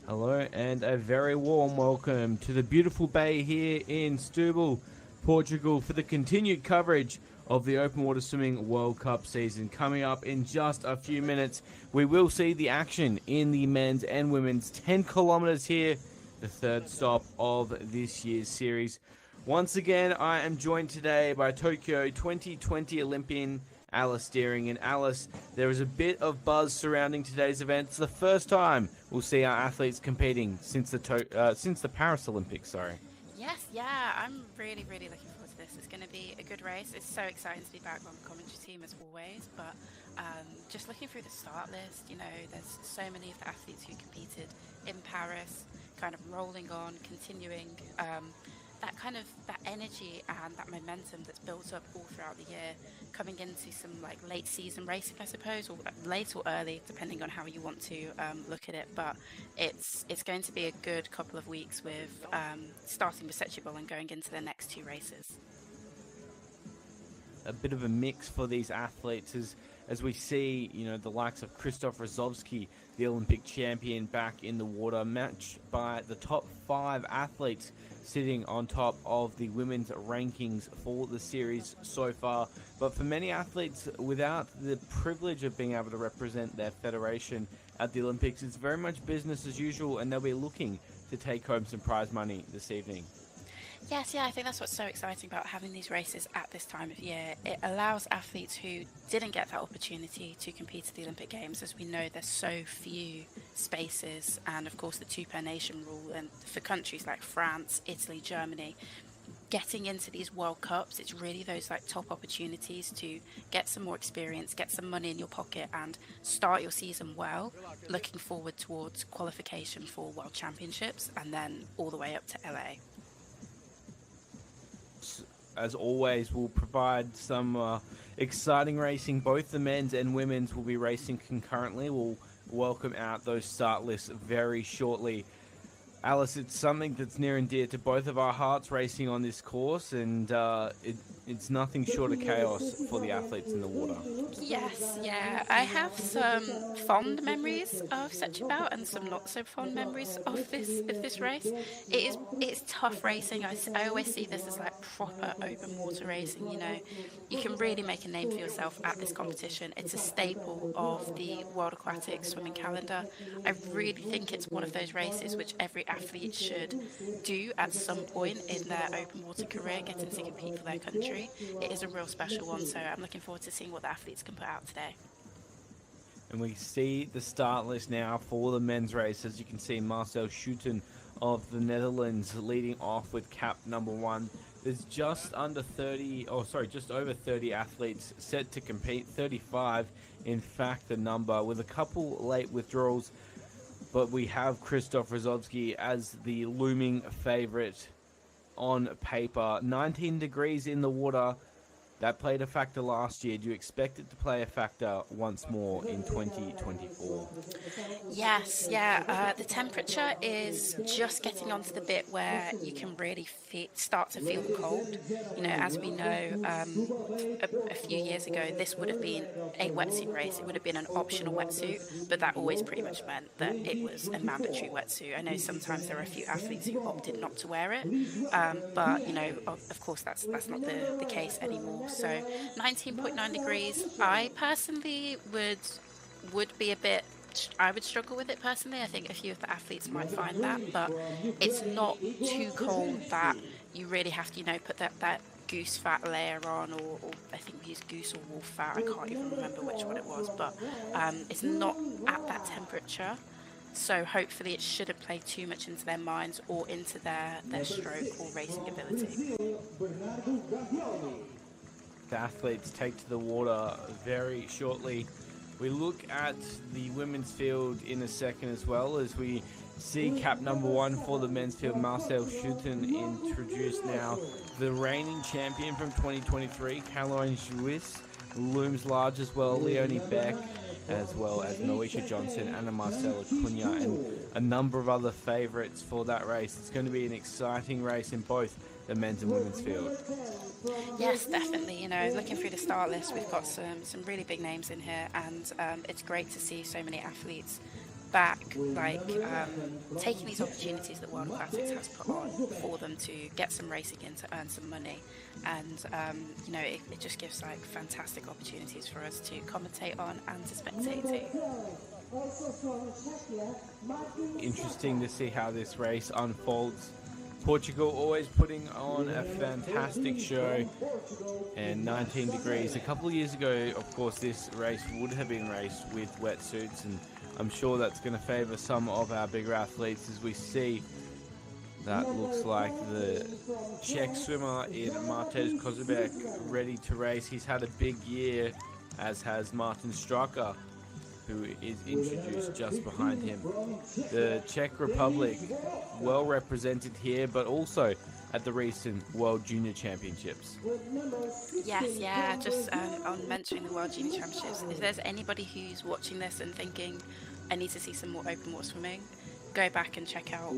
Hello and a very warm welcome to the beautiful bay here in Setubal, Portugal for the continued coverage of the Open Water Swimming World Cup season. Coming up in just a few minutes, we will see the action in the men's and women's 10 kilometers here, the third stop of this year's series. Once again, I am joined today by Tokyo 2020 Olympian Alice Deering. And Alice, there is a bit of buzz surrounding today's event. It's the first time we'll see our athletes competing since the Paris Olympics. Sorry. Yes, yeah, I'm really looking forward to this. It's going to be a good race. It's so exciting to be back on the commentary team as always. But just looking through the start list, there's so many of the athletes who competed in Paris, kind of rolling on, continuing. That energy and that momentum that's built up all throughout the year, coming into some like late season racing, I suppose, or late or early, depending on how you want to look at it. But it's going to be a good couple of weeks with starting with Setubal and going into the next two races. A bit of a mix for these athletes as we see, the likes of Krzysztof Rozovsky, the Olympic champion, back in the water, matched by the top 5 athletes sitting on top of the women's rankings for the series so far. But for many athletes, without the privilege of being able to represent their federation at the Olympics, it's very much business as usual, and they'll be looking to take home some prize money this evening. Yes, yeah, I think that's what's so exciting about having these races at this time of year. It allows athletes who didn't get that opportunity to compete at the Olympic Games. As we know, there's so few spaces, and of course the two per nation rule, and for countries like France, Italy, Germany, getting into these World Cups, it's really those like top opportunities to get some more experience, get some money in your pocket, and start your season well, looking forward towards qualification for World Championships and then all the way up to LA. As always, we'll provide some exciting racing. Both the men's and women's will be racing concurrently. We'll welcome out those start lists very shortly. Alice, it's something that's near and dear to both of our hearts, racing on this course, and it's nothing short of chaos for the athletes in the water. Yes, yeah. I have some fond memories of Setubal and some not so fond memories of this race. It's tough racing. I always see this as like proper open water racing. You can really make a name for yourself at this competition. It's a staple of the World Aquatic Swimming calendar. I really think it's one of those races which every athlete should do at some point in their open water career, getting to compete for their country. It is a real special one, so I'm looking forward to seeing what the athletes can put out today. And we see the start list now for the men's race. As you can see, Marcel Schouten of the Netherlands leading off with cap number 1. There's just over 30 athletes set to compete, 35 in fact the number, with a couple late withdrawals. But we have Krzysztof Rozovsky as the looming favourite on paper. 19 degrees in the water. That played a factor last year. Do you expect it to play a factor once more in 2024? Yes, yeah. The temperature is just getting onto the bit where you can really start to feel the cold. As we know, a few years ago, this would have been a wetsuit race. It would have been an optional wetsuit, but that always pretty much meant that it was a mandatory wetsuit. I know sometimes there are a few athletes who opted not to wear it, but of course that's not the case anymore. So 19.9 degrees. I personally would be a bit. I would struggle with it personally. I think a few of the athletes might find that, but it's not too cold that you really have to, put that goose fat layer on, or I think we used goose or wolf fat. I can't even remember which one it was, but it's not at that temperature. So hopefully it shouldn't play too much into their minds or into their stroke or racing ability. The athletes take to the water very shortly. We look at the women's field in a second as well, as we see cap number 1 for the men's field, Marcel Schouten, introduced now. The reigning champion from 2023, Caroline Jouis, looms large as well. Leonie Beck, as well as Noisha Johnson, Anna Marcela Cunha, and a number of other favourites for that race. It's going to be an exciting race in both the men's and women's field. Yes, definitely. Looking through the start list, we've got some really big names in here, and it's great to see so many athletes back, like taking these opportunities that World Aquatics has put on for them to get some racing in, to earn some money, and you know, it just gives like fantastic opportunities for us to commentate on and to spectate to. Interesting to see how this race unfolds. Portugal always putting on a fantastic show, and 19 degrees. A couple of years ago, of course, this race would have been raced with wetsuits, and I'm sure that's going to favour some of our bigger athletes, as we see that looks like the Czech swimmer in Matej Kozubek ready to race. He's had a big year, as has Martin Straka, who is introduced just behind him. The Czech Republic well represented here, but also at the recent World Junior Championships. Yes, yeah, just on mentioning the World Junior Championships, if there's anybody who's watching this and thinking, I need to see some more open water swimming, go back and check out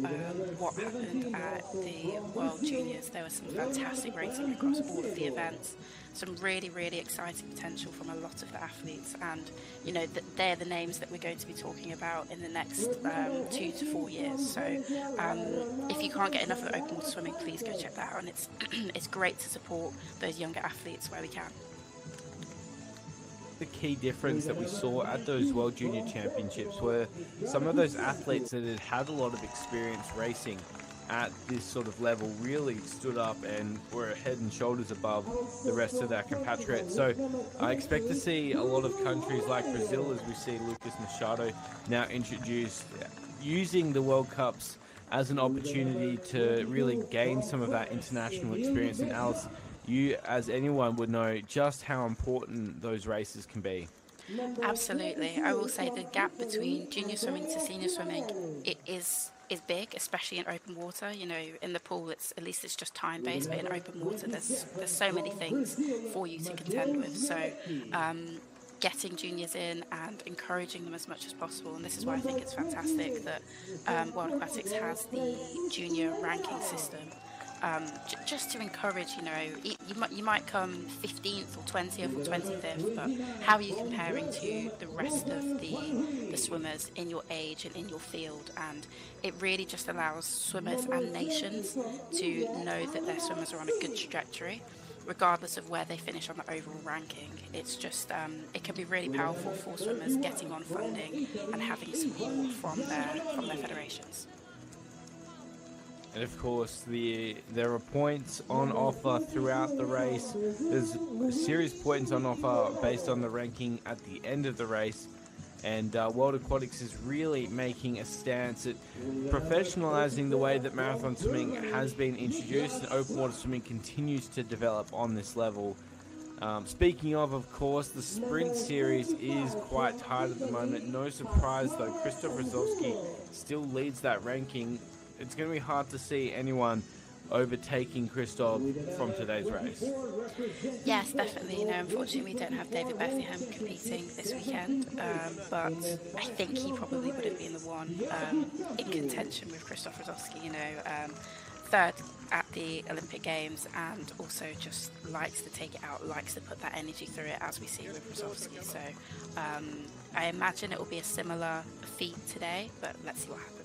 what happened at the World Juniors. There was some fantastic racing across all of the events, some really, really exciting potential from a lot of the athletes, and you know, they're the names that we're going to be talking about in the next 2 to 4 years. So if you can't get enough of the open water swimming, please go check that out, and it's it's great to support those younger athletes where we can. The key difference that we saw at those World Junior Championships were some of those athletes that had had a lot of experience racing at this sort of level really stood up and were head and shoulders above the rest of their compatriots. So I expect to see a lot of countries like Brazil, as we see Lucas Machado now introduced, using the World Cups as an opportunity to really gain some of that international experience. And Alice, you as anyone would know just how important those races can be. Absolutely. I will say the gap between junior swimming to senior swimming, it is big, especially in open water. You know, in the pool, it's at least it's just time based, but in open water, there's so many things for you to contend with. So getting juniors in and encouraging them as much as possible, and this is why I think it's fantastic that World Aquatics has the junior ranking system. Just to encourage, you know, you might come 15th or 20th or 25th, but how are you comparing to the rest of the swimmers in your age and in your field? And it really just allows swimmers and nations to know that their swimmers are on a good trajectory, regardless of where they finish on the overall ranking. It's just, it can be really powerful for swimmers getting on funding and having support from their federations. And of course, there are points on offer throughout the race. There's serious points on offer based on the ranking at the end of the race. And World Aquatics is really making a stance at professionalizing the way that marathon swimming has been introduced, and open water swimming continues to develop on this level. Speaking of course, the sprint series is quite tight at the moment. No surprise though, Krzysztof Rosowski still leads that ranking. It's going to be hard to see anyone overtaking Krzysztof from today's race. Yes, definitely. You know, unfortunately, we don't have David Bethlehem competing this weekend, but I think he probably would have been the one in contention with Krzysztof Rosowski. You know, third at the Olympic Games, and also just likes to take it out, likes to put that energy through it, as we see with Rosowski. So I imagine it will be a similar feat today, but let's see what happens.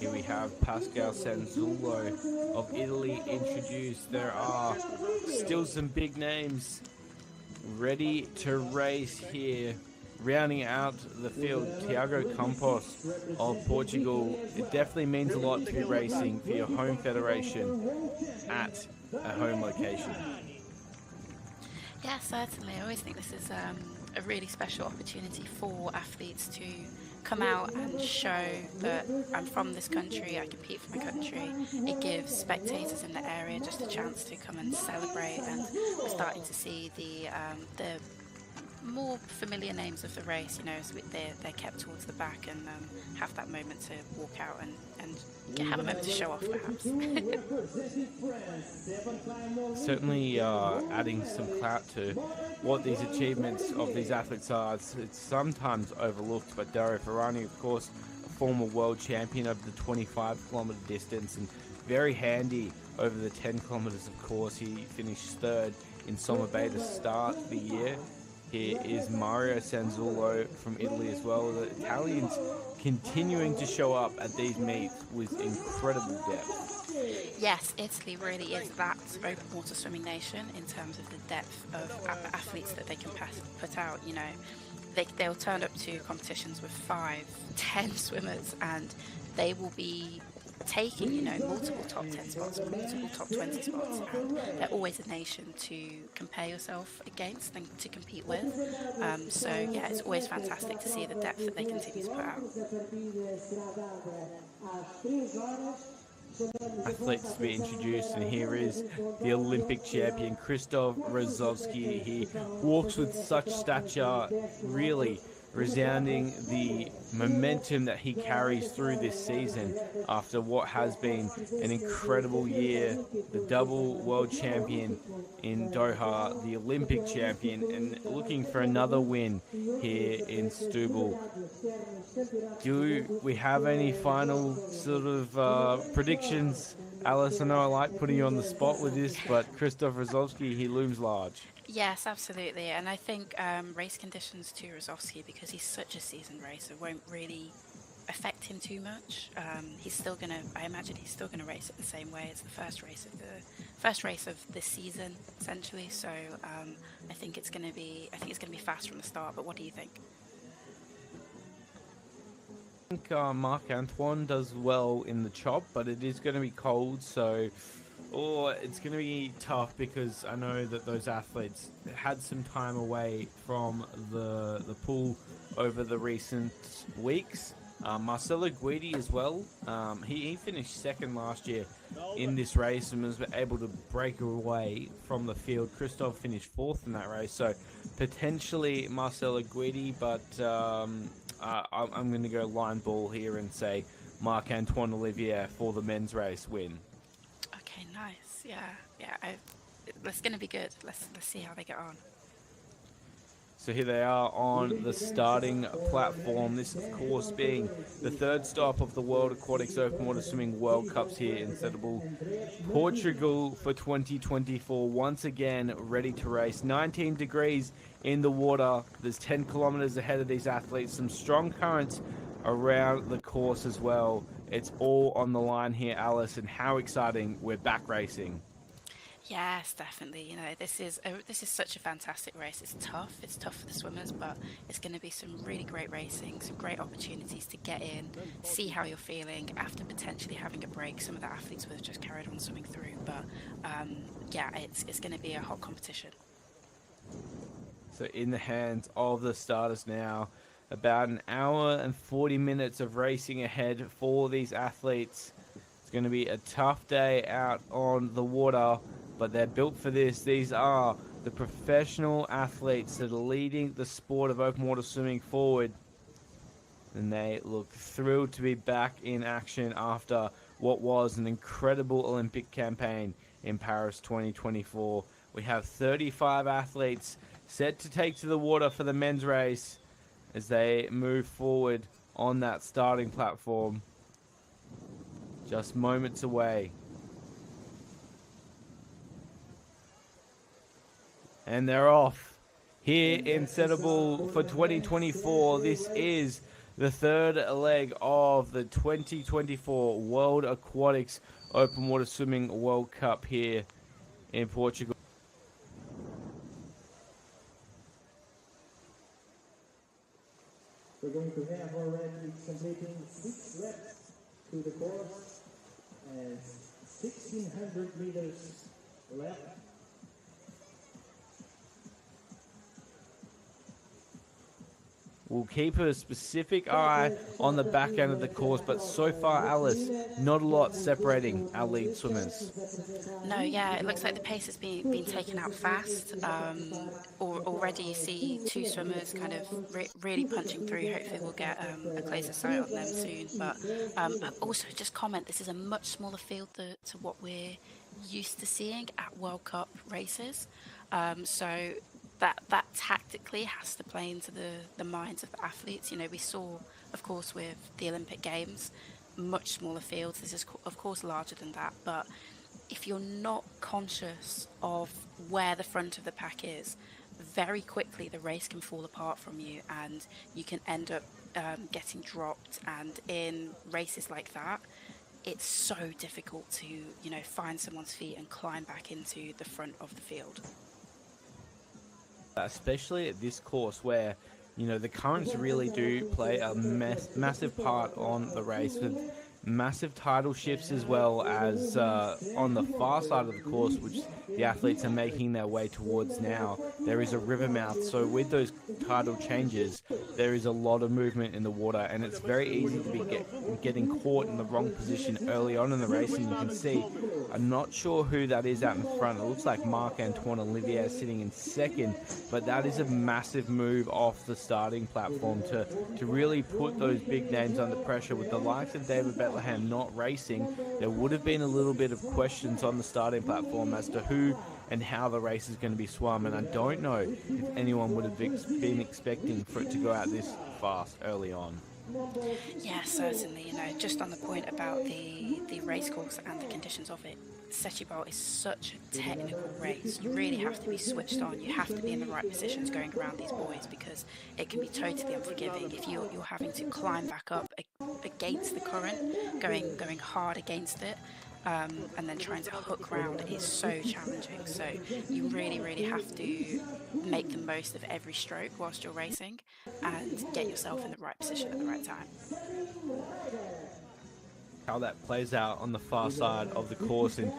Here we have Pascal Sanzullo of Italy introduced. There are still some big names ready to race here. Rounding out the field, Tiago Campos of Portugal. It definitely means a lot to be racing for your home federation at a home location. Yeah, certainly. I always think this is a really special opportunity for athletes to come out and show that I'm from this country, I compete for my country. It gives spectators in the area just a chance to come and celebrate, and we're starting to see the more familiar names of the race, you know, as they're kept towards the back and have that moment to walk out and have a moment to show off, perhaps. Certainly adding some clout to what these achievements of these athletes are. It's sometimes overlooked, but Dario Ferrani, of course, a former world champion over the 25-kilometre distance, and very handy over the 10 kilometres, of course. He finished third in Soma Bay to start the year. Here is Mario Sanzullo from Italy as well. The Italians continuing to show up at these meets with incredible depth. Yes, Italy really is that open water swimming nation in terms of the depth of athletes that they can put out. You know, they'll turn up to competitions with 5, 10 swimmers, and they will be taking, you know, multiple top 10 spots, multiple top 20 spots, and they're always a nation to compare yourself against and to compete with. So yeah, it's always fantastic to see the depth that they continue to put out. Athletes to be introduced, and here is the Olympic champion Krzysztof Rozowski. He walks with such stature, really resounding the momentum that he carries through this season after what has been an incredible year. The double world champion in Doha, the Olympic champion, and looking for another win here in Setubal. Do we have any final sort of predictions? Alice, I know I like putting you on the spot with this, but Krzysztof Rozowski, he looms large. Yes, absolutely. And I think race conditions to Rozovsky, because he's such a seasoned racer, won't really affect him too much. He's still gonna, I imagine he's still gonna race it the same way as the first race of this season, essentially. So I think it's gonna be fast from the start. But what do you think? I think Marc-Antoine does well in the chop, but it is going to be cold, so it's going to be tough, because I know that those athletes had some time away from the pool over the recent weeks. Marcelo Guidi as well. He finished second last year in this race and was able to break away from the field. Krzysztof finished fourth in that race, so potentially Marcelo Guidi, but I'm going to go line ball here and say Marc-Antoine Olivier for the men's race win. Okay, nice. Yeah. It's going to be good. Let's see how they get on. So here they are on the starting platform. This, of course, being the third stop of the World Aquatics Open Water Swimming World Cups here in Setubal, Portugal for 2024. Once again, ready to race. 19 degrees in the water. There's 10 kilometers ahead of these athletes. Some strong currents around the course as well. It's all on the line here, Alice, and how exciting. We're back racing. Yes, definitely. You know, this is such a fantastic race. It's tough for the swimmers, but it's going to be some really great racing, some great opportunities to get in, see how you're feeling after potentially having a break. Some of the athletes would have just carried on swimming through, but yeah, it's going to be a hot competition. So in the hands of the starters now, about an hour and 40 minutes of racing ahead for these athletes. It's going to be a tough day out on the water, but they're built for this. These are the professional athletes that are leading the sport of open water swimming forward. And they look thrilled to be back in action after what was an incredible Olympic campaign in Paris 2024. We have 35 athletes set to take to the water for the men's race as they move forward on that starting platform. Just moments away. And they're off here in Setubal for 2024. This is the third leg of the 2024 World Aquatics Open Water Swimming World Cup here in Portugal. We're going to have already completing 6 laps to the course and 1,600 meters left. We'll keep a specific eye on the back end of the course, but so far, Alice, not a lot separating our lead swimmers. No, yeah, it looks like the pace has been taken out fast. Already you see 2 swimmers kind of really punching through. Hopefully we'll get a closer sight on them soon. But also just comment, this is a much smaller field to what we're used to seeing at World Cup races. So that tactically has to play into the minds of the athletes. You know, we saw, of course, with the Olympic Games, much smaller fields. This is, of course, larger than that. But if you're not conscious of where the front of the pack is, very quickly the race can fall apart from you, and you can end up getting dropped. And in races like that, it's so difficult to, find someone's feet and climb back into the front of the field. Especially at this course where the currents really do play a massive part on the race, with massive tidal shifts, as well as on the far side of the course, which the athletes are making their way towards now, there is a river mouth. So with those tidal changes, there is a lot of movement in the water, and it's very easy to be getting caught in the wrong position early on in the race. And you can see, I'm not sure who that is out in front. It looks like Marc-Antoine Olivier sitting in second, but that is a massive move off the starting platform to really put those big names under pressure. With the likes of David Bethlehem not racing, there would have been a little bit of questions on the starting platform as to who and how the race is going to be swum, and I don't know if anyone would have been expecting for it to go out this fast early on. Yeah, certainly. Just on the point about the race course and the conditions of it, Setubal is such a technical race. You really have to be switched on. You have to be in the right positions going around these buoys, because it can be totally unforgiving if you're having to climb back up against the current, going hard against it. And then trying to hook round is so challenging. So you really, really have to make the most of every stroke whilst you're racing and get yourself in the right position at the right time. How that plays out on the far side of the course, and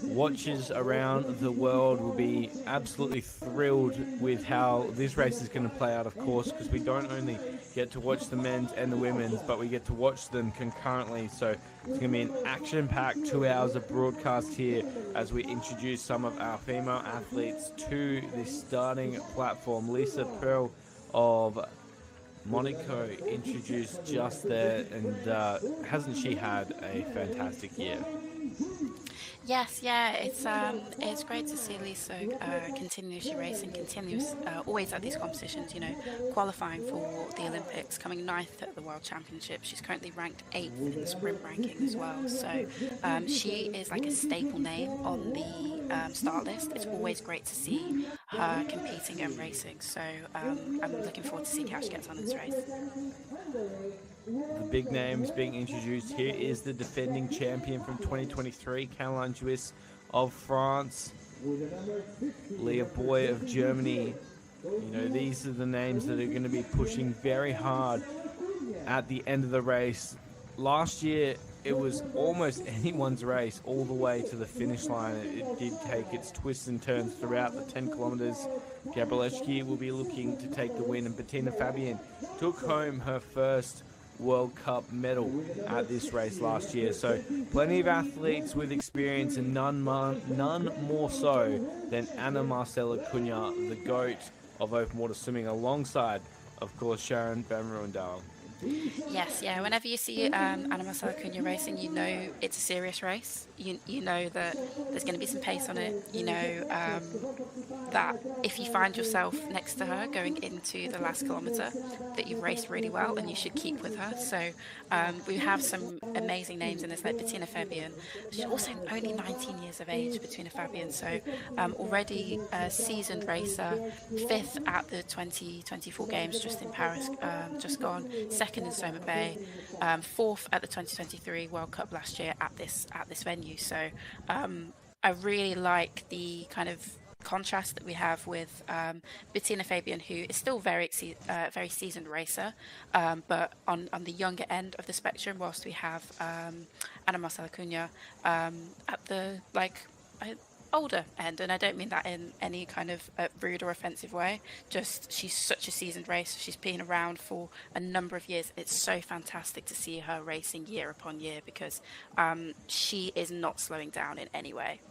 watchers around the world will be absolutely thrilled with how this race is going to play out, of course, because we don't only get to watch the men's and the women's, but we get to watch them concurrently. So it's going to be an action-packed 2 hours of broadcast here as we introduce some of our female athletes to the starting platform. Lisa Pearl of Monaco introduced just there, and hasn't she had a fantastic year? Yes, yeah, it's great to see Lisa continuously racing, always at these competitions. Qualifying for the Olympics, coming ninth at the World Championship. She's currently ranked 8th in the sprint ranking as well. So she is like a staple name on the start list. It's always great to see her competing and racing. So I'm looking forward to seeing how she gets on in this race. The big names being introduced here is the defending champion from 2023, Caroline Jouisse of France, Leah Boy of Germany. These are the names that are going to be pushing very hard at the end of the race. Last year, it was almost anyone's race all the way to the finish line. It did take its twists and turns throughout the 10 kilometers. Gabrielski will be looking to take the win, and Bettina Fabian took home her first World Cup medal at this race last year. So plenty of athletes with experience, and none more so than Anna Marcela Cunha, the GOAT of open water swimming, alongside, of course, Sharon Van Ruendal. Yes, yeah. Whenever you see Anna Marcela Cunha racing, you know it's a serious race. You know that there's going to be some pace on it. You know that if you find yourself next to her going into the last kilometre, that you've raced really well and you should keep with her. So we have some amazing names in this, like Bettina Fabian. She's also only 19 years of age, Bettina Fabian. So already a seasoned racer, 5th at the 2024 Games just in Paris, just gone. 2nd in Soma Bay, 4th at the 2023 World Cup last year at this venue. So I really like the kind of contrast that we have with Bettina Fabian, who is still very seasoned racer, but on the younger end of the spectrum, whilst we have Anna Marcela Cunha at the older end. And I don't mean that in any kind of rude or offensive way, just she's such a seasoned racer. She's been around for a number of years. It's so fantastic to see her racing year upon year, because she is not slowing down in any way.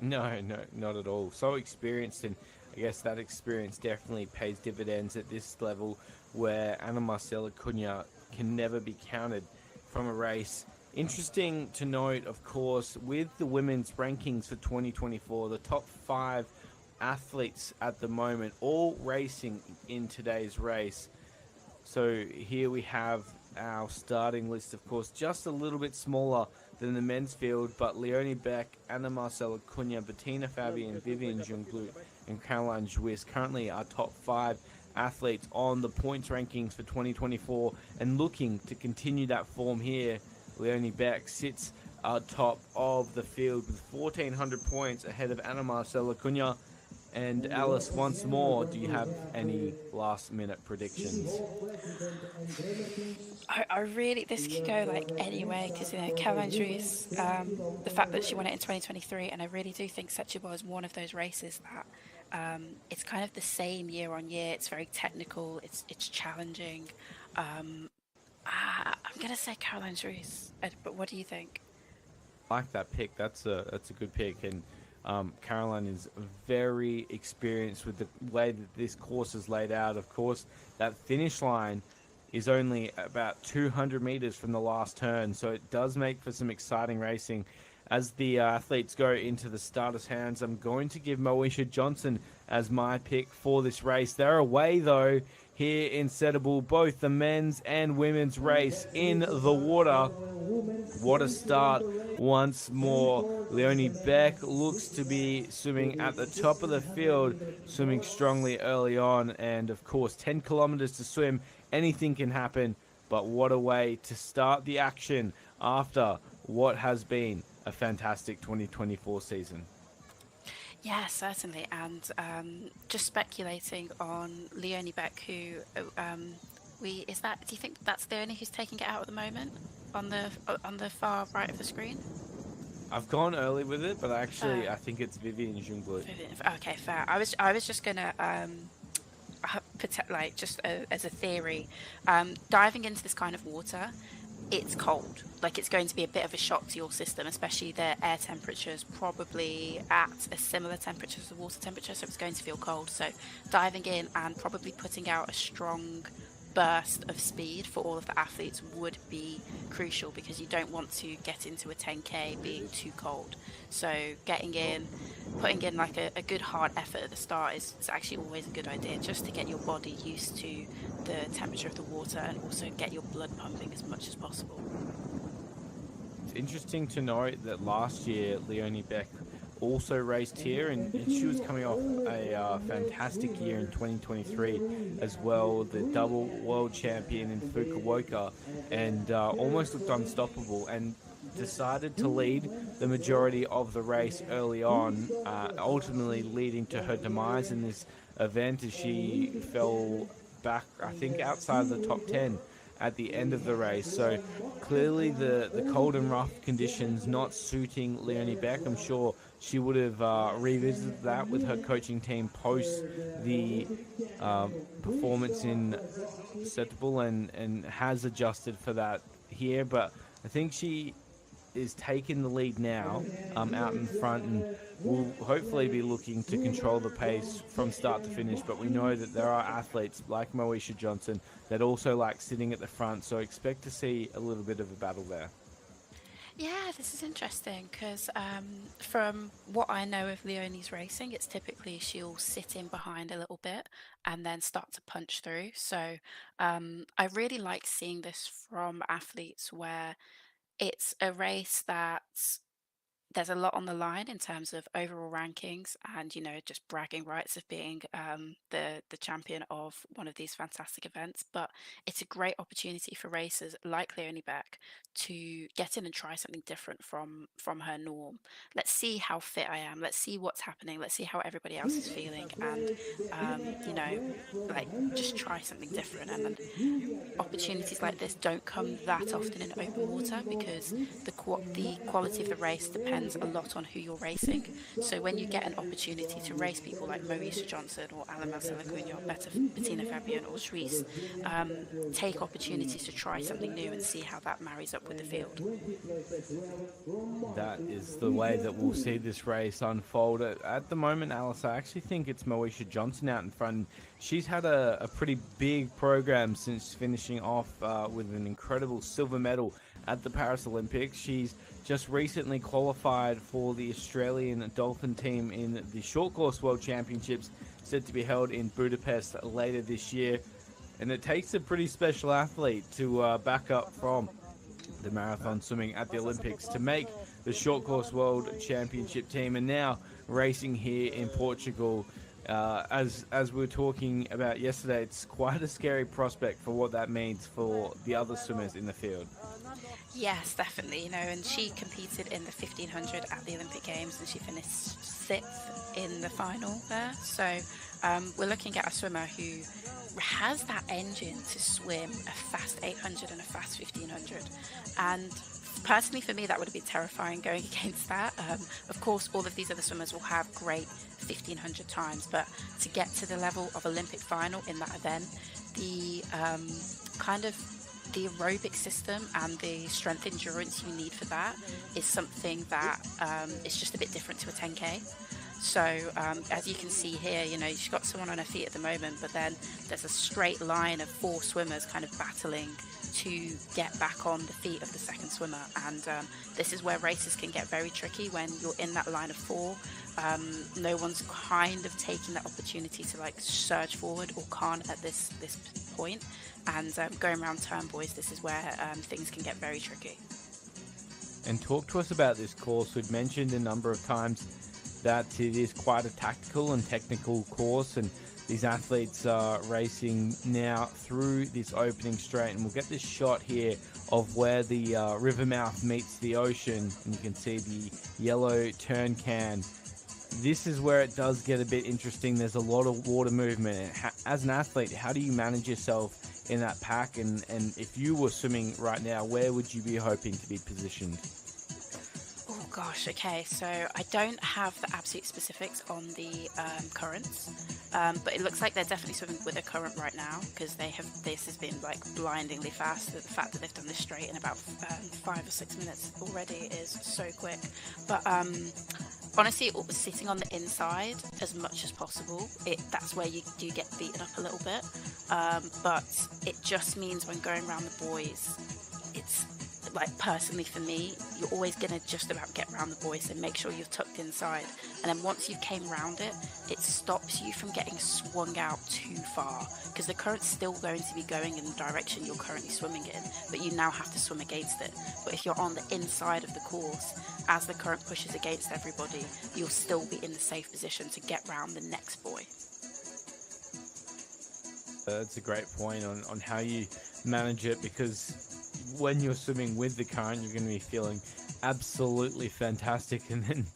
No, not at all. So experienced, and I guess that experience definitely pays dividends at this level, where Anna Marcela Cunha can never be counted from a race. Interesting to note, of course, with the women's rankings for 2024, the top 5 athletes at the moment all racing in today's race. So here we have our starting list, of course, just a little bit smaller than the men's field, but Leonie Beck, Anna Marcela Cunha, Bettina Fabian, Vivian Junglu, and Caroline Juiz currently are top 5 athletes on the points rankings for 2024, and looking to continue that form here. Leonie Beck sits top of the field with 1,400 points ahead of Anna Marcela Cunha. And Alice, once more, do you have any last-minute predictions? I really, this could go like anyway, because Caroline Juiz, the fact that she won it in 2023, and I really do think Setubal is one of those races that it's kind of the same year on year. It's very technical. It's challenging. I'm gonna say Caroline Juiz, but what do you think? I like that pick. That's a good pick, and Caroline is very experienced with the way that this course is laid out. Of course, that finish line is only about 200 meters from the last turn, so it does make for some exciting racing. As the athletes go into the starters' hands, I'm going to give Moesha Johnson as my pick for this race. They're away, though, here in Setubal, both the men's and women's race in the water. What a start once more. Leonie Beck looks to be swimming at the top of the field, swimming strongly early on, and of course 10 kilometers to swim. Anything can happen, but what a way to start the action after what has been a fantastic 2024 season. Yeah, certainly. And just speculating on Leonie Beck, who do you think that's the only who's taking it out at the moment on the far right of the screen? I've gone early with it, but actually I think it's Vivian Junglu. Okay, fair. I was just gonna as a theory, diving into this kind of water, it's cold. Like, it's going to be a bit of a shock to your system, especially the air temperature is probably at a similar temperature to the water temperature, so it's going to feel cold. So diving in and probably putting out a strong burst of speed for all of the athletes would be crucial, because you don't want to get into a 10k being too cold. So getting in, putting in like a good hard effort at the start is actually always a good idea, just to get your body used to the temperature of the water and also get your blood pumping as much as possible. It's interesting to note that last year Leonie Beck also raced here, and she was coming off a fantastic year in 2023 as well, the double world champion in Fukuoka, and almost looked unstoppable, and decided to lead the majority of the race early on, ultimately leading to her demise in this event as she fell back, I think, outside of the top 10 at the end of the race. So clearly the cold and rough conditions not suiting Leonie Beck. I'm sure she would have revisited that with her coaching team post the performance in Setubal, and has adjusted for that here. But I think she is taking the lead now, out in front, and will hopefully be looking to control the pace from start to finish. But we know that there are athletes like Moesha Johnson that also like sitting at the front, so expect to see a little bit of a battle there. Yeah, this is interesting, because from what I know of Leonie's racing, it's typically she'll sit in behind a little bit and then start to punch through. So I really like seeing this from athletes, where it's a race that there's a lot on the line in terms of overall rankings and, just bragging rights of being the champion of one of these fantastic events. But it's a great opportunity for racers like Leonie Beck to get in and try something different from her norm. Let's see how fit I am. Let's see what's happening. Let's see how everybody else is feeling, and just try something different. And opportunities like this don't come that often in open water, because the quality of the race depends a lot on who you're racing. So when you get an opportunity to race people like Moesha Johnson or Alan Marcela Cunha or Bettina Fabian or Suisse, take opportunities to try something new and see how that marries up with the field. That is the way that we'll see this race unfold. At the moment, Alice, I actually think it's Moesha Johnson out in front. She's had a pretty big program since finishing off with an incredible silver medal at the Paris Olympics. She's just recently qualified for the Australian Dolphin team in the Short Course World Championships, set to be held in Budapest later this year. And it takes a pretty special athlete to back up from the marathon swimming at the Olympics to make the short course world championship team, and now racing here in Portugal. As we were talking about yesterday, it's quite a scary prospect for what that means for the other swimmers in the field. Yes, definitely. And she competed in the 1500 at the Olympic Games, and she finished sixth in the final there. So we're looking at a swimmer who has that engine to swim a fast 800 and a fast 1500. And personally, for me, that would have been terrifying going against that. Of course, all of these other swimmers will have great 1500 times, but to get to the level of Olympic final in that event, the the aerobic system and the strength endurance you need for that is something that is just a bit different to a 10K. So as you can see here, she's got someone on her feet at the moment, but then there's a straight line of 4 swimmers kind of battling to get back on the feet of the second swimmer. And this is where races can get very tricky when you're in that line of 4. No one's kind of taking that opportunity to surge forward, or can't at this point. And going around turn, this is where things can get very tricky. And talk to us about this course. We've mentioned a number of times that it is quite a tactical and technical course, and these athletes are racing now through this opening straight, and we'll get this shot here of where the river mouth meets the ocean, and you can see the yellow turn can. This is where it does get a bit interesting. There's a lot of water movement. As an athlete, how do you manage yourself in that pack? And if you were swimming right now, where would you be hoping to be positioned? Oh gosh, okay, so I don't have the absolute specifics on the currents, but it looks like they're definitely swimming with a current right now, because this has been blindingly fast. The fact that they've done this straight in about 5 or 6 minutes already is so quick. But honestly, sitting on the inside as much as possible, that's where you do get beaten up a little bit, but it just means when going around the buoys, it's personally for me, you're always going to just about get around the buoy, so make sure you're tucked inside. And then once you came around it, it stops you from getting swung out too far, because the current's still going to be going in the direction you're currently swimming in, but you now have to swim against it. But if you're on the inside of the course, as the current pushes against everybody, you'll still be in the safe position to get round the next buoy. That's a great point on how you manage it, because when you're swimming with the current, you're going to be feeling absolutely fantastic, and then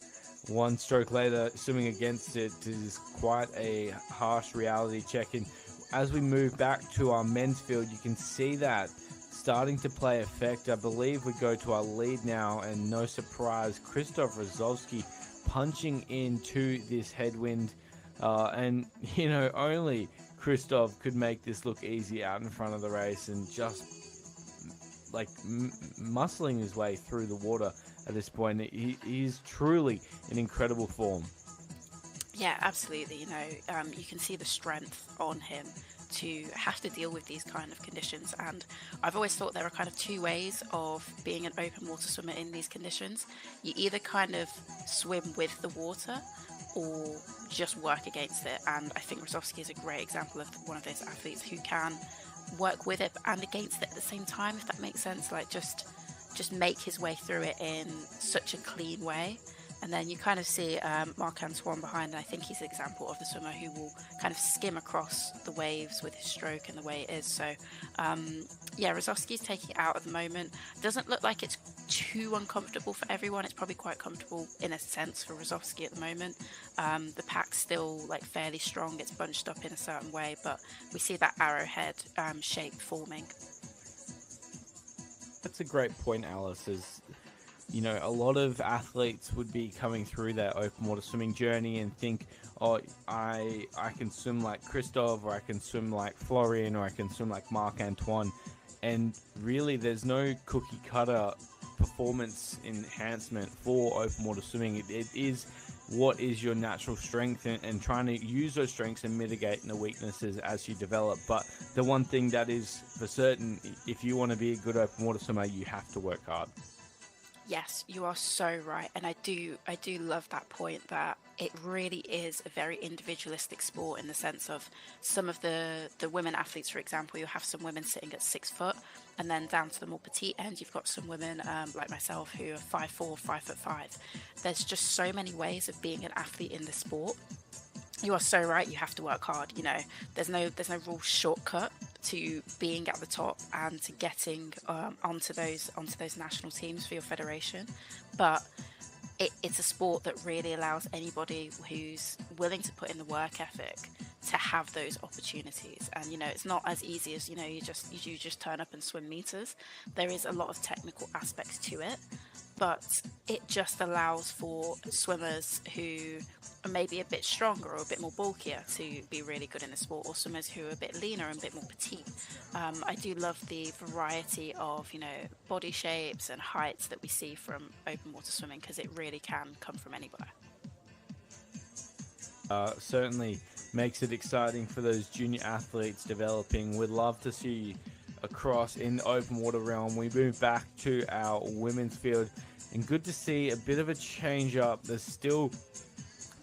one stroke later, swimming against it is quite a harsh reality check. And as we move back to our men's field, you can see that starting to play effect. I believe we go to our lead now, and no surprise, Krzysztof Rosowski punching into this headwind, and only Krzysztof could make this look easy out in front of the race, and just muscling his way through the water at this point. He's truly in incredible form. Yeah, absolutely. You can see the strength on him to have to deal with these kind of conditions. And I've always thought there are kind of 2 ways of being an open water swimmer in these conditions. You either kind of swim with the water or just work against it. And I think Rosowski is a great example of one of those athletes who can work with it and against it at the same time, if that makes sense. Just make his way through it in such a clean way. And then you kind of see Marc-Antoine behind, and I think he's an example of the swimmer who will kind of skim across the waves with his stroke and the way it is. So, Rosowski's taking it out at the moment. Doesn't look like it's too uncomfortable for everyone. It's probably quite comfortable in a sense for Rosowski at the moment. The pack's still fairly strong. It's bunched up in a certain way, but we see that arrowhead shape forming. That's a great point, Alice. A lot of athletes would be coming through their open water swimming journey and think, oh, I can swim like Krzysztof, or I can swim like Florian, or I can swim like Marc-Antoine. And really, there's no cookie cutter performance enhancement for open water swimming. It is what is your natural strength, and trying to use those strengths and mitigate the weaknesses as you develop. But the one thing that is for certain, if you want to be a good open water swimmer, you have to work hard. Yes, you are so right, and I do love that point, that it really is a very individualistic sport, in the sense of some of the women athletes, for example. You'll have some women sitting at 6 foot, And then down to the more petite end, you've got some women like myself who are 5'4", 5'5". There's just so many ways of being an athlete in the sport. You are so right. You have to work hard. You know, there's no real shortcut to being at the top and to getting onto those national teams for your federation. But it's a sport that really allows anybody who's willing to put in the work ethic to have those opportunities. And you know, it's not as easy as, you know, you just turn up and swim meters. There is a lot of technical aspects to it, but it just allows for swimmers who are maybe a bit stronger or a bit more bulkier to be really good in the sport, or swimmers who are a bit leaner and a bit more petite. I do love the variety of, you know, body shapes and heights that we see from open water swimming, because it really can come from anywhere. Certainly makes it exciting for those junior athletes developing. We'd love to see across in the open water realm. We move back to our women's field, and good to see a bit of a change up. There's still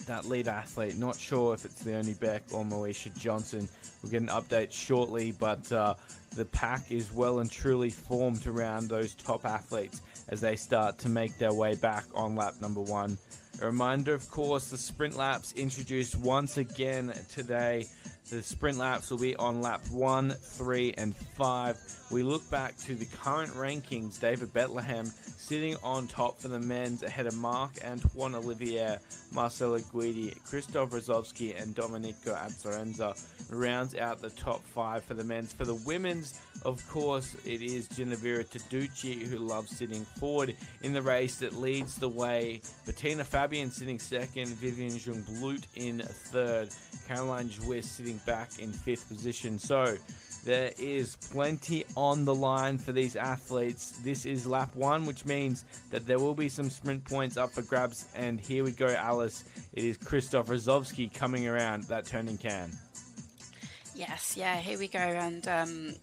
that lead athlete, not sure if it's Leonie Beck or Moesha Johnson. We'll get an update shortly, but the pack is well and truly formed around those top athletes as they start to make their way back on lap number 1. A reminder, of course, the sprint laps introduced once again today. The sprint laps will be on lap 1, 3, and 5. We look back to the current rankings. David Bethlehem sitting on top for the men's ahead of Marc-Antoine Olivier, Marcelo Guidi, Christoph Rozovsky, and Domenico Azzarenza rounds out the top 5 for the men's. For the women's, of course, it is Ginevra Taducci who loves sitting forward in the race that leads the way. Bettina Fabian sitting second, Vivian Jungblut in third, Caroline Jouis sitting back in 5th position. So there is plenty on the line for these athletes. This is lap 1, which means that there will be some sprint points up for grabs. And here we go, Alice. It is Christoph Rozovsky coming around that turning can. Yes, yeah, here we go. And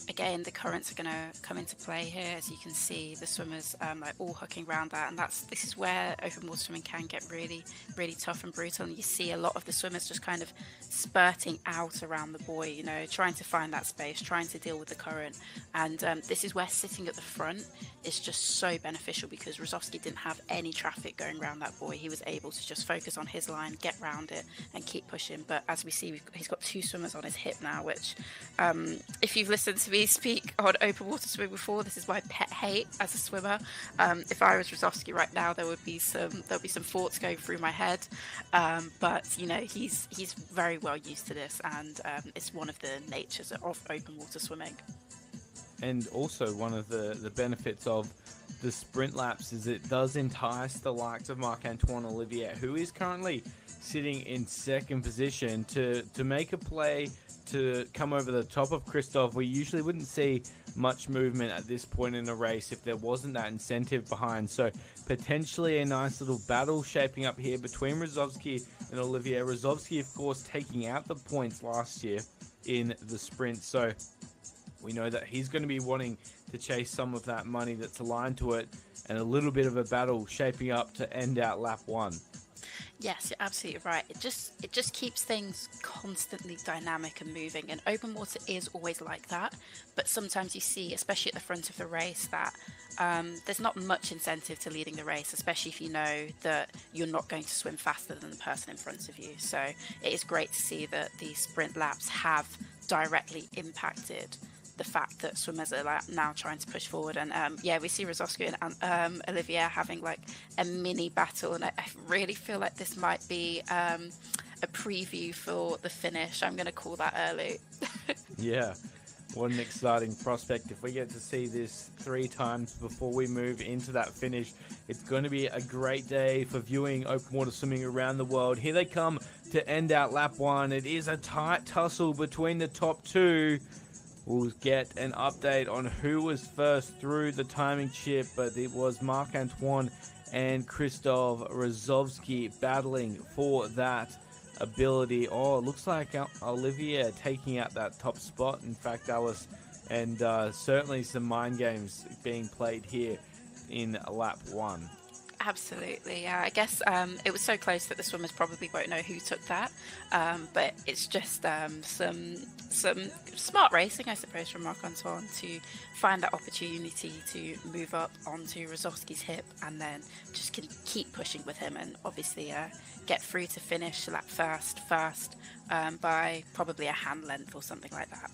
again, the currents are going to come into play here. As you can see, the swimmers are all hooking around that, and this is where open water swimming can get really, really tough and brutal. And you see a lot of the swimmers just kind of spurting out around the buoy, you know, trying to find that space, trying to deal with the current. And this is where sitting at the front is just so beneficial, because Rozovsky didn't have any traffic going around that buoy. He was able to just focus on his line, get round it, and keep pushing. But as we see, he's got 2 swimmers on his hip now, which if you've listened to me speak on open water swimming before, this is my pet hate as a swimmer. If I was Rozovsky right now, there'll be some thoughts going through my head. But you know, he's very well used to this, and it's one of the natures of open water swimming. And also one of the benefits of the sprint laps is it does entice the likes of Marc-Antoine Olivier, who is currently sitting in 2nd position, to make a play to come over the top of Christoph. We usually wouldn't see much movement at this point in the race if there wasn't that incentive behind. So potentially a nice little battle shaping up here between Rozovsky and Olivier. Rozovsky, of course, taking out the points last year in the sprint. So we know that he's going to be wanting to chase some of that money that's aligned to it, and a little bit of a battle shaping up to end out lap 1. Yes, you're absolutely right. It just keeps things constantly dynamic and moving, and open water is always like that. But sometimes you see, especially at the front of the race, that there's not much incentive to leading the race, especially if you know that you're not going to swim faster than the person in front of you. So it is great to see that these sprint laps have directly impacted the fact that swimmers are now trying to push forward. And yeah, we see Rozovsky and Olivier having like a mini battle, and I really feel like this might be a preview for the finish. I'm going to call that early. Yeah, what an exciting prospect. If we get to see this 3 times before we move into that finish, it's going to be a great day for viewing open water swimming around the world. Here they come to end out lap 1. It is a tight tussle between the top 2. We'll get an update on who was first through the timing chip, but it was Marc-Antoine and Christoph Rozovsky battling for that ability. Oh, it looks like Olivier taking out that top spot, in fact, Alice, and certainly some mind games being played here in lap 1. Absolutely, yeah. I guess it was so close that the swimmers probably won't know who took that, but it's just some smart racing, I suppose, from Marc Antoine to find that opportunity to move up onto Rozovsky's hip and then just can keep pushing with him and obviously get through to finish lap first by probably a hand length or something like that.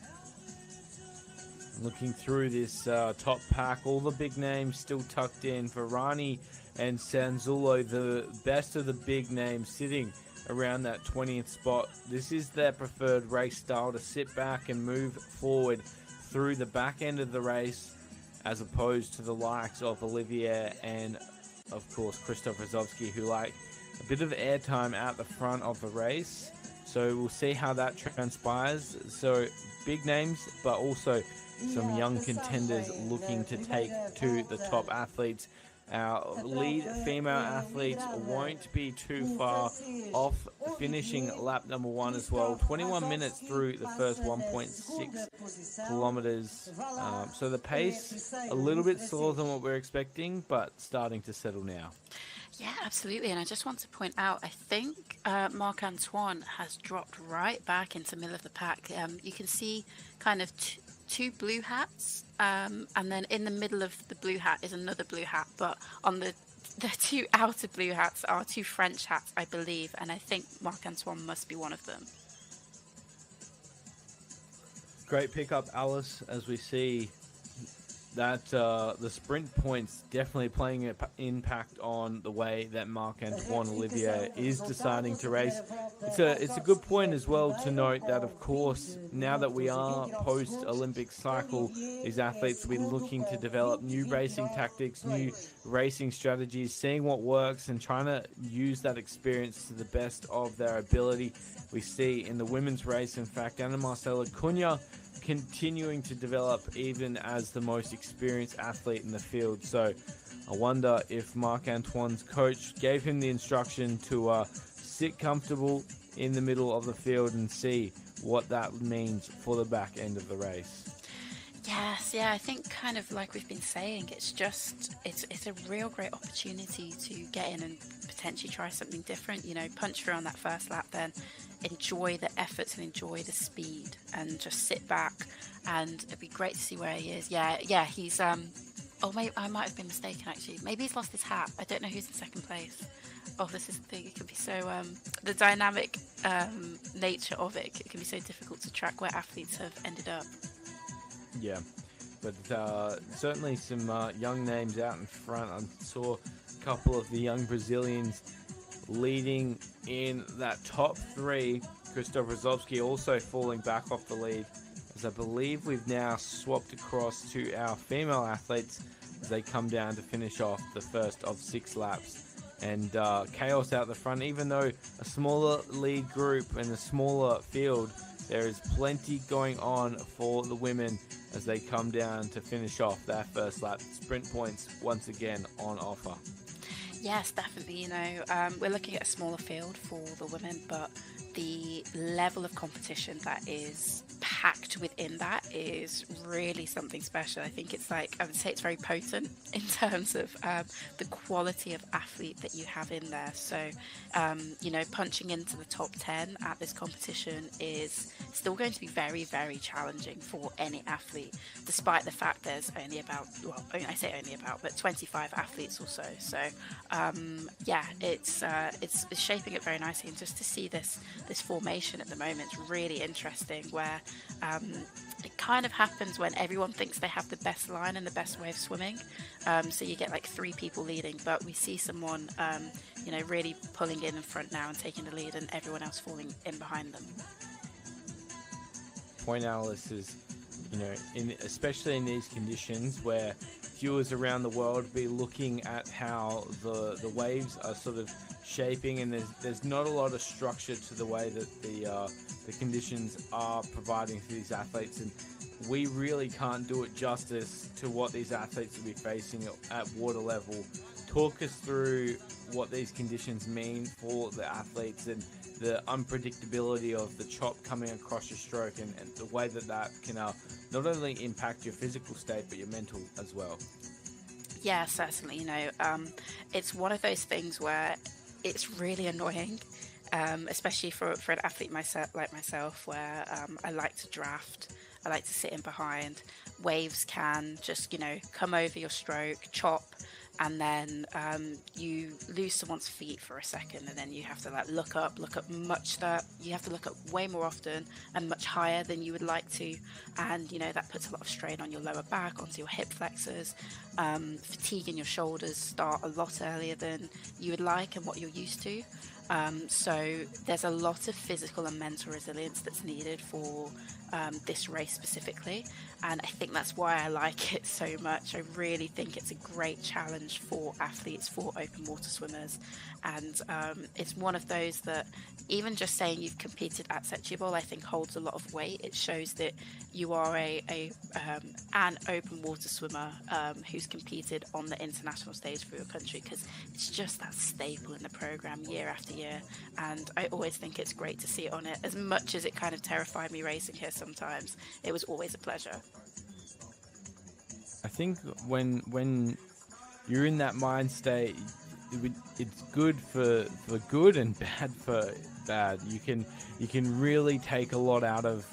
Looking through this top pack, all the big names still tucked in. Varani and Sanzullo, the best of the big names, sitting around that 20th spot. This is their preferred race style, to sit back and move forward through the back end of the race, as opposed to the likes of Olivier and, of course, Krzysztof Rozovsky, who like a bit of airtime out the front of the race. So we'll see how that transpires. So big names, but also some young contenders looking to take to the top athletes. Our lead female athletes won't be too far off finishing lap number 1 as well. 21 minutes through the first 1.6 kilometers. So the pace a little bit slower than what we're expecting, but starting to settle now. Yeah, absolutely. And I just want to point out, I think Marc Antoine has dropped right back into the middle of the pack. You can see kind of two blue hats, and then in the middle of the blue hat is another blue hat, but on the two outer blue hats are 2 French hats, I believe, and I think Marc Antoine must be one of them. Great pickup, Alice, as we see that the sprint points definitely playing an impact on the way that Marc-Antoine Olivier is deciding to race. It's a good point as well to note that, of course, now that we are post-Olympic cycle, these athletes will be looking to develop new racing tactics, new racing strategies, seeing what works and trying to use that experience to the best of their ability. We see in the women's race, in fact, Ana Marcela Cunha continuing to develop even as the most experienced athlete in the field. So I wonder if Marc-Antoine's coach gave him the instruction to sit comfortable in the middle of the field and see what that means for the back end of the race. Yes, yeah, I think kind of like we've been saying, it's a real great opportunity to get in and potentially try something different, you know, punch through on that first lap, then enjoy the efforts and enjoy the speed and just sit back, and it'd be great to see where he is. Yeah, he's oh, maybe I might have been mistaken actually. Maybe he's lost his hat. I don't know who's in second place. Oh, this is the thing. It can be so the dynamic nature of it. It can be so difficult to track where athletes have ended up. Yeah, but certainly some young names out in front. I saw a couple of the young Brazilians leading in that top 3. Krzysztof Rozovsky also falling back off the lead, as I believe we've now swapped across to our female athletes as they come down to finish off the first of 6 laps. And chaos out the front. Even though a smaller lead group and a smaller field, there is plenty going on for the women as they come down to finish off their first lap. Sprint points once again on offer. Yes, definitely. You know, we're looking at a smaller field for the women, but the level of competition that is packed within that is really something special. I think it's like, I would say it's very potent in terms of the quality of athlete that you have in there. So, you know, punching into the top 10 at this competition is still going to be very, very challenging for any athlete, despite the fact there's only about, well, I say only about, but 25 athletes or so. So, yeah, it's shaping it very nicely, and just to see this formation at the moment is really interesting, where it kind of happens when everyone thinks they have the best line and the best way of swimming. So you get like 3 people leading, but we see someone, you know, really pulling in front now and taking the lead, and everyone else falling in behind them. Point, Alice, is, you know, especially in these conditions where viewers around the world be looking at how the waves are sort of shaping, and there's not a lot of structure to the way that the conditions are providing for these athletes, and we really can't do it justice to what these athletes will be facing at water level. Talk us through what these conditions mean for the athletes and the unpredictability of the chop coming across your stroke, and the way that can not only impact your physical state but your mental as well. Yeah, certainly. It's one of those things where it's really annoying, especially for an athlete like myself, where I like to draft, I like to sit in behind. Waves can just, come over your stroke, chop, and then you lose someone's feet for a second, and then you have to like look up you have to look up way more often and much higher than you would like to, and that puts a lot of strain on your lower back, onto your hip flexors. Fatigue in your shoulders start a lot earlier than you would like and what you're used to. So there's a lot of physical and mental resilience that's needed for this race specifically, and I think that's why I like it so much. I really think it's a great challenge for athletes, for open water swimmers, and it's one of those that even just saying you've competed at Setubal, I think holds a lot of weight. It shows that you are an open water swimmer who's competed on the international stage for your country, because it's just that staple in the program year after year, and I always think it's great to see it on it. As much as it kind of terrified me racing here sometimes, it was always a pleasure. I think when you're in that mind state, it's good for good and bad for bad. You can really take a lot out of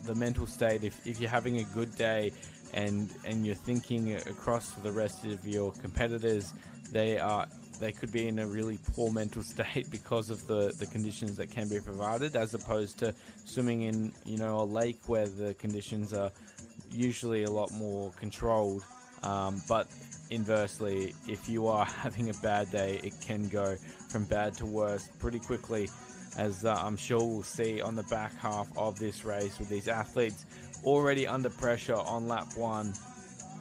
the mental state if you're having a good day and you're thinking across the rest of your competitors. They could be in a really poor mental state because of the conditions that can be provided, as opposed to swimming in a lake where the conditions are usually a lot more controlled. But inversely, if you are having a bad day, it can go from bad to worse pretty quickly, as I'm sure we'll see on the back half of this race, with these athletes already under pressure on lap 1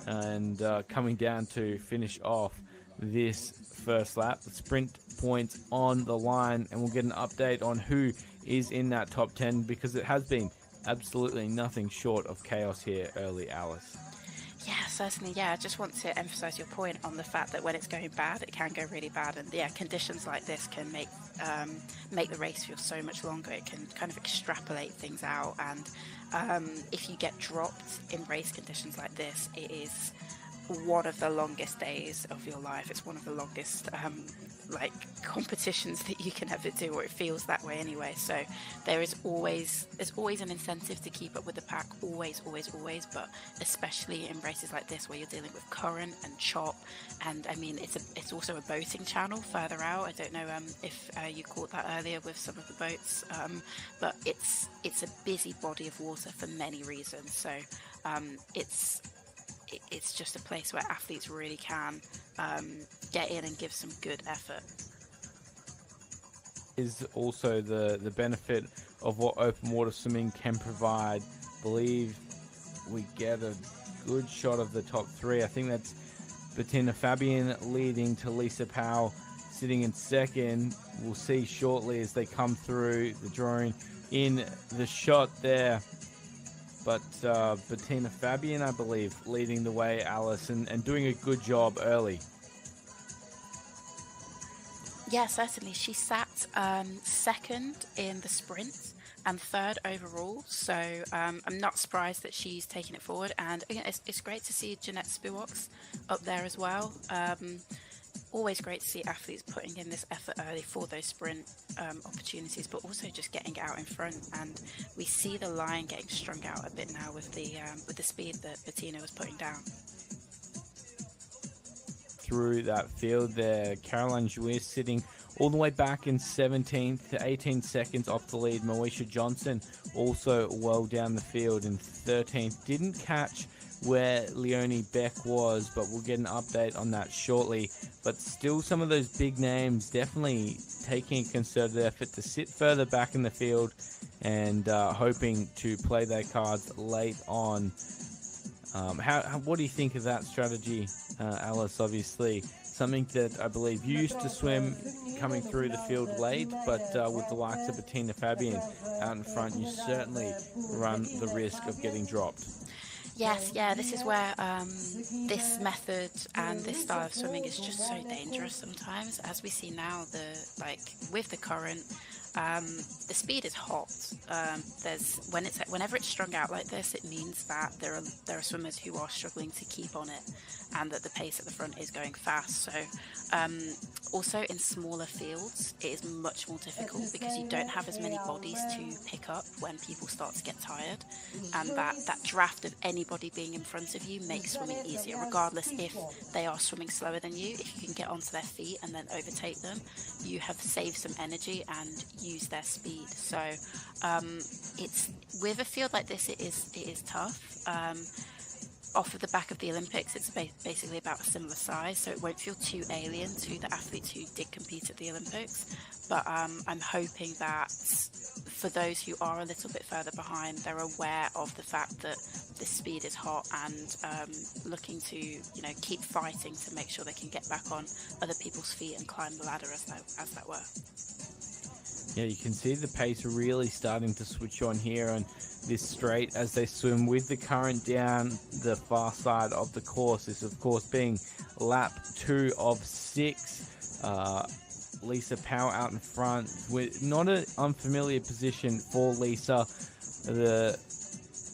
and coming down to finish off this first lap. The sprint points on the line, and we'll get an update on who is in that top 10, because it has been absolutely nothing short of chaos here early, Alice. Yeah, certainly. Yeah, I just want to emphasize your point on the fact that when it's going bad, it can go really bad, and conditions like this can make the race feel so much longer. It can kind of extrapolate things out, and if you get dropped in race conditions like this, it is one of the longest days of your life. It's one of the longest competitions that you can ever do, or it feels that way anyway. So there's always an incentive to keep up with the pack, always, but especially in races like this where you're dealing with current and chop, and I mean it's also a boating channel further out. I don't know if you caught that earlier with some of the boats, but it's a busy body of water for many reasons. So it's just a place where athletes really can get in and give some good effort. Is also the benefit of what open water swimming can provide. I believe we get a good shot of the top 3. I think that's Bettina Fabian leading to Lisa Powell sitting in second. We'll see shortly as they come through the drawing in the shot there. But Bettina Fabian, I believe, leading the way, Alice, and doing a good job early. Yeah, certainly. She sat second in the sprint and third overall. So I'm not surprised that she's taking it forward. And again, it's great to see Jeanette Spiwoks up there as well. Always great to see athletes putting in this effort early for those sprint opportunities, but also just getting out in front. And we see the line getting strung out a bit now with the speed that Bettina was putting down. Through that field there, Caroline Jouir sitting all the way back in 17th to 18 seconds off the lead. Moesha Johnson also well down the field in 13th. Didn't catch where Leonie Beck was, but we'll get an update on that shortly. But still, some of those big names definitely taking a concerted effort to sit further back in the field and hoping to play their cards late on. What do you think of that strategy, Alice? Obviously, something that I believe you used to swim coming through the field late, but with the likes of Bettina Fabian out in front, you certainly run the risk of getting dropped. Yes, yeah, this is where this method and this style of swimming is just so dangerous sometimes. As we see now, with the current, The speed is hot. Whenever it's strung out like this, it means that there are swimmers who are struggling to keep on it, and that the pace at the front is going fast. So also in smaller fields, it is much more difficult because you don't have as many bodies to pick up when people start to get tired, and that draft of anybody being in front of you makes swimming easier, regardless if they are swimming slower than you. If you can get onto their feet and then overtake them, you have saved some energy and used their speed. So it's with a field like this, it is tough. Off of the back of the Olympics, it's basically about a similar size, so it won't feel too alien to the athletes who did compete at the Olympics. But I'm hoping that for those who are a little bit further behind, they're aware of the fact that the speed is hot and looking to keep fighting to make sure they can get back on other people's feet and climb the ladder as that were. Yeah, you can see the pace really starting to switch on here on this straight as they swim with the current down the far side of the course. This, of course, being lap 2 of 6. Lisa Powell out in front with not an unfamiliar position for Lisa. The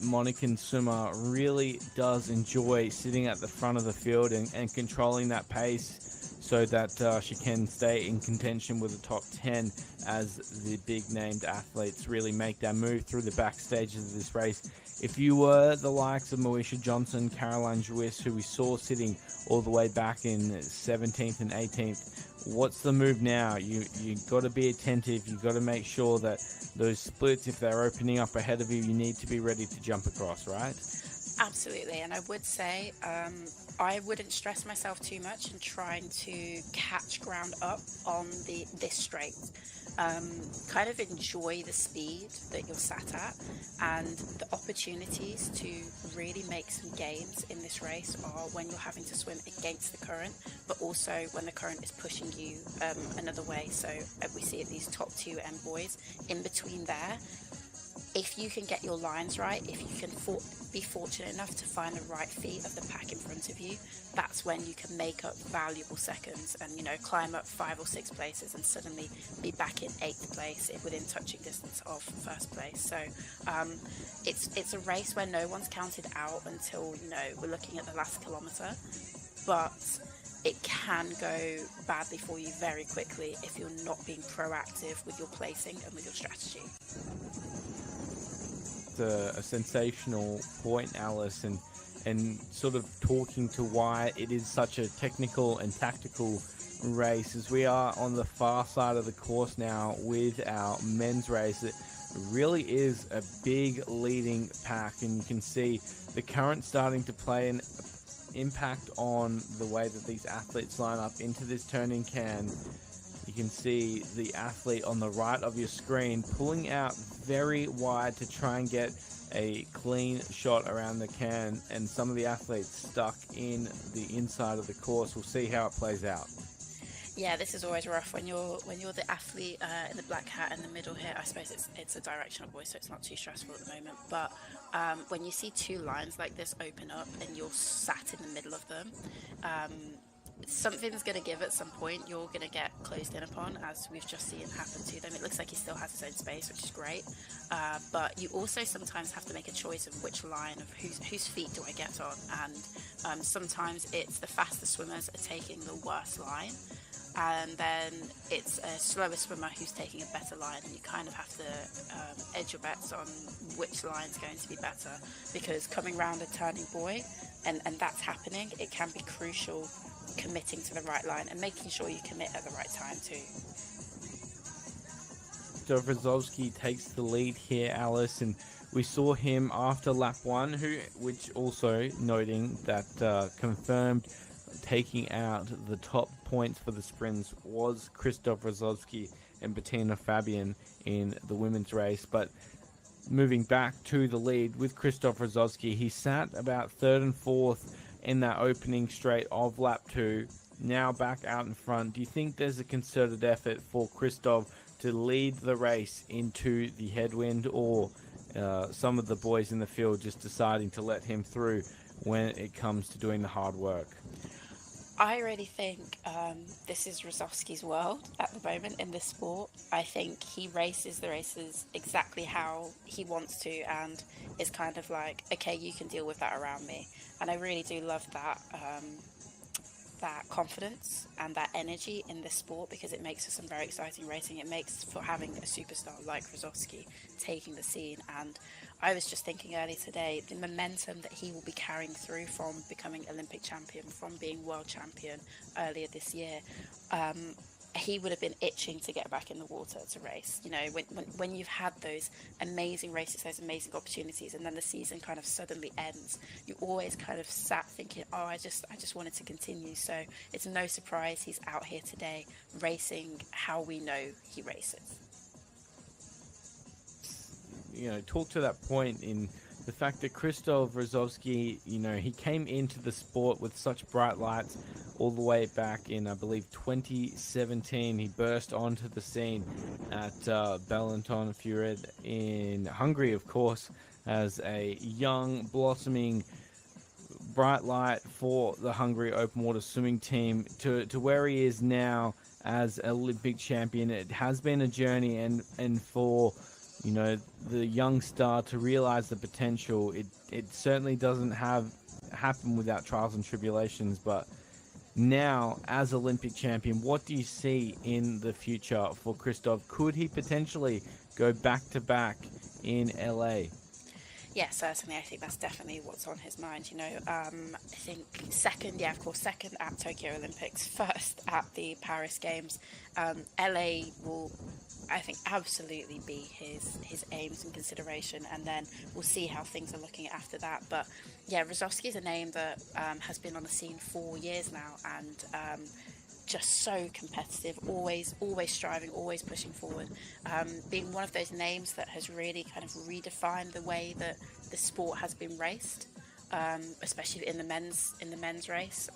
Monacan swimmer really does enjoy sitting at the front of the field and controlling that pace so that she can stay in contention with the top 10 as the big named athletes really make their move through the back stages of this race. If you were the likes of Moesha Johnson, Caroline Jouis, who we saw sitting all the way back in 17th and 18th, what's the move now? You got to be attentive. You got to make sure that those splits, if they're opening up ahead of you, you need to be ready to jump across, right? Absolutely, and I would say I wouldn't stress myself too much in trying to catch ground up on this straight. Kind of enjoy the speed that you're sat at, and the opportunities to really make some gains in this race are when you're having to swim against the current, but also when the current is pushing you another way. So we see it, these top 2 M boys in between there. If you can get your lines right, if you can be fortunate enough to find the right feet of the pack in front of you, that's when you can make up valuable seconds and climb up 5 or 6 places and suddenly be back in 8th place within touching distance of first place. So it's a race where no one's counted out until we're looking at the last kilometre, but it can go badly for you very quickly if you're not being proactive with your placing and with your strategy. A sensational point, Alice, and sort of talking to why it is such a technical and tactical race, as we are on the far side of the course now with our men's race. It really is a big leading pack, and you can see the current starting to play an impact on the way that these athletes line up into this turning can. You can see the athlete on the right of your screen pulling out very wide to try and get a clean shot around the can, and some of the athletes stuck in the inside of the course. We'll see how it plays out. Yeah, this is always rough when you're the athlete in the black hat in the middle here. I suppose it's a directional voice, so it's not too stressful at the moment. But when you see 2 lines like this open up and you're sat in the middle of them, something's going to give at some point. You're going to get closed in upon, as we've just seen happen to them. It looks like he still has his own space, which is great. But you also sometimes have to make a choice of which line of whose feet do I get on. And sometimes it's the faster swimmers are taking the worst line, and then it's a slower swimmer who's taking a better line, and you kind of have to edge your bets on which line's going to be better, because coming round a turning buoy and that's happening, it can be crucial committing to the right line and making sure you commit at the right time too. Dobrozovsky takes the lead here, Alice, and we saw him after lap 1, which also noting that confirmed taking out the top points for the sprints was Krzysztof Rozowski and Bettina Fabian in the women's race. But moving back to the lead with Krzysztof Rozowski, he sat about 3rd and 4th in that opening straight of lap 2, now back out in front. Do you think there's a concerted effort for Krzysztof to lead the race into the headwind, or some of the boys in the field just deciding to let him through when it comes to doing the hard work? I really think this is Rosowski's world at the moment in this sport. I think he races the races exactly how he wants to, and is kind of like, okay, you can deal with that around me. And I really do love that confidence and that energy in this sport, because it makes for some very exciting racing. It makes for having a superstar like Rosowski taking the scene. And I was just thinking earlier today, the momentum that he will be carrying through from becoming Olympic champion, from being world champion earlier this year. He would have been itching to get back in the water to race. You know, when you've had those amazing races, those amazing opportunities, and then the season kind of suddenly ends, you always kind of sat thinking, oh, I just wanted to continue. So it's no surprise he's out here today racing how we know he races. You know, talk to that point in the fact that Krzysztof Rosowski, you know, he came into the sport with such bright lights all the way back in, I believe, 2017. He burst onto the scene at Balaton Fured in Hungary, of course, as a young, blossoming bright light for the Hungary open water swimming team to where he is now as Olympic champion. It has been a journey, and for, you know, the young star to realize the potential, it certainly doesn't happen without trials and tribulations. But now, as Olympic champion, what do you see in the future for Krzysztof? Could he potentially go back to back in LA? Yeah, certainly. I think that's definitely what's on his mind. You know, I think second at Tokyo Olympics, first at the Paris Games. LA will, I think, absolutely be his aims and consideration, and then we'll see how things are looking after that. But yeah, Rosowski is a name that has been on the scene for years now, and just so competitive, always striving, always pushing forward, being one of those names that has really kind of redefined the way that the sport has been raced, especially in the men's race.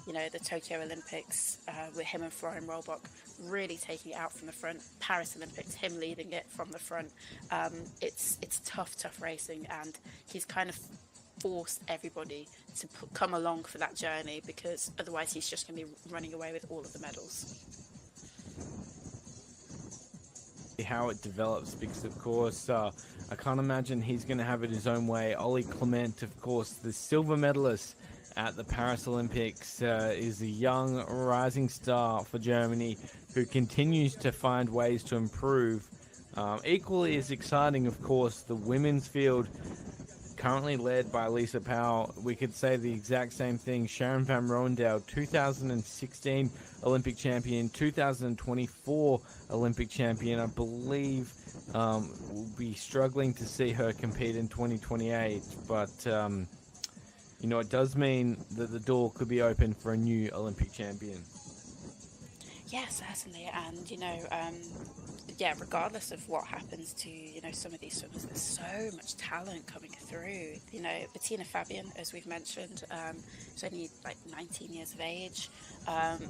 You know, the Tokyo Olympics with him and Florian Rollbach really taking it out from the front. Paris Olympics, him leading it from the front. It's tough racing, and he's kind of forced everybody to come along for that journey, because otherwise he's just going to be running away with all of the medals. How it develops, because of course I can't imagine he's going to have it his own way. Ollie Clement, of course, the silver medalist at the Paris Olympics, is a young rising star for Germany who continues to find ways to improve. Equally as exciting, of course, the women's field, currently led by Lisa Powell. We could say the exact same thing. Sharon Van Roendale, 2016 Olympic champion, 2024 Olympic champion. I believe we'll be struggling to see her compete in 2028, but you know, it does mean that the door could be open for a new Olympic champion. Yeah, certainly. And, you know, yeah, regardless of what happens to, you know, some of these swimmers, there's so much talent coming through. You know, Bettina Fabian, as we've mentioned, she's only like 19 years of age.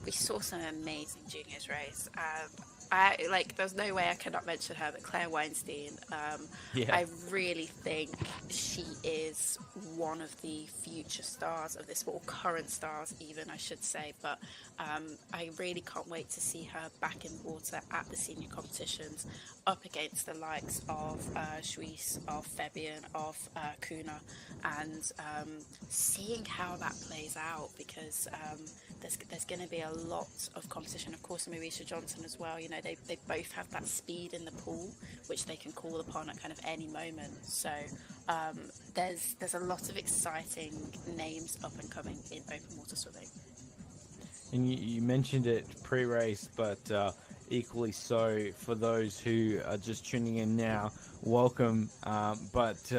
We saw some amazing juniors race. There's no way I cannot mention her, but Claire Weinstein, I really think she is one of the future stars of this, or current stars even, I should say. But I really can't wait to see her back in water at the senior competitions, up against the likes of Schwyz, of Fabian, of Kuna, and seeing how that plays out, because there's going to be a lot of competition. Of course, Marisha Johnson as well. You know, they both have that speed in the pool, which they can call upon at kind of any moment. So there's a lot of exciting names up and coming in open water swimming. And you mentioned it pre-race, but equally so for those who are just tuning in now, welcome. But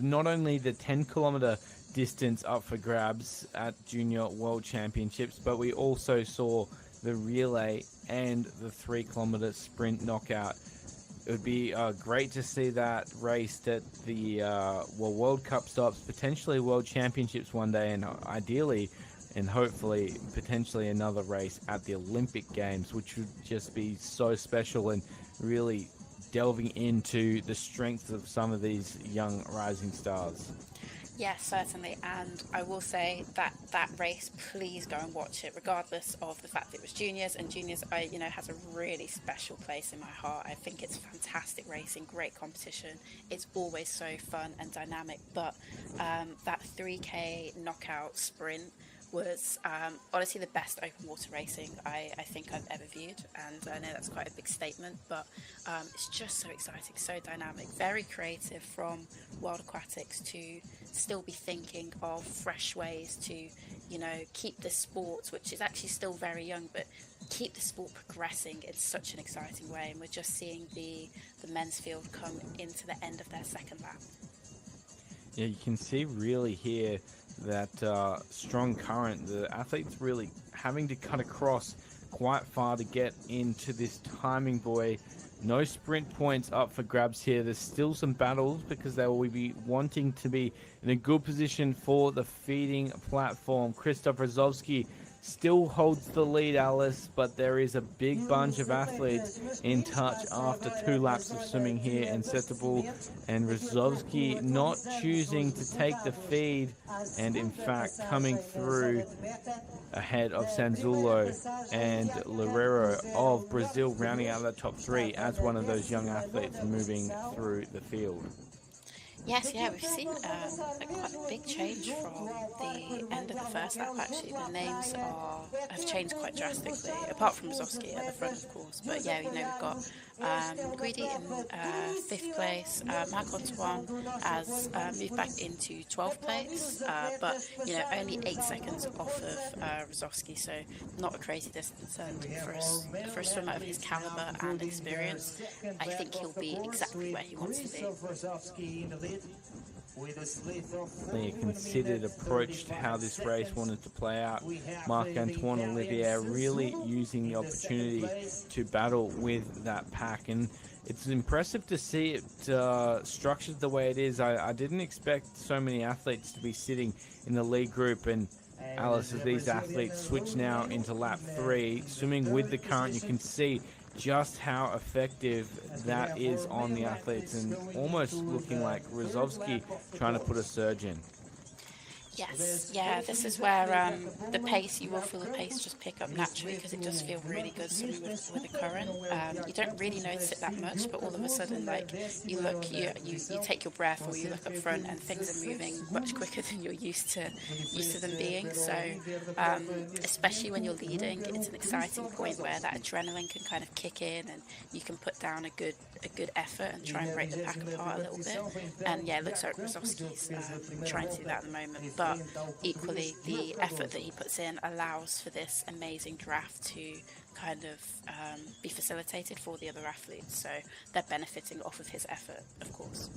not only the 10-kilometer distance up for grabs at Junior World Championships, but we also saw the relay and the 3-kilometer sprint knockout. It would be great to see that raced at the World Cup stops, potentially World Championships one day, and ideally and hopefully potentially another race at the Olympic Games, which would just be so special, and really delving into the strength of some of these young rising stars. Yes, certainly. And I will say that that race, please go and watch it, regardless of the fact that it was juniors. And juniors, has a really special place in my heart. I think it's fantastic racing, great competition. It's always so fun and dynamic. But that 3K knockout sprint was honestly the best open water racing I think I've ever viewed, and I know that's quite a big statement, but it's just so exciting, so dynamic, very creative from World Aquatics to still be thinking of fresh ways to, keep this sport, which is actually still very young, but keep the sport progressing in such an exciting way. And we're just seeing the men's field come into the end of their second lap. Yeah, you can see really here that strong current. The athletes really having to cut across quite far to get into this timing buoy. No sprint points up for grabs here. There's still some battles because they will be wanting to be in a good position for the feeding platform. Krzysztof Rozowski still holds the lead, Alice, but there is a big bunch of athletes in touch after 2 laps of swimming here in Setubal, and Rozowski not choosing to take the feed, and in fact coming through ahead of Sanzulo and Loureiro of Brazil, rounding out the top 3 as one of those young athletes moving through the field. Yes, yeah, we've seen quite a big change from the end of the first lap, actually. The names have changed quite drastically, apart from Rozowski at the front, of course. But yeah, we've got Guidi in 5th place. Marc Antoine has moved back into 12th place, but, only 8 seconds off of Rozowski, so not a crazy distance. And for a swimmer of his caliber and experience, I think he'll be exactly where he wants to be. A considered approach to how this race wanted to play out. Marc-Antoine Olivier really using the opportunity to battle with that pack, and it's impressive to see it structured the way it is. I didn't expect so many athletes to be sitting in the lead group, and Alice, as these athletes switch now into lap 3, swimming with the current, you can see just how effective that is on the athletes, and almost looking like Rozowski trying to put a surge in. Yes, yeah, this is where the pace, you will feel the pace just pick up naturally, because it does feel really good swimming with the current. You don't really notice it that much, but all of a sudden, like, you look, you take your breath, or you look up front, and things are moving much quicker than you're used to them being. So, especially when you're leading, it's an exciting point where that adrenaline can kind of kick in, and you can put down a good effort and try and break the pack apart a little bit. And yeah, it looks like Rozowski's trying to do that at the moment, but equally the effort that he puts in allows for this amazing draft to kind of be facilitated for the other athletes, so they're benefiting off of his effort, of course.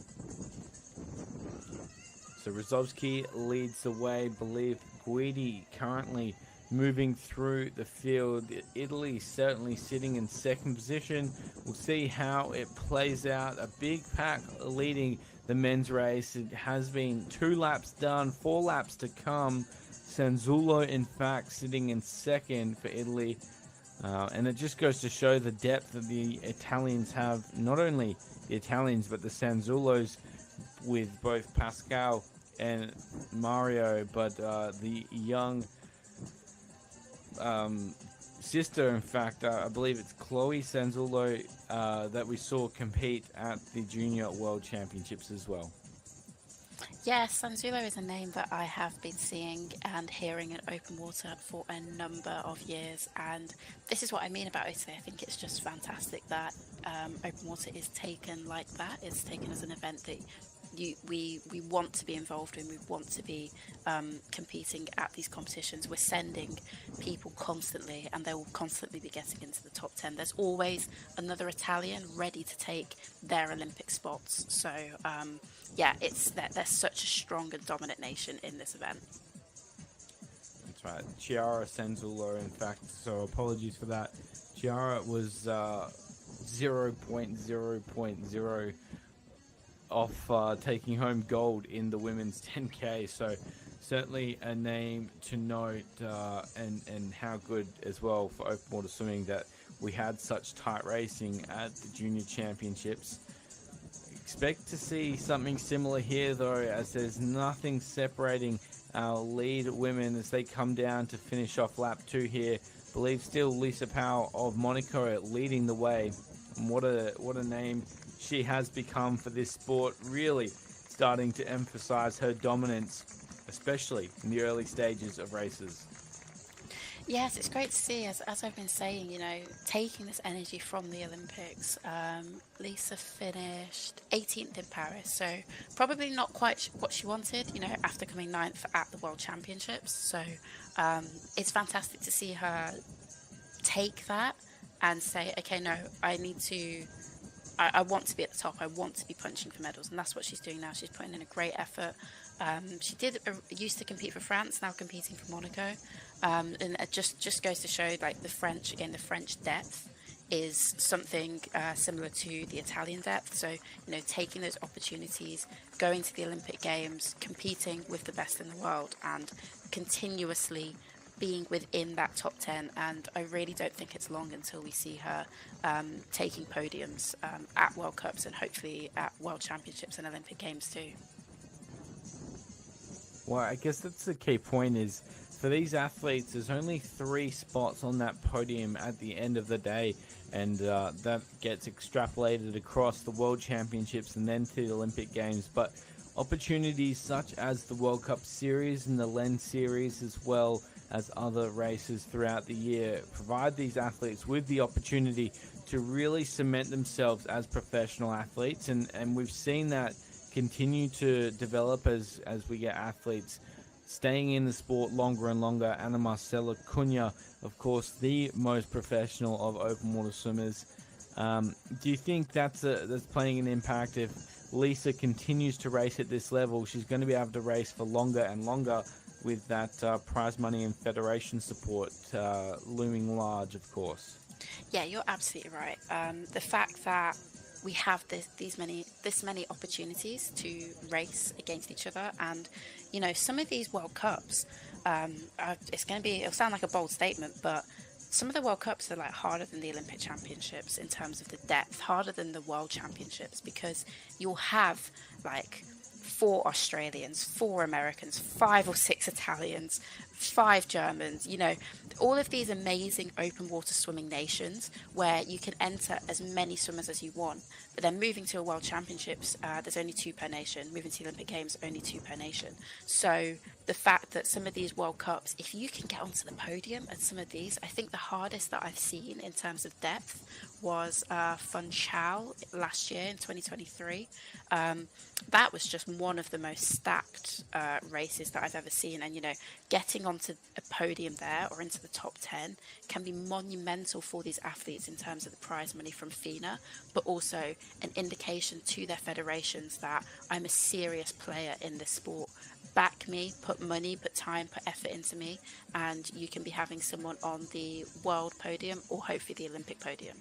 So Rozowski leads the way. Believe Guidi currently moving through the field. Italy certainly sitting in 2nd position. We'll see how it plays out. A big pack leading the men's race. It has been 2 laps done, 4 laps to come. Sanzulo, in fact, sitting in 2nd for Italy. And it just goes to show the depth that the Italians have. Not only the Italians, but the Sanzulos with both Pascal and Mario, but the young sister, in fact, I believe it's Chloe Sanzulo, that we saw compete at the Junior World Championships as well. Yes, Sanzulo is a name that I have been seeing and hearing in open water for a number of years, and this is what I mean about Italy. I think it's just fantastic that open water is taken like that. It's taken as an event that we want to be involved in. We want to be competing at these competitions. We're sending people constantly, and they will constantly be getting into the top 10. There's always another Italian ready to take their Olympic spots. So yeah, it's that there's such a strong and dominant nation in this event. That's right, Chiara Sanzulo, in fact. So apologies for that. Chiara was 0.0.0 off taking home gold in the women's 10K, so certainly a name to note, and how good as well for open water swimming that we had such tight racing at the junior championships. Expect to see something similar here, though, as there's nothing separating our lead women as they come down to finish off lap 2 here. Believe still Lisa Powell of Monaco leading the way. And what a name she has become for this sport, really starting to emphasize her dominance, especially in the early stages of races. Yes, it's great to see, as I've been saying, taking this energy from the Olympics. Lisa finished 18th in Paris, so probably not quite what she wanted, after coming 9th at the World Championships. So it's fantastic to see her take that and say, okay, no, I want to be at the top. I want to be punching for medals, and that's what she's doing now. She's putting in a great effort. She used to compete for France, now competing for Monaco, and it just goes to show, like, the French depth is something similar to the Italian depth. So taking those opportunities, going to the Olympic Games, competing with the best in the world, and continuously being within that top 10, and I really don't think it's long until we see her taking podiums at World Cups and hopefully at World Championships and Olympic Games too. Well, I guess that's the key point, is for these athletes, there's only 3 spots on that podium at the end of the day, and that gets extrapolated across the World Championships and then to the Olympic Games. But opportunities such as the World Cup Series and the Lens Series, as well as other races throughout the year, provide these athletes with the opportunity to really cement themselves as professional athletes, and we've seen that continue to develop as we get athletes staying in the sport longer and longer. Ana Marcela Cunha, of course, the most professional of open water swimmers. Do you think that's playing an impact? If Lisa continues to race at this level, she's going to be able to race for longer and longer with that prize money and federation support looming large, of course. Yeah, you're absolutely right. The fact that we have this many opportunities to race against each other, and some of these World Cups, it'll sound like a bold statement, but some of the World Cups are like harder than the Olympic Championships in terms of the depth, harder than the World Championships, because you'll have like 4 Australians, 4 Americans, 5 or 6 Italians, 5 Germans, all of these amazing open water swimming nations where you can enter as many swimmers as you want. But then moving to a World Championships, there's only 2 per nation. Moving to the Olympic Games, only 2 per nation. So the fact that some of these World Cups, if you can get onto the podium at some of these, I think the hardest that I've seen in terms of depth was Fun Chao last year in 2023. That was just one of the most stacked races that I've ever seen, and getting onto a podium there or into the top 10 can be monumental for these athletes in terms of the prize money from FINA, but also an indication to their federations that I'm a serious player in this sport. Back me, put money, put time, put effort into me, and you can be having someone on the world podium or hopefully the Olympic podium.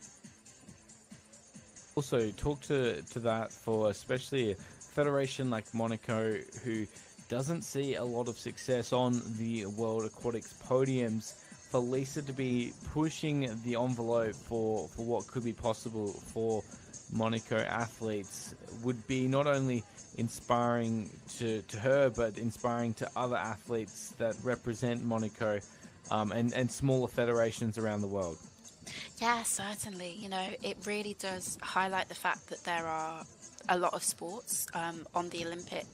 Also, talk to that for especially a federation like Monaco, who doesn't see a lot of success on the World Aquatics podiums. For Lisa to be pushing the envelope for what could be possible for Monaco athletes would be not only inspiring to her, but inspiring to other athletes that represent Monaco and smaller federations around the world. Yeah, certainly. It really does highlight the fact that there are a lot of sports on the Olympic,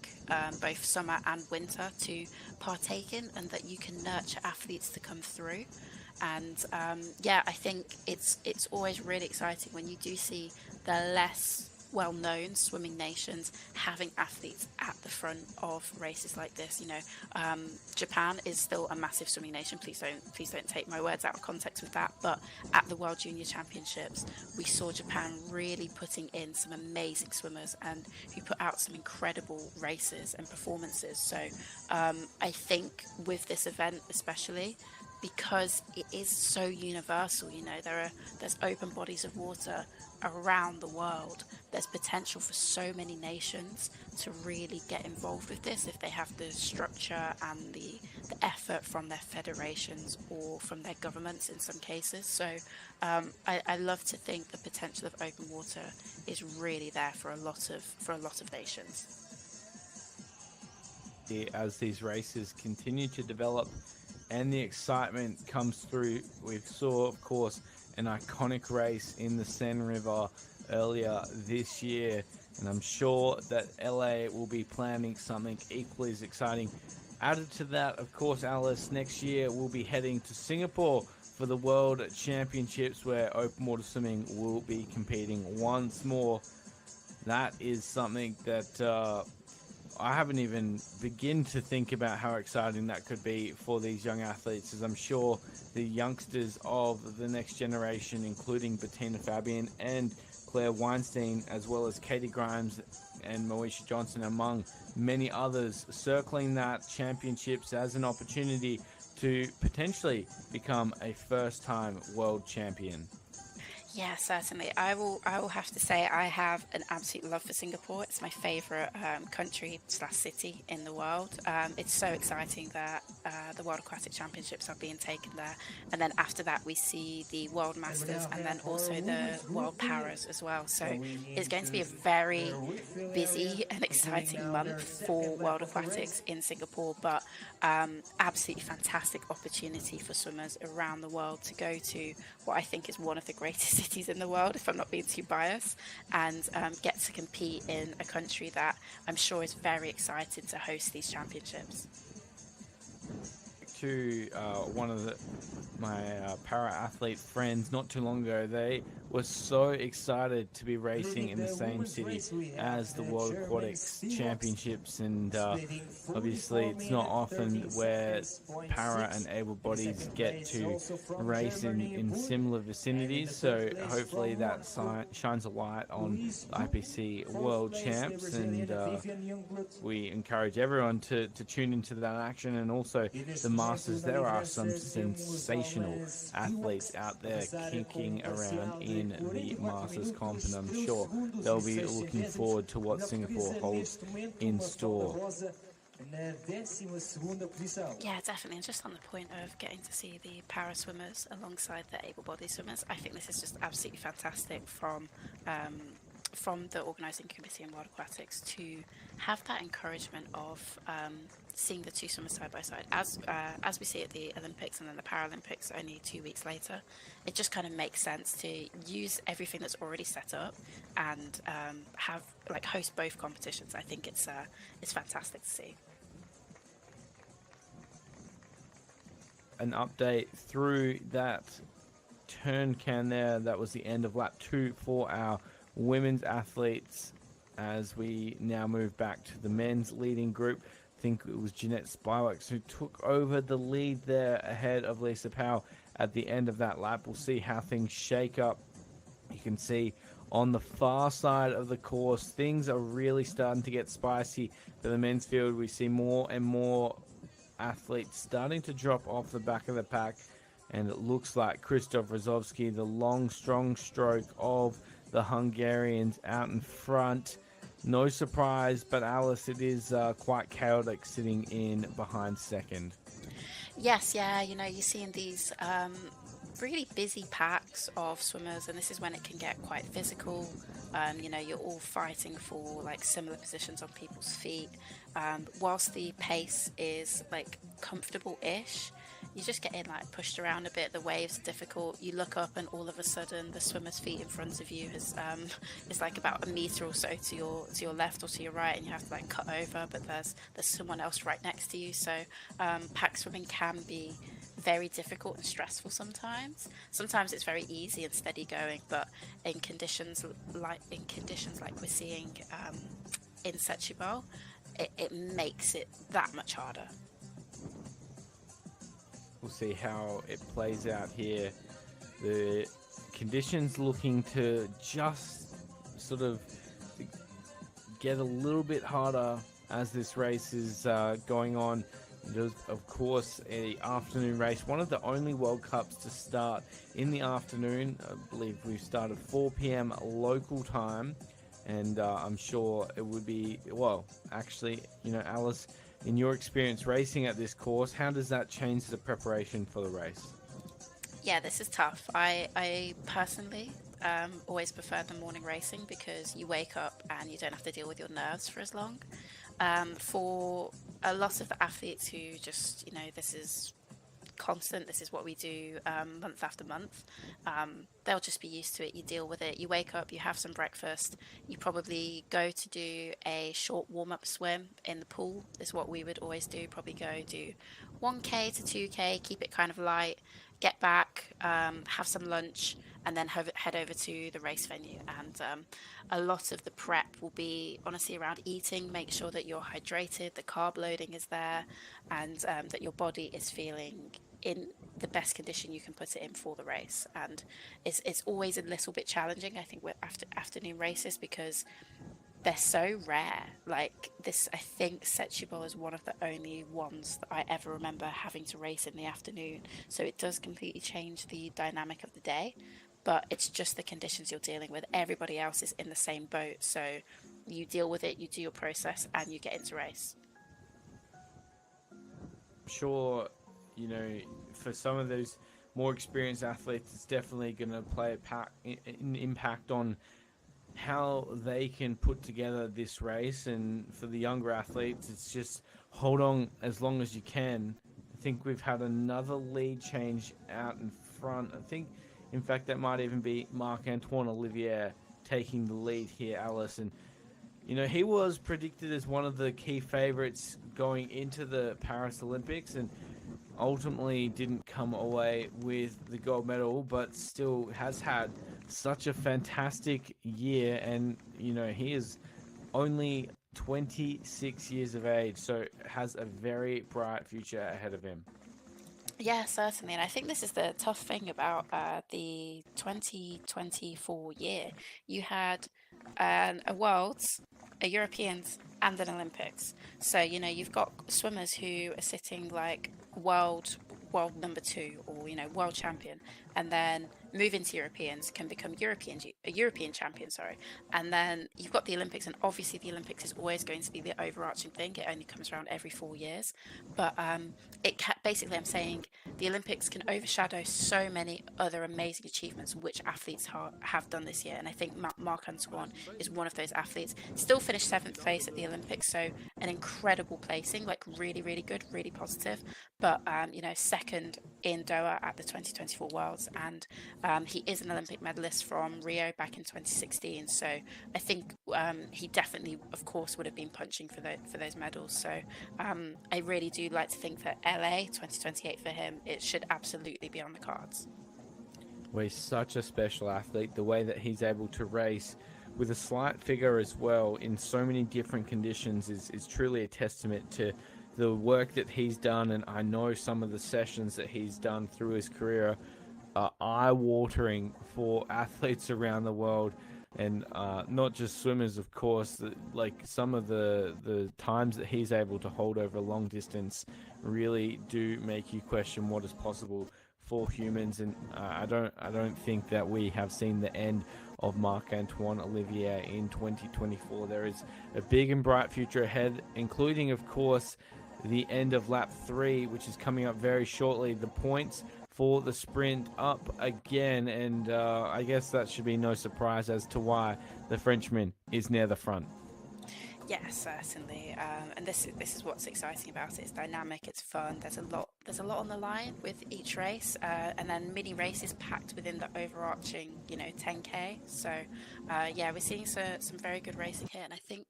both summer and winter, to partake in, and that you can nurture athletes to come through. And I think it's always really exciting when you do see the less well-known swimming nations having athletes at the front of races like this. Japan is still a massive swimming nation. Please don't take my words out of context with that. But at the World Junior Championships, we saw Japan really putting in some amazing swimmers and who put out some incredible races and performances. So I think with this event especially, because it is so universal, there's open bodies of water around the world there's potential for so many nations to really get involved with this if they have the structure and the effort from their federations or from their governments in some cases. So I love to think the potential of open water is really there for a lot of nations. As these races continue to develop and the excitement comes through, we saw, of course, an iconic race in the Seine River earlier this year, and I'm sure that LA will be planning something equally as exciting. Added to that, of course, Alice, next year we'll be heading to Singapore for the World Championships, where open water swimming will be competing once more. That is something that I haven't even begun to think about how exciting that could be for these young athletes, as I'm sure the youngsters of the next generation, including Bettina Fabian and Claire Weinstein, as well as Katie Grimes and Moesha Johnson, among many others, circling that championships as an opportunity to potentially become a first-time world champion. Yeah, certainly. I will have to say I have an absolute love for Singapore. It's my favourite country/city in the world. It's so exciting that the World Aquatic Championships are being taken there. And then after that, we see the World Masters and then also the World Paras as well. So it's going to be a very busy and exciting month for World Aquatics in Singapore, but absolutely fantastic opportunity for swimmers around the world to go to what I think is one of the greatest cities in the world, if I'm not being too biased, and get to compete in a country that I'm sure is very excited to host these championships. To one of my para-athlete friends not too long ago, they were so excited to be racing in the same city as the World Aquatics Championships, and obviously it's not often where para and able bodies get to race in similar vicinities, so hopefully that shines a light on IPC World Champs, and we encourage everyone to tune into that action. And also the Masters, there are some sensational athletes out there kicking around in the Masters comp, and I'm sure they'll be looking forward to what Singapore holds in store. Yeah, definitely. And just on the point of getting to see the para swimmers alongside the able-bodied swimmers, I think this is just absolutely fantastic from the organising committee in World Aquatics to have that encouragement of seeing the two swimmers side by side, as we see at the Olympics and then the Paralympics only 2 weeks later. It just kind of makes sense to use everything that's already set up and host both competitions. I think it's fantastic to see. An update through that turn can there. That was the end of lap 2 for our women's athletes, as we now move back to the men's leading group. I think it was Jeanette Spyworks who took over the lead there ahead of Lisa Powell at the end of that lap. We'll see how things shake up. You can see on the far side of the course, things are really starting to get spicy. For the men's field, we see more and more athletes starting to drop off the back of the pack, and it looks like Krzysztof Rozowski, the long, strong stroke of the Hungarians, out in front. No surprise, but Alice, it is quite chaotic sitting in behind second. Yes, yeah, you're seeing these really busy packs of swimmers, and this is when it can get quite physical. You're all fighting for similar positions on people's feet. Whilst the pace is comfortable-ish, you just get pushed around a bit. The waves are difficult. You look up and all of a sudden the swimmer's feet in front of you is about a meter or so to your left or to your right, and you have to cut over, but there's someone else right next to you. So pack swimming can be very difficult and stressful sometimes. Sometimes it's very easy and steady going, but in conditions like we're seeing in Setubal, it makes it that much harder. We'll see how it plays out here. The conditions looking to just sort of get a little bit harder as this race is going on. It is, of course, an afternoon race, one of the only World Cups to start in the afternoon. I believe we've started 4 p.m. local time, and I'm sure it would be, well, actually, Alice, in your experience racing at this course, how does that change the preparation for the race? Yeah, this is tough. I personally always prefer the morning racing because you wake up and you don't have to deal with your nerves for as long. For a lot of the athletes who just, this is constant, this is what we do month after month, they'll just be used to it. You deal with it. You wake up, you have some breakfast, you probably go to do a short warm up swim in the pool, is what we would always do. Probably go do 1K to 2K, keep it kind of light, get back, have some lunch, and then head over to the race venue. And a lot of the prep will be honestly around eating, make sure that you're hydrated, the carb loading is there, and that your body is feeling in the best condition you can put it in for the race. And it's always a little bit challenging, I think, with afternoon races because they're so rare. Like this, I think Setubal is one of the only ones that I ever remember having to race in the afternoon. So it does completely change the dynamic of the day, but it's just the conditions you're dealing with. Everybody else is in the same boat. So you deal with it, you do your process, and you get into race. Sure, for some of those more experienced athletes, it's definitely going to play an impact on how they can put together this race. And for the younger athletes, it's just hold on as long as you can. I think we've had another lead change out in front. I think, in fact, that might even be Marc-Antoine Olivier taking the lead here, Alice. And he was predicted as one of the key favorites going into the Paris Olympics and ultimately didn't come away with the gold medal, but still has had such a fantastic year. And, he is only 26 years of age, so has a very bright future ahead of him. Yeah, certainly. And I think this is the tough thing about the 2024 year. You had a Worlds, a Europeans, and an Olympics. So, you've got swimmers who are sitting like world number two, or, world champion, and then move into Europeans, can become a European champion, sorry. And then you've got the Olympics, and obviously the Olympics is always going to be the overarching thing. It only comes around every 4 years. But basically, I'm saying the Olympics can overshadow so many other amazing achievements which athletes have done this year. And I think Marc Antoine is one of those athletes. Still finished seventh place at the Olympics, so an incredible placing, like really, really good, really positive. But second in Doha at the 2024 Worlds, and he is an Olympic medalist from Rio back in 2016. So I think he definitely, of course, would have been punching for those medals. So I really do like to think that LA 2028 for him, it should absolutely be on the cards. Well, he's such a special athlete. The way that he's able to race with a slight figure as well in so many different conditions is truly a testament to the work that he's done. And I know some of the sessions that he's done through his career are eye-watering for athletes around the world, and not just swimmers, of course. Like some of the times that he's able to hold over long distance really do make you question what is possible for humans. And I don't think that we have seen the end of Marc-Antoine Olivier in 2024. There is a big and bright future ahead, including, of course, the end of lap 3, which is coming up very shortly. The points for the sprint up again, and I guess that should be no surprise as to why the Frenchman is near the front. Yeah, certainly. And this is what's exciting about it. It's dynamic, it's fun. There's a lot on the line with each race, and then mini races packed within the overarching, 10K. So, yeah, we're seeing some very good racing here, and I think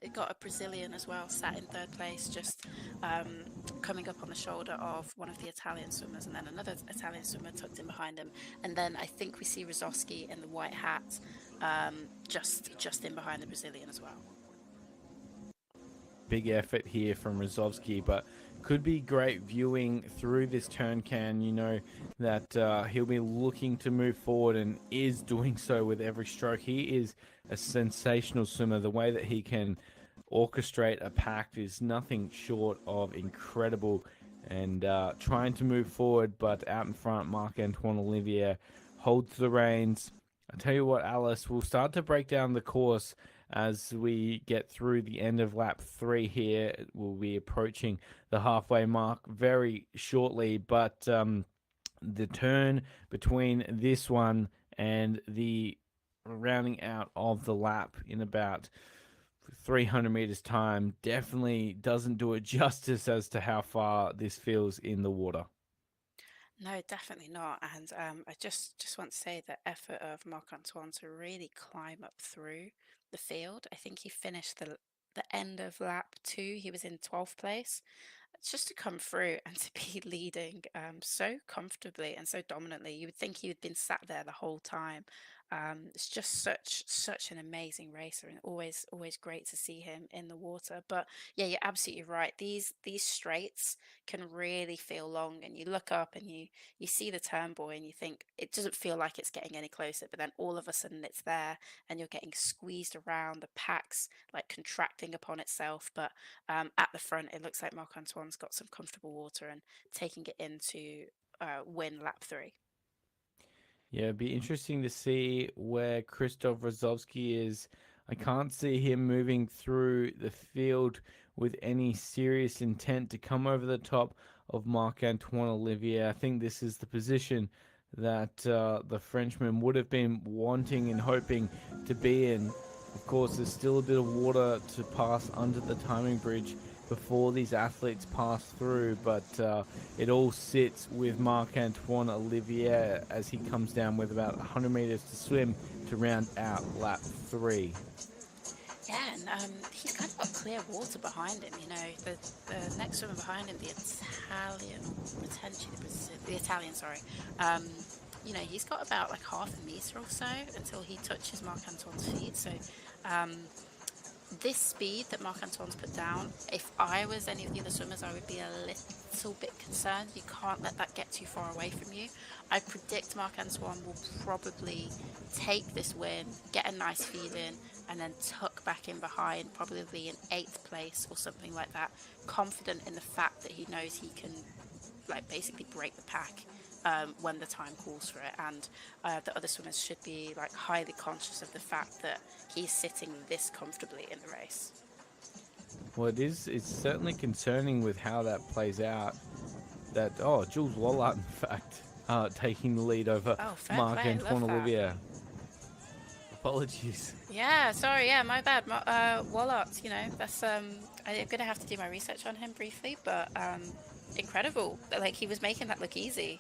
it got a Brazilian as well, sat in third place, just coming up on the shoulder of one of the Italian swimmers, and then another Italian swimmer tucked in behind him, and then I think we see Rosowski in the white hat, just in behind the Brazilian as well. Big effort here from Rozovsky, but could be great viewing through this turn can. That he'll be looking to move forward and is doing so with every stroke. He is a sensational swimmer. The way that he can orchestrate a pack is nothing short of incredible, and trying to move forward, but out in front, Marc-Antoine Olivier holds the reins. I tell you what, Alice, we'll start to break down the course as we get through the end of lap 3 here. We'll be approaching the halfway mark very shortly, but the turn between this one and the rounding out of the lap in about 300 meters time definitely doesn't do it justice as to how far this feels in the water. No, definitely not. And I just want to say the effort of Marc Antoine to really climb up through the field. I think he finished the end of lap 2. He was in 12th place. Just to come through and to be leading so comfortably and so dominantly. You would think he had been sat there the whole time. It's just such an amazing racer, and always great to see him in the water. But yeah, you're absolutely right. These straights can really feel long, and you look up and you see the turn buoy and you think it doesn't feel like it's getting any closer, but then all of a sudden it's there and you're getting squeezed around. The pack's like contracting upon itself, but at the front, it looks like Marc Antoine's got some comfortable water and taking it into win lap 3. Yeah, it'd be interesting to see where Christoph Rozovsky is. I can't see him moving through the field with any serious intent to come over the top of Marc-Antoine Olivier. I think this is the position that the Frenchman would have been wanting and hoping to be in. Of course, there's still a bit of water to pass under the timing bridge before these athletes pass through, but it all sits with Marc-Antoine Olivier as he comes down with about 100 meters to swim to round out lap 3. Yeah, and he's kind of got clear water behind him. You know, the next swimmer behind him, the Italian, potentially the Italian, sorry. You know, he's got about like half a meter or so until he touches Marc-Antoine's feet. So this speed that Marc-Antoine's put down, if I was any of the other swimmers, I would be a little bit concerned. You can't let that get too far away from you. I predict Marc-Antoine will probably take this win, get a nice feed in, and then tuck back in behind, probably in 8th place or something like that, confident in the fact that he knows he can like basically break the pack when the time calls for it, and the other swimmers should be like highly conscious of the fact that he's sitting this comfortably in the race. Well, it's certainly concerning with how that plays out. That Jules Wallart, in fact, taking the lead over Marc-Antoine Olivier. Apologies. Yeah, sorry, yeah, my bad. Wallart, you know, that's I'm gonna have to do my research on him briefly, but incredible. Like, he was making that look easy.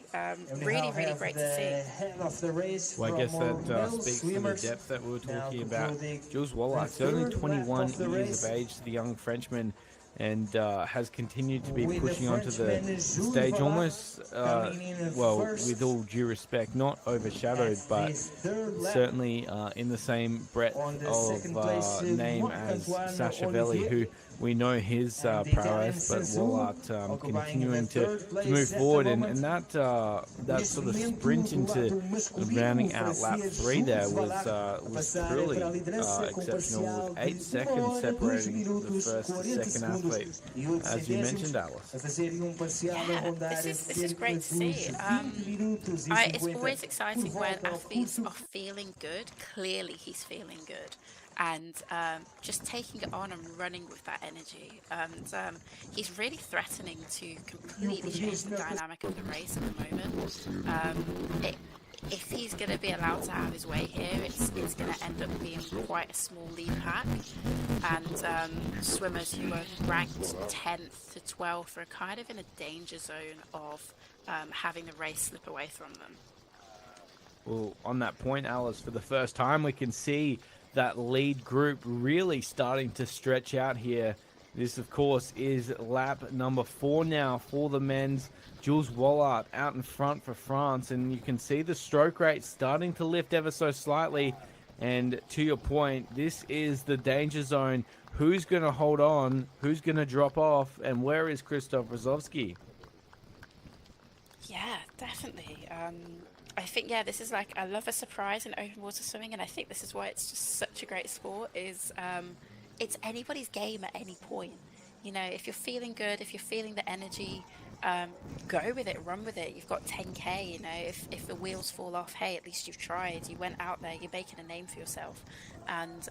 Really great to see. Well, I guess that speaks to the depth that we were talking about. Jules Wallart's only 21 years of age, the young Frenchman, and has continued to be pushing onto the stage almost, well, with all due respect, not overshadowed, but certainly in the same breadth of name as Sachavelli, who we know his prowess, but Wallart continuing to move forward, and that sort of sprint into rounding out lap 3 there was truly exceptional, with 8 seconds separating the first to second athlete, as you mentioned, Alice. Yeah, this is great to see. It's always exciting when athletes are feeling good. Clearly, he's feeling good. And just taking it on and running with that energy. And he's really threatening to completely change the dynamic of the race at the moment. If he's going to be allowed to have his way here, it's going to end up being quite a small lead pack. And swimmers who are ranked 10th to 12th are kind of in a danger zone of having the race slip away from them. Well, on that point, Alice, for the first time we can see that lead group really starting to stretch out here. This, of course, is lap number 4 now for the men's. Jules Wallart out in front for France, and you can see the stroke rate starting to lift ever so slightly. And to your point, this is the danger zone. Who's going to hold on? Who's going to drop off? And where is Christoph Rozovsky? Yeah, definitely. I think, yeah, this is like, I love a surprise in open water swimming, and I think this is why it's just such a great sport, is it's anybody's game at any point. You know, if you're feeling good, if you're feeling the energy, go with it, run with it. You've got 10K, you know, if the wheels fall off, hey, at least you've tried. You went out there, you're making a name for yourself. And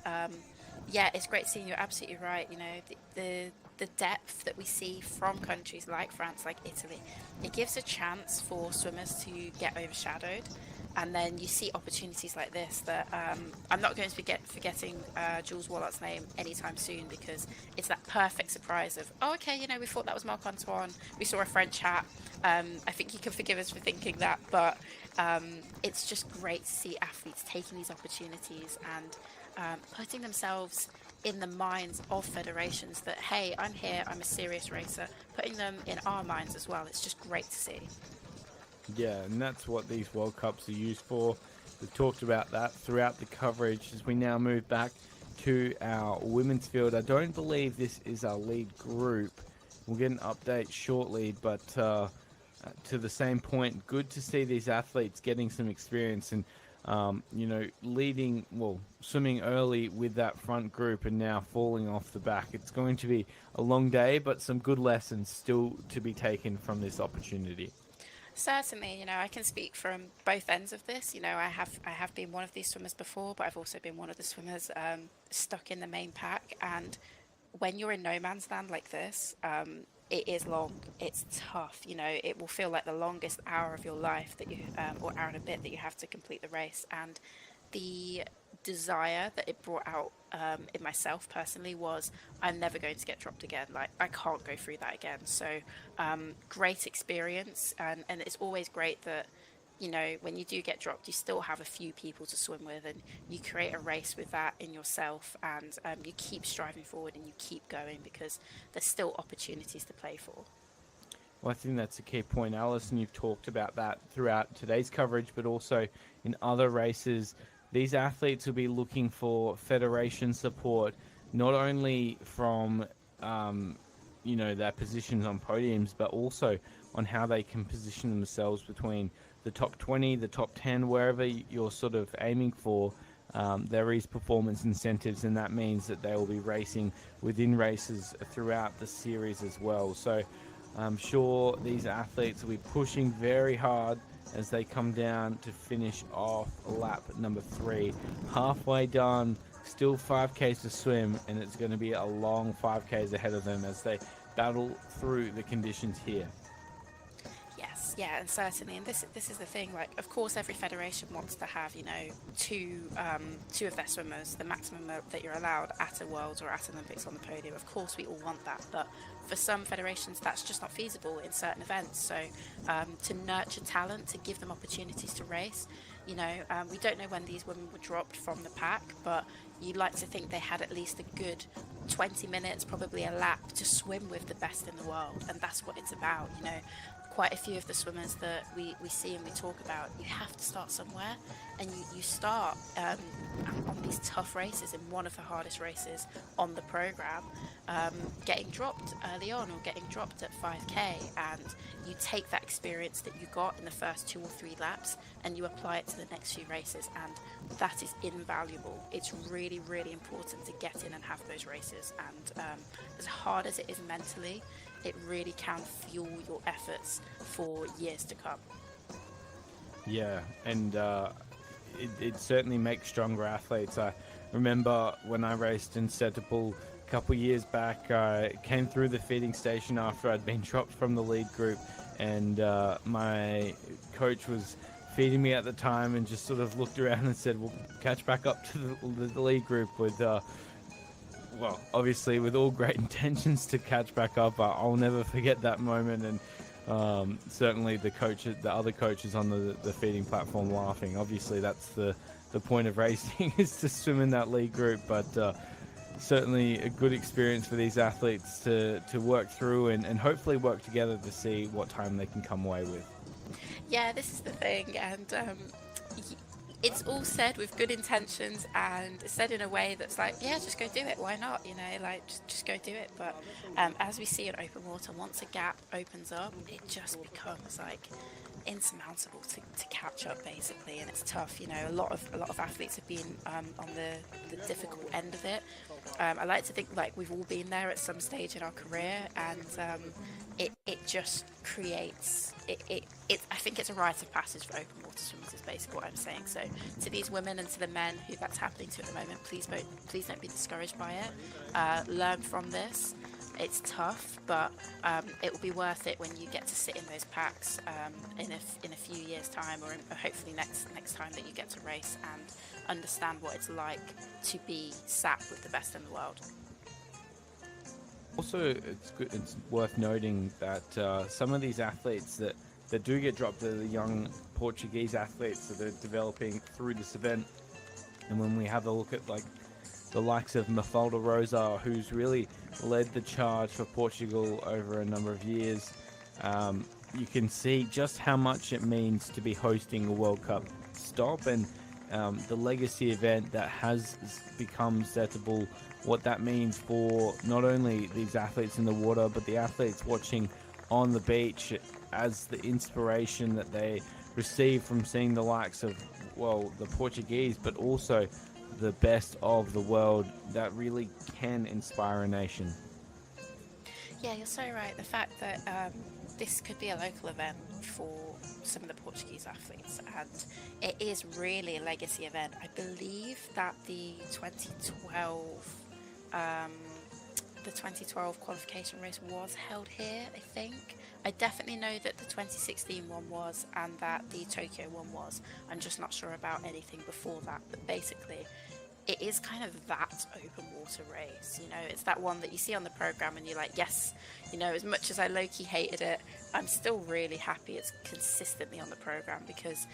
yeah, it's great seeing you. Absolutely right. You know, the depth that we see from countries like France, like Italy, it gives a chance for swimmers to get overshadowed. And then you see opportunities like this that I'm not going to be forgetting Jules Wallart's name anytime soon, because it's that perfect surprise of, oh, okay, you know, we thought that was Marc-Antoine. We saw a French hat. I think you can forgive us for thinking that, but it's just great to see athletes taking these opportunities and putting themselves in the minds of federations that, hey, I'm here, I'm a serious racer, putting them in our minds as well. It's just great to see. Yeah, and that's what these World Cups are used for. We've talked about that throughout the coverage as we now move back to our women's field. I don't believe this is our lead group. We'll get an update shortly, but to the same point, good to see these athletes getting some experience and, you know, swimming early with that front group and now falling off the back. It's going to be a long day, but some good lessons still to be taken from this opportunity. Certainly, you know, I can speak from both ends of this. You know, I have been one of these swimmers before, but I've also been one of the swimmers stuck in the main pack. And when you're in no man's land like this, it is long. It's tough. You know, it will feel like the longest hour of your life that you, or hour and a bit that you have to complete the race. And the desire that it brought out in myself personally was, I'm never going to get dropped again. Like, I can't go through that again. So great experience, and it's always great that, you know, when you do get dropped, you still have a few people to swim with, and you create a race with that in yourself, and you keep striving forward and you keep going because there's still opportunities to play for. Well, I think that's a key point, Alison. You've talked about that throughout today's coverage, but also in other races. These athletes will be looking for federation support, not only from, you know, their positions on podiums, but also on how they can position themselves between the top 20, the top 10, wherever you're sort of aiming for. There is performance incentives, and that means that they will be racing within races throughout the series as well. So I'm sure these athletes will be pushing very hard as they come down to finish off lap number 3. Halfway done, still 5Ks to swim, and it's going to be a long 5Ks ahead of them as they battle through the conditions here. Yes, yeah, and certainly, and this is the thing. Like, of course, every federation wants to have, you know, two of their swimmers, the maximum that you're allowed at a Worlds or at Olympics on the podium. Of course, we all want that, but for some federations, that's just not feasible in certain events. So, to nurture talent, to give them opportunities to race, you know, we don't know when these women were dropped from the pack, but you'd like to think they had at least a good 20 minutes, probably a lap, to swim with the best in the world, and that's what it's about, you know. Quite a few of the swimmers that we see and we talk about, you have to start somewhere, and you start on these tough races, in one of the hardest races on the program, getting dropped early on or getting dropped at 5K, and you take that experience that you got in the first 2 or 3 laps and you apply it to the next few races, and that is invaluable. It's really, really important to get in and have those races, and as hard as it is mentally, it really can fuel your efforts for years to come. Yeah, and it certainly makes stronger athletes. I remember when I raced in Setubal a couple of years back, I came through the feeding station after I'd been dropped from the lead group, and my coach was feeding me at the time and just sort of looked around and said, "We'll catch back up to the lead group with well, obviously with all great intentions to catch back up. I'll never forget that moment, and certainly the other coaches on the feeding platform laughing. Obviously that's the point of racing is to swim in that lead group, but certainly a good experience for these athletes to work through and hopefully work together to see what time they can come away with. Yeah, this is the thing, and it's all said with good intentions and said in a way that's like, yeah, just go do it. Why not? You know, like just go do it. But as we see in open water, once a gap opens up, it just becomes like insurmountable to catch up, basically, and it's tough. You know, a lot of athletes have been on the difficult end of it. I like to think like we've all been there at some stage in our career, and it just creates it. I think it's a rite of passage for open water swimmers is basically what I'm saying. So to these women and to the men who that's happening to at the moment, please don't be discouraged by it. Learn from this. It's tough, but it will be worth it when you get to sit in those packs in a few years' time, or hopefully next time that you get to race and understand what it's like to be sat with the best in the world. Also, it's worth noting that some of these athletes that do get dropped are the young Portuguese athletes that are developing through this event. And when we have a look at like the likes of Mafalda Rosa, who's really led the charge for Portugal over a number of years, you can see just how much it means to be hosting a World Cup stop, and the legacy event that has become Setubal, what that means for not only these athletes in the water, but the athletes watching on the beach, as the inspiration that they receive from seeing the likes of, well, the Portuguese, but also the best of the world, that really can inspire a nation. Yeah, you're so right. The fact that this could be a local event for some of the Portuguese athletes, and it is really a legacy event. I believe that the 2012 qualification race was held here, I think. I definitely know that the 2016 one was, and that the Tokyo one was. I'm just not sure about anything before that, but basically it is kind of that open water race, you know. It's that one that you see on the program and you're like, yes, you know, as much as I low-key hated it, I'm still really happy it's consistently on the program, because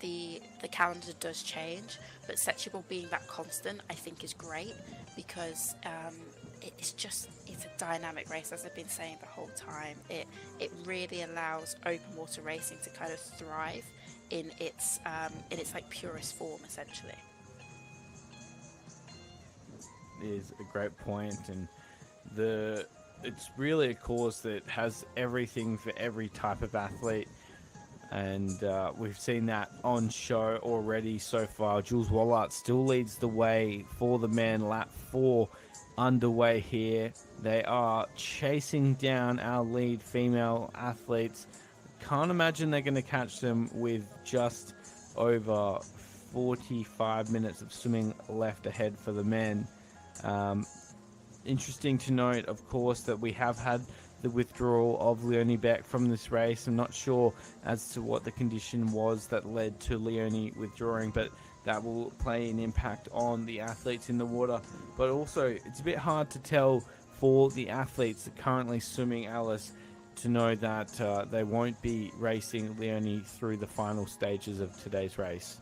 the calendar does change, but Setubal being that constant I think is great, because it's a dynamic race, as I've been saying the whole time. It really allows open water racing to kind of thrive in its like purest form, essentially. Is a great point, and it's really a course that has everything for every type of athlete, and we've seen that on show already so far. Jules Wallart still leads the way for the men. Lap 4 underway here. They are chasing down our lead female athletes. Can't imagine they're going to catch them with just over 45 minutes of swimming left ahead for the men. Interesting to note, of course, that we have had the withdrawal of Leonie Beck from this race. I'm not sure as to what the condition was that led to Leonie withdrawing, but that will play an impact on the athletes in the water. But also, it's a bit hard to tell for the athletes that currently swimming, Alice, to know that they won't be racing Leonie through the final stages of today's race.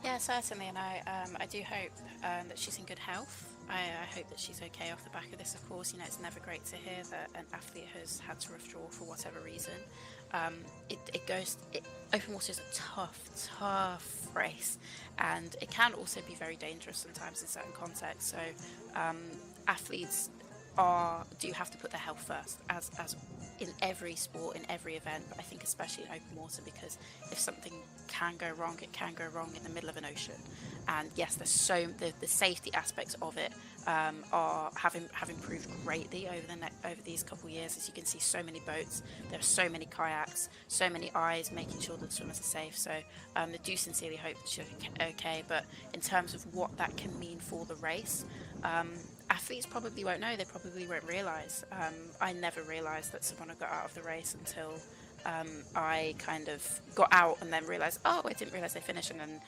Yeah, certainly, and I do hope that she's in good health. I hope that she's okay off the back of this, of course. You know, it's never great to hear that an athlete has had to withdraw for whatever reason. Open water is a tough race, and it can also be very dangerous sometimes in certain contexts. So athletes do have to put their health first, as in every sport, in every event, but I think especially in open water, because if something can go wrong, it can go wrong in the middle of an ocean. And yes, the safety aspects of it have improved greatly over these couple of years. As you can see, so many boats, there are so many kayaks, so many eyes making sure that the swimmers are safe. So I do sincerely hope that she's okay. But in terms of what that can mean for the race, athletes probably won't know. They probably won't realise. I never realised that Simona got out of the race until I kind of got out and then realised, oh, I didn't realise they finished, and then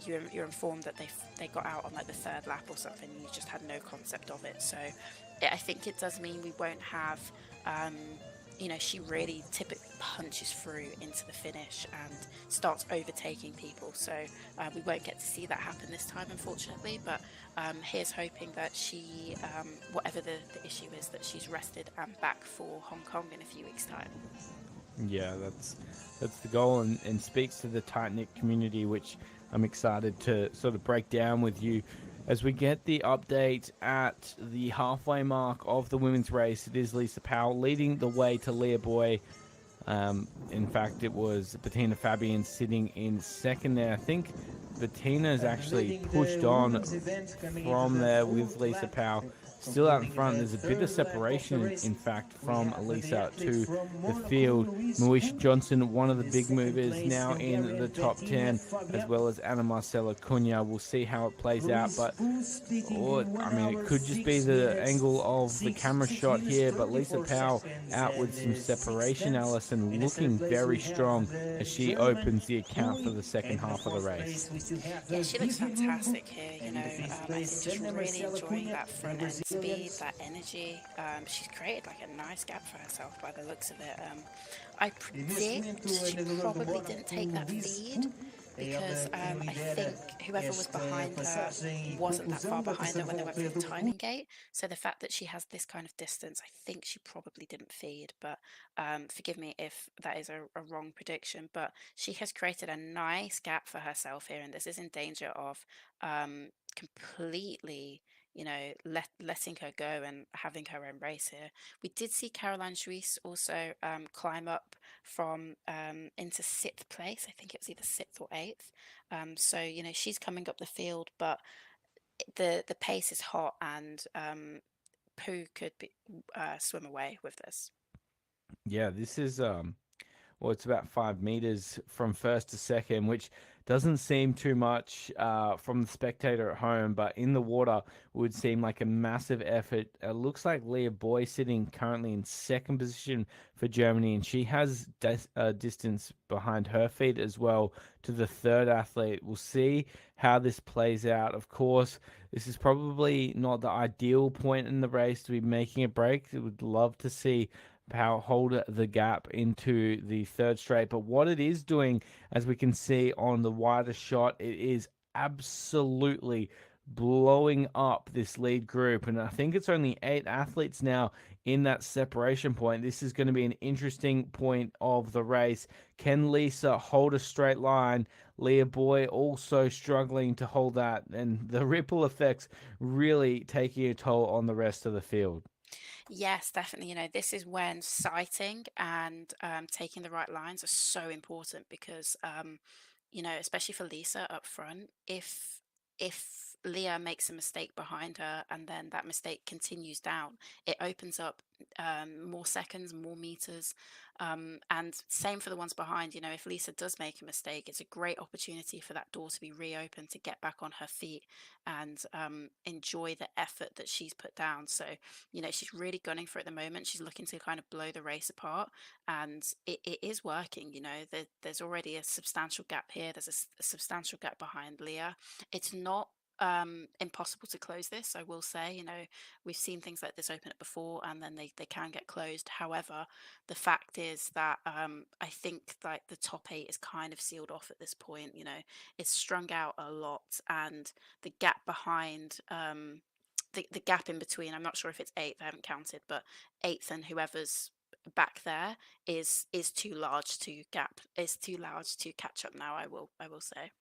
you're informed that they got out on like the third lap or something, and you just had no concept of it. So I think it does mean we won't have, she really typically punches through into the finish and starts overtaking people. So we won't get to see that happen this time, unfortunately, but here's hoping that she, whatever the issue is, that she's rested and back for Hong Kong in a few weeks' time. Yeah, that's the goal, and speaks to the tight-knit community, which I'm excited to sort of break down with you as we get the update at the halfway mark of the women's race. It is Lisa Powell leading the way to Leah Boy. In fact, it was Bettina Fabian sitting in second there. I think Bettina's actually pushed on from there with Lisa Powell. still out in front. There's a bit of separation, in fact, from Lisa to the field. Moesha Johnson, one of the big movers, now in the top 10, as well as Anna Marcela Cunha. We'll see how it plays out, but I mean, it could just be the angle of the camera shot here, but Lisa Powell out with some separation, Allison, looking very strong as she opens the account for the second half of the race. Yeah, she looks fantastic here. I think just really enjoying that front end speed, that energy. She's created like a nice gap for herself by the looks of it. I predict she probably didn't take that feed because I think whoever was behind her wasn't that far behind her when they went through the timing gate. So the fact that she has this kind of distance, I think she probably didn't feed. But forgive me if that is a wrong prediction. But she has created a nice gap for herself here, and this is in danger of completely. Letting her go and having her own race here. We did see Caroline Juice also climb up from into sixth place. I think it was either sixth or eighth. So she's coming up the field, but the pace is hot, and Pooh could swim away with this. Yeah, this is well, it's about 5 meters from first to second, which doesn't seem too much from the spectator at home, but in the water would seem like a massive effort. It looks like Leah Boy sitting currently in second position for Germany, and she has distance behind her feet as well to the third athlete. We'll see how this plays out. Of course, this is probably not the ideal point in the race to be making a break. We would love to see Powell hold the gap into the third straight. But what it is doing, as we can see on the wider shot, it is absolutely blowing up this lead group. And I think it's only 8 athletes now in that separation point. This is going to be an interesting point of the race. Can Lisa hold a straight line? Leah Boy also struggling to hold that, and the ripple effects really taking a toll on the rest of the field. Yes, definitely. This is when sighting and taking the right lines are so important because, especially for Lisa up front, if Leah makes a mistake behind her and then that mistake continues down, it opens up more seconds, more meters. And same for the ones behind. If Lisa does make a mistake, it's a great opportunity for that door to be reopened to get back on her feet and enjoy the effort that she's put down. So, she's really gunning for it at the moment. She's looking to kind of blow the race apart, and it is working. There's already a substantial gap here. There's a substantial gap behind Leah. It's not impossible to close this, I will say. We've seen things like this open up before and then they can get closed. However, the fact is that I think like the top 8 is kind of sealed off at this point. It's strung out a lot, and the gap behind the gap in between, I'm not sure if it's 8th, I haven't counted, but 8th and whoever's back there is too large to catch up now, I will say.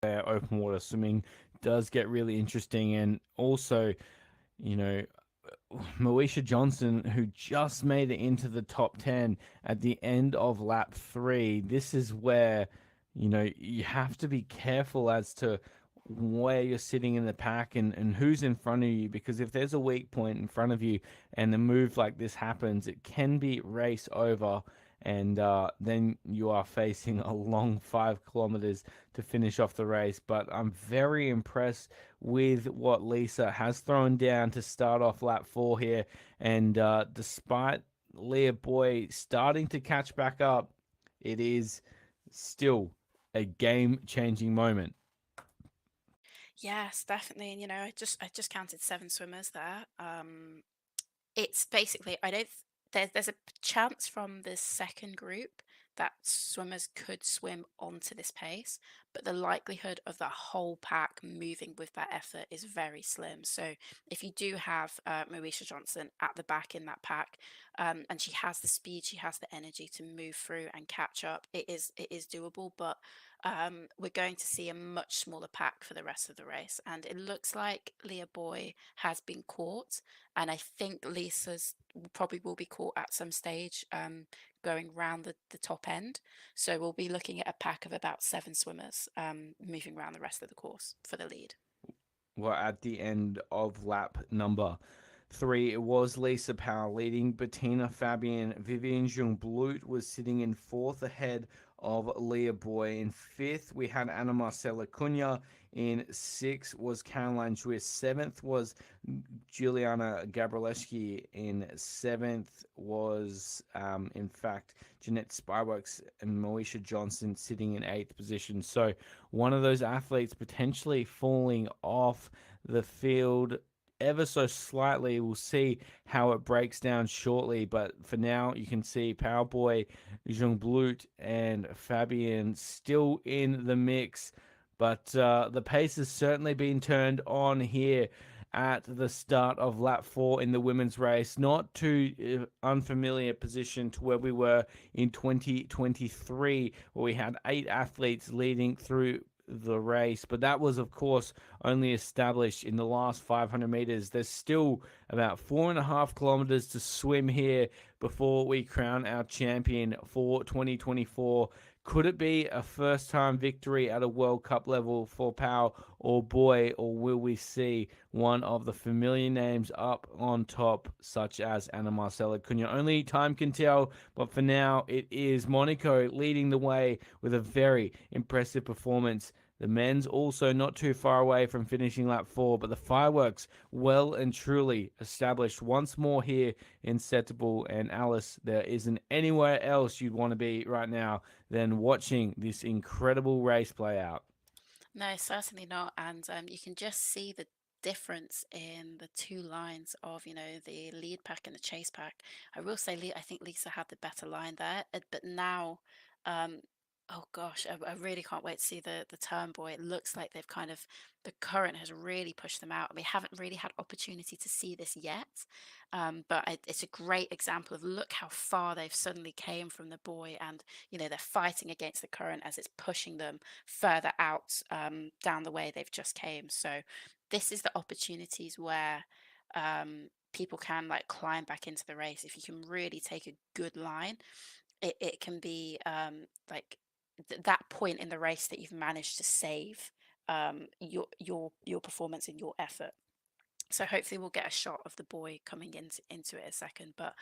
Open water swimming does get really interesting, and also, you know, Moesha Johnson, who just made it into the top 10 at the end of lap 3. This is where, you have to be careful as to where you're sitting in the pack and who's in front of you, because if there's a weak point in front of you and a move like this happens, it can be race over, and then you are facing a long 5 kilometers to finish off the race. But I'm very impressed with what Lisa has thrown down to start off lap 4 here, and despite Leah Boy starting to catch back up, it is still a game-changing moment. Yes, definitely. And I just counted 7 swimmers there. It's basically I don't there's a chance from the second group that swimmers could swim onto this pace, but the likelihood of the whole pack moving with that effort is very slim. So if you do have Moesha Johnson at the back in that pack, and she has the speed, she has the energy to move through and catch up, it is doable. But we're going to see a much smaller pack for the rest of the race, and it looks like Leah Boy has been caught, and I think Lisa's probably will be caught at some stage going round the top end. So we'll be looking at a pack of about 7 swimmers moving around the rest of the course for the lead. well, at the end of lap number 3, it was Lisa Powell leading. Bettina Fabian, Vivian Jungblut was sitting in fourth ahead of Leah Boy. In fifth, we had Anna Marcela Cunha. In sixth was Caroline Swiss. Seventh was Juliana Gabrielski. In seventh was, in fact, Jeanette Spyworks and Moesha Johnson sitting in eighth position. So one of those athletes potentially falling off the field ever so slightly. We'll see how it breaks down shortly, but for now, you can see Powerboy, Jean and Fabian still in the mix. But the pace has certainly been turned on here at the start of lap 4 in the women's race. Not too unfamiliar position to where we were in 2023, where we had 8 athletes leading through the race, but that was, of course, only established in the last 500 meters. There's still about 4.5 kilometers to swim here before we crown our champion for 2024. Could it be a first time victory at a World Cup level for Pau or Boy, or will we see one of the familiar names up on top, such as Anna Marcela Cunha? Only time can tell, but for now, it is Monaco leading the way with a very impressive performance. The men's also not too far away from finishing lap 4, but the fireworks well and truly established once more here in Setubal. And Alice, there isn't anywhere else you'd want to be right now than watching this incredible race play out. No, certainly not. And you can just see the difference in the two lines of, the lead pack and the chase pack. I will say, I think Lisa had the better line there, but now, um, oh gosh, I really can't wait to see the turn boy. It looks like they've kind of, the current has really pushed them out. We haven't really had opportunity to see this yet, but it's a great example of look how far they've suddenly came from the boy, and they're fighting against the current as it's pushing them further out down the way they've just came. So this is the opportunities where people can like climb back into the race. If you can really take a good line, it can be like that point in the race that you've managed to save your performance and your effort. So hopefully we'll get a shot of the boy coming into it a second, but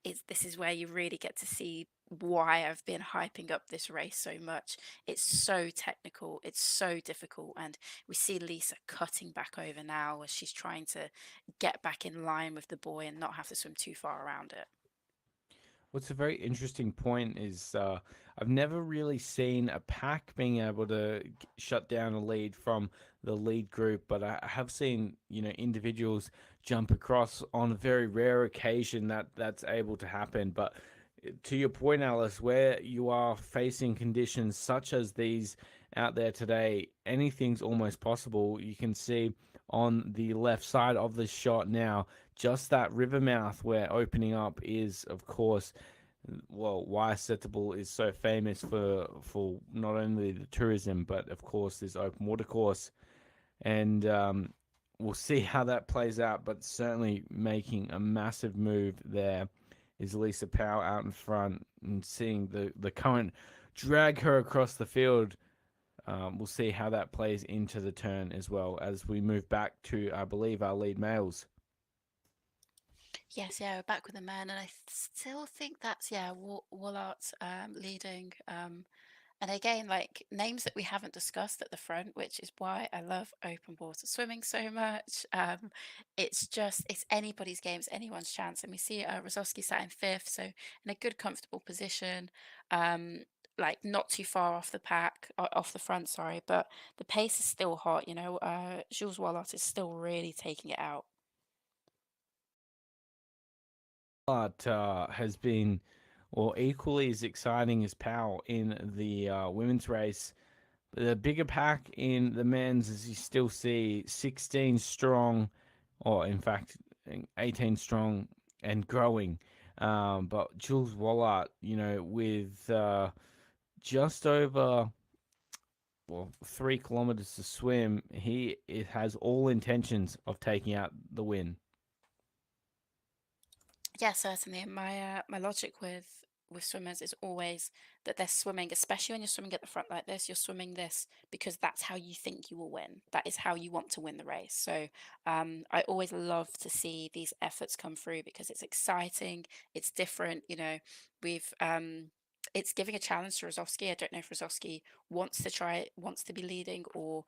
this is where you really get to see why I've been hyping up this race so much. It's so technical, it's so difficult, and we see Lisa cutting back over now as she's trying to get back in line with the boy and not have to swim too far around it. What's a very interesting point is I've never really seen a pack being able to shut down a lead from the lead group, but I have seen individuals jump across on a very rare occasion that's able to happen. But to your point, Alice, where you are facing conditions such as these out there today, anything's almost possible. You can see on the left side of the shot now, just that river mouth where opening up is, of course, well, why Setubal is so famous for not only the tourism, but of course this open water course. And we'll see how that plays out, but certainly making a massive move there is Lisa Powell out in front, and seeing the current drag her across the field. We'll see how that plays into the turn as well as we move back to, I believe, our lead males. Yes, yeah, we're back with the men, and I still think that's Wallart leading. And again, like names that we haven't discussed at the front, which is why I love open water swimming so much. It's anybody's game, it's anyone's chance. And we see Rosowski sat in fifth, so in a good, comfortable position, like not too far off the pack, off the front, sorry. But the pace is still hot, Jules Wallart is still really taking it out. But has been, or equally as exciting as Powell in the women's race. The bigger pack in the men's, as you still see, 16 strong, or in fact, 18 strong and growing. But Jules Wallart, with just over 3 kilometers to swim, it has all intentions of taking out the win. Yeah, certainly. And my logic with swimmers is always that they're swimming, especially when you're swimming at the front like this, you're swimming this because that's how you think you will win. That is how you want to win the race. So I always love to see these efforts come through because it's exciting, it's different. We've it's giving a challenge to Rozovsky. I don't know if Rozovsky wants to be leading, or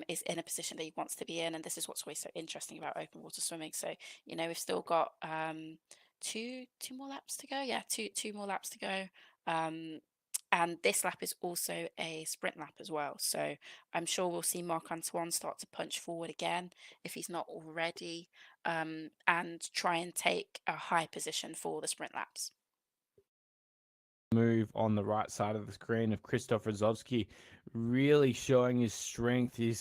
is in a position that he wants to be in. And this is what's always so interesting about open water swimming. So, we've still got two more laps to go. Yeah, two more laps to go. Um, and this lap is also a sprint lap as well. So I'm sure we'll see Marc Antoine start to punch forward again if he's not already, and try and take a high position for the sprint laps. Move on the right side of the screen of Krzysztof Rozovsky, really showing his strength. He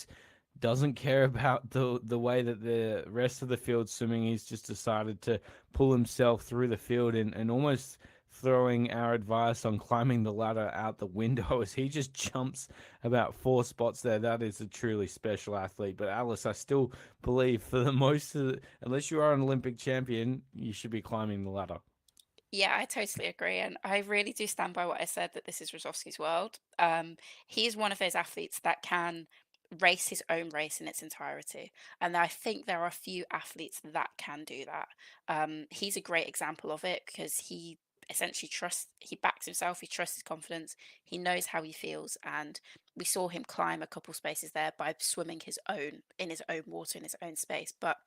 doesn't care about the way that the rest of the field swimming. He's just decided to pull himself through the field and almost throwing our advice on climbing the ladder out the window as he just jumps about 4 spots there. That is a truly special athlete. But Alice, I still believe for the most of unless you are an Olympic champion, you should be climbing the ladder. Yeah, I totally agree. And I really do stand by what I said that this is Rozovsky's world. He is one of those athletes that can race his own race in its entirety. And I think there are a few athletes that can do that. He's a great example of it because he essentially he backs himself, he trusts his confidence, he knows how he feels. And we saw him climb a couple spaces there by swimming in his own water, in his own space. But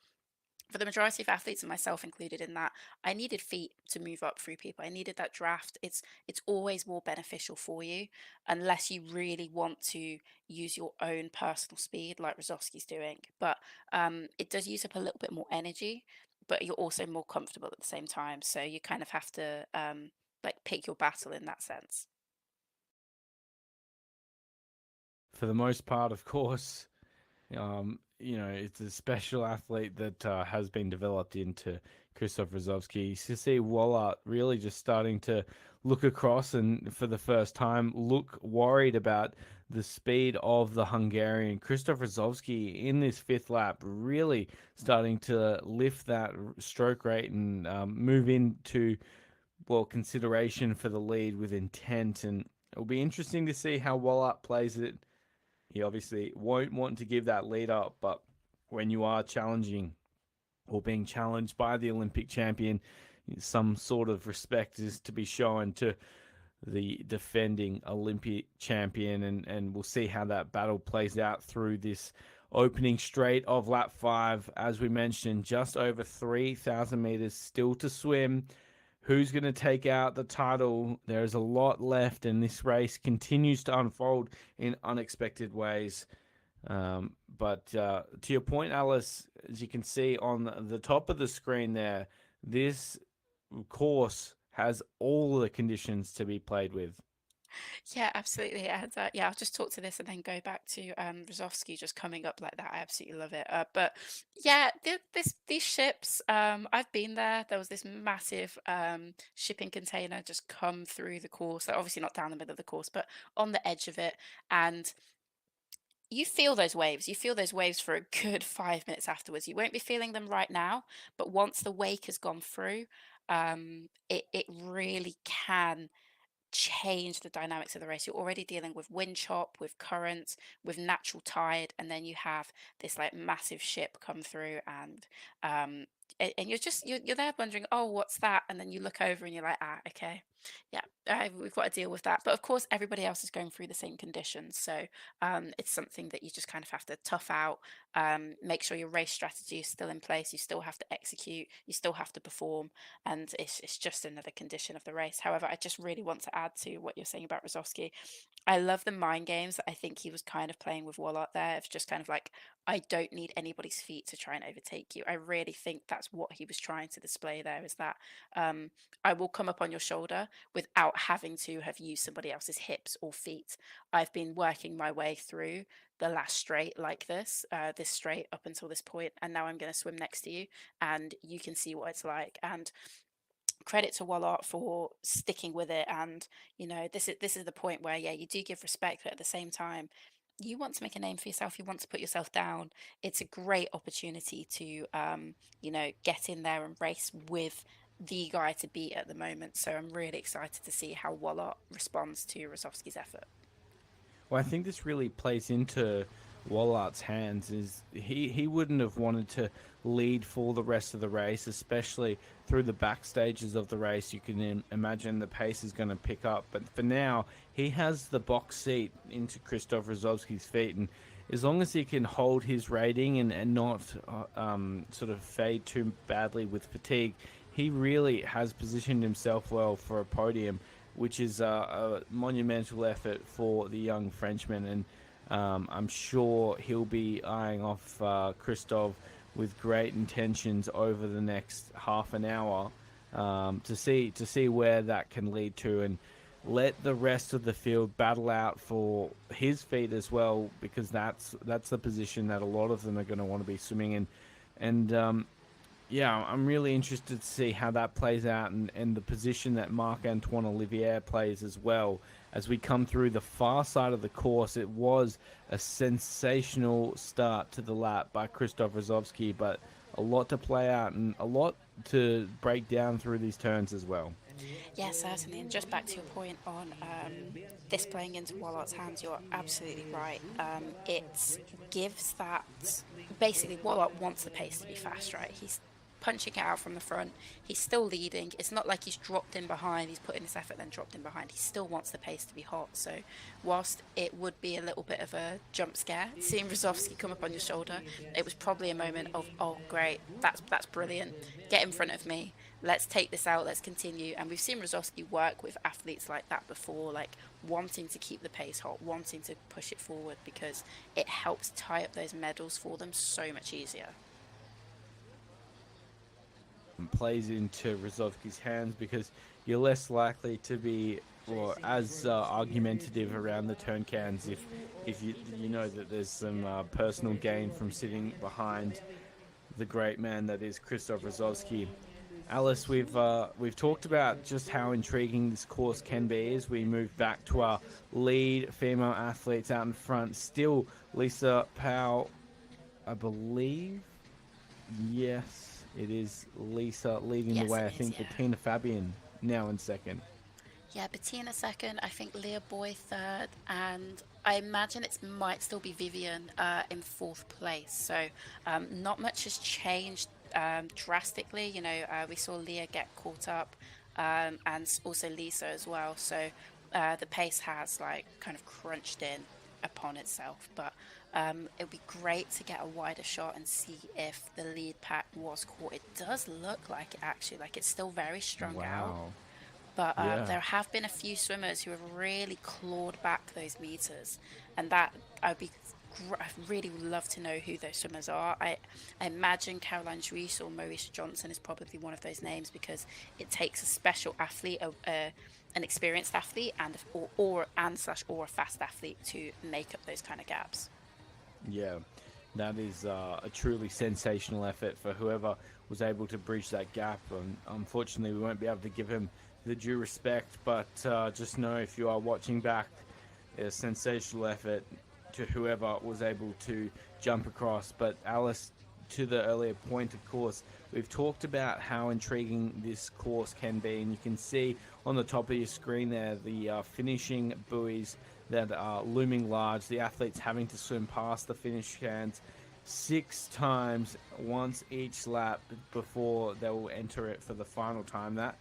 for the majority of athletes and myself included in that, I needed feet to move up through people. I needed that draft. It's always more beneficial for you unless you really want to use your own personal speed like Rozovsky's doing. But it does use up a little bit more energy, but you're also more comfortable at the same time. So you kind of have to like pick your battle in that sense. For the most part, of course, it's a special athlete that has been developed into Krzysztof Rozovsky. You see Wallart really just starting to look across and for the first time look worried about the speed of the Hungarian. Krzysztof Rozovsky in this fifth lap really starting to lift that stroke rate and move into, well, consideration for the lead with intent. And it'll be interesting to see how Wallart plays it. He obviously won't want to give that lead up, but when you are challenging or being challenged by the Olympic champion, some sort of respect is to be shown to the defending Olympic champion, and we'll see how that battle plays out through this opening straight of lap 5. As we mentioned, just over 3,000 meters still to swim. Who's going to take out the title? There's a lot left, and this race continues to unfold in unexpected ways. But to your point, Alice, as you can see on the top of the screen there, this course has all the conditions to be played with. Yeah, absolutely. And yeah, I'll just talk to this and then go back to Rozovsky just coming up like that. I absolutely love it. But yeah, these ships, I've been there. There was this massive shipping container just come through the course. Like, obviously not down the middle of the course, but on the edge of it. And you feel those waves. You feel those waves for a good 5 minutes afterwards. You won't be feeling them right now, but once the wake has gone through, it really can change the dynamics of the race. You're already dealing with wind chop, with currents, with natural tide, and then you have this like massive ship come through, and and you're there wondering, oh, what's that? And then you look over and you're like, ah, okay, yeah, we've got to deal with that. But of course, everybody else is going through the same conditions, so it's something that you just kind of have to tough out. Make sure your race strategy is still in place. You still have to execute. You still have to perform, and it's just another condition of the race. However, I just really want to add to what you're saying about Rozovsky. I love the mind games that I think he was kind of playing with Wallart there. It's just kind of like, I don't need anybody's feet to try and overtake you. I really think that's what he was trying to display there, is that I will come up on your shoulder without having to have used somebody else's hips or feet. I've been working my way through the last straight like this straight up until this point, and now I'm going to swim next to you, and you can see what it's like. And credit to Wallart for sticking with it. And this is the point where, yeah, you do give respect, but at the same time, you want to make a name for yourself. You want to put yourself down. It's a great opportunity to get in there and race with the guy to beat at the moment. So I'm really excited to see how Wallot responds to Rosowski's effort. Well, I think this really plays into Wallart's hands. Is he wouldn't have wanted to lead for the rest of the race, especially through the back stages of the race. You can imagine the pace is going to pick up, but for now he has the box seat into Krzysztof Rozowski's feet, and as long as he can hold his rating and not sort of fade too badly with fatigue, he really has positioned himself well for a podium, which is a monumental effort for the young Frenchman. And I'm sure he'll be eyeing off Christophe with great intentions over the next half an hour to see where that can lead to, and let the rest of the field battle out for his feet as well, because that's the position that a lot of them are going to want to be swimming in. And yeah, I'm really interested to see how that plays out, and the position that Marc-Antoine Olivier plays as well. As we come through the far side of the course, it was a sensational start to the lap by Krzysztof Rozowski, but a lot to play out and a lot to break down through these turns as well. Yeah, certainly. And just back to your point on this playing into Wallart's hands, you're absolutely right. It gives that... Basically, Wallart wants the pace to be fast, right? He's punching it out from the front. He's still leading. It's not like he's dropped in behind. He's put in his effort, then dropped in behind. He still wants the pace to be hot. So whilst it would be a little bit of a jump scare, seeing Rozowski come up on your shoulder, it was probably a moment of, oh, great, that's brilliant. Get in front of me. Let's take this out. Let's continue. And we've seen Rozowski work with athletes like that before, like wanting to keep the pace hot, wanting to push it forward, because it helps tie up those medals for them so much easier. Plays into Rozovski's hands because you're less likely to be or as argumentative around the turn cans if you know that there's some personal gain from sitting behind the great man that is Krzysztof Rozowski. Alice, we've talked about just how intriguing this course can be as we move back to our lead female athletes out in front. Still Lisa Powell, I believe. Yes. It is Lisa leading the way. I think Bettina Fabian now in second. Yeah, Bettina second. I think Leah Boy third. And I imagine it might still be Vivian in fourth place. So not much has changed drastically. You know, we saw Leah get caught up and also Lisa as well. So the pace has like kind of crunched in upon itself. But it would be great to get a wider shot and see if the lead pack was caught. It does look like it actually, like it's still very strung out. But there have been a few swimmers who have really clawed back those meters, and that I really would love to know who those swimmers are. I imagine Caroline Juice or Maurice Johnson is probably one of those names, because it takes a special athlete, an experienced athlete, or a fast athlete to make up those kind of gaps. Yeah, that is a truly sensational effort for whoever was able to bridge that gap. And unfortunately, we won't be able to give him the due respect, but just know if you are watching back, a sensational effort to whoever was able to jump across. But Alice, to the earlier point, of course, we've talked about how intriguing this course can be, and you can see on the top of your screen there the finishing buoys that are looming large, the athletes having to swim past the finish cans 6 times, once each lap, before they will enter it for the final time. That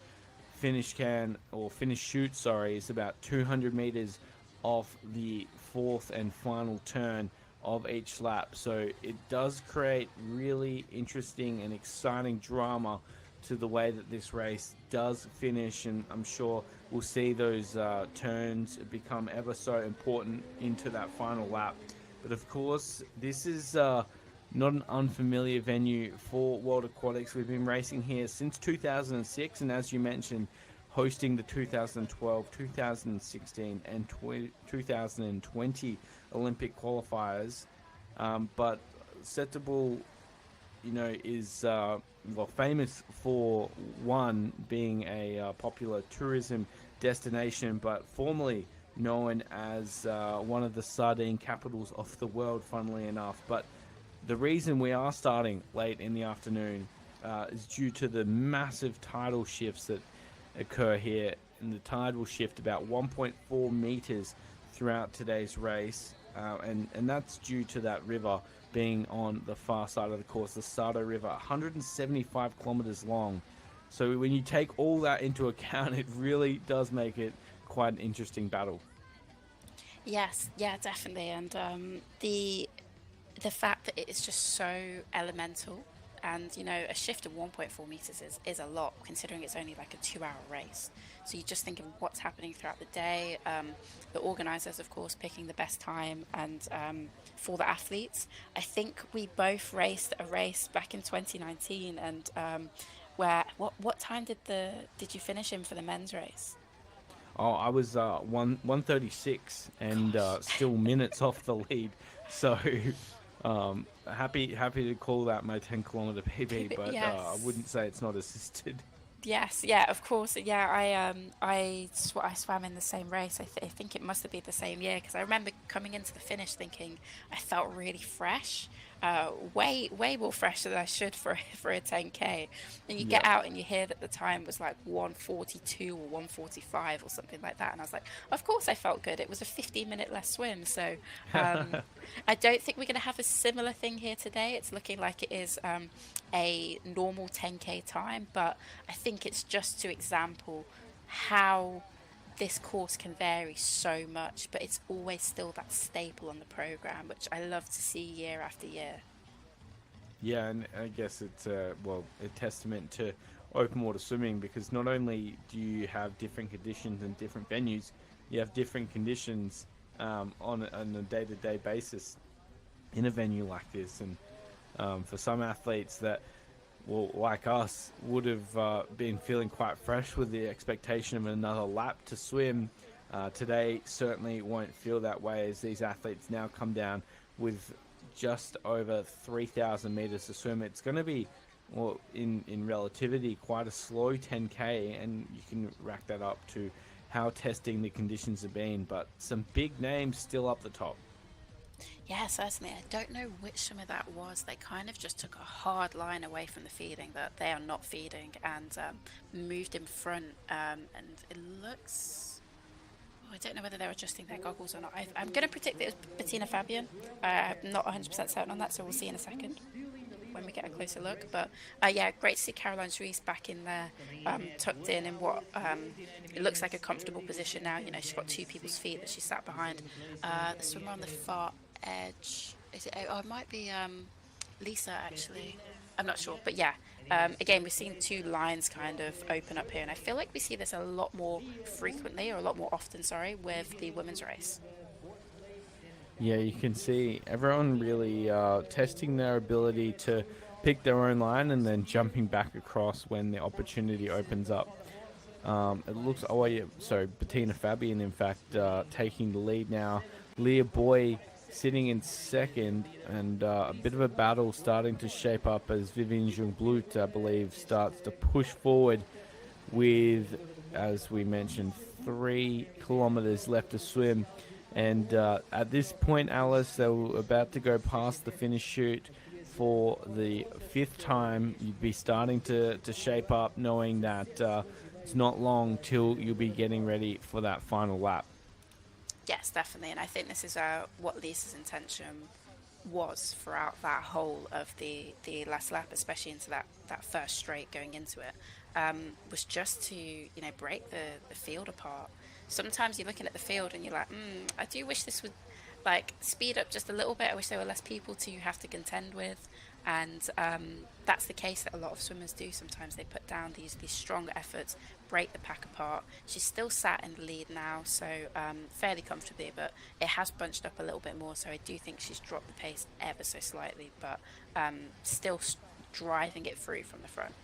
finish chute, is about 200 meters off the fourth and final turn of each lap. So it does create really interesting and exciting drama to the way that this race does finish, and I'm sure we'll see those turns become ever so important into that final lap. But of course, this is not an unfamiliar venue for World Aquatics. We've been racing here since 2006, and as you mentioned, hosting the 2012, 2016, and 2020 Olympic qualifiers. But Setubal, is famous for, one, being a popular tourism destination, but formerly known as one of the sardine capitals of the world, funnily enough. But the reason we are starting late in the afternoon is due to the massive tidal shifts that occur here, and the tide will shift about 1.4 meters throughout today's race, and that's due to that river being on the far side of the course, the Sato River, 175 kilometers long. So when you take all that into account, it really does make it quite an interesting battle. Yes, yeah, definitely. And the fact that it is just so elemental, and a shift of 1.4 meters is a lot considering it's only like a 2 hour race. So you just think of what's happening throughout the day. The organizers, of course, picking the best time, and for the athletes, I think we both raced a race back in 2019, and where what time did you finish in for the men's race? Oh, I was 136 and Gosh. still minutes off the lead. So happy to call that my 10-kilometer PB, but I Yes. wouldn't say it's not assisted. Yes, yeah, of course. Yeah, I swam in the same race. I think it must have been the same year because I remember coming into the finish thinking I felt really fresh, way more fresh than I should for for a 10K. And you get Yeah. out and you hear that the time was like 1:42 or 1:45 or something like that, and I was like, of course I felt good. It was a 15-minute less swim, so I don't think we're going to have a similar thing here today. It's looking like it is a normal 10K time, but I think it's just to example how this course can vary so much, but it's always still that staple on the program, which I love to see year after year. Yeah, and I guess it's well a testament to open water swimming because not only do you have different conditions and different venues, you have different conditions on a day-to-day basis in a venue like this. And for some athletes that, well, like us, would have been feeling quite fresh with the expectation of another lap to swim, today certainly won't feel that way as these athletes now come down with just over 3,000 meters to swim. It's going to be, well, in relativity, quite a slow 10K, and you can rack that up to how testing the conditions have been, but some big names still up the top. Yeah, certainly. I don't know which swimmer that was. They kind of just took a hard line away from the feeding that they are not feeding, and moved in front. And it looks. Oh, I don't know whether they're adjusting their goggles or not. I'm going to predict that it was Bettina Fabian. I'm not 100% certain on that, so we'll see in a second when we get a closer look. But yeah, great to see Caroline Ruiz back in there, tucked in what it looks like a comfortable position now. She's got two people's feet that she sat behind. The swimmer on the far edge, is it? Oh, it might be Lisa actually. I'm not sure, but yeah. Again, we're seeing two lines kind of open up here, and I feel like we see this a lot more frequently, or a lot more often, sorry, with the women's race. Yeah, you can see everyone really testing their ability to pick their own line and then jumping back across when the opportunity opens up. It looks, oh yeah, so Bettina Fabian, in fact, taking the lead now. Leah Boy sitting in second, and a bit of a battle starting to shape up as Vivian Jungblut, I believe, starts to push forward with, as we mentioned, 3 kilometers left to swim. And at this point, Alice, they were about to go past the finish chute for the fifth time. You'd be starting to shape up, knowing that it's not long till you'll be getting ready for that final lap. Yes, definitely, and I think this is what Lisa's intention was throughout that whole of the last lap, especially into that first straight going into it, was just to break the field apart. Sometimes you're looking at the field and you're like, I do wish this would like speed up just a little bit. I wish there were less people to have to contend with, and that's the case that a lot of swimmers do. Sometimes they put down these stronger efforts, break the pack apart. She's still sat in the lead now, so fairly comfortably, but it has bunched up a little bit more. So I do think she's dropped the pace ever so slightly, but still driving it through from the front.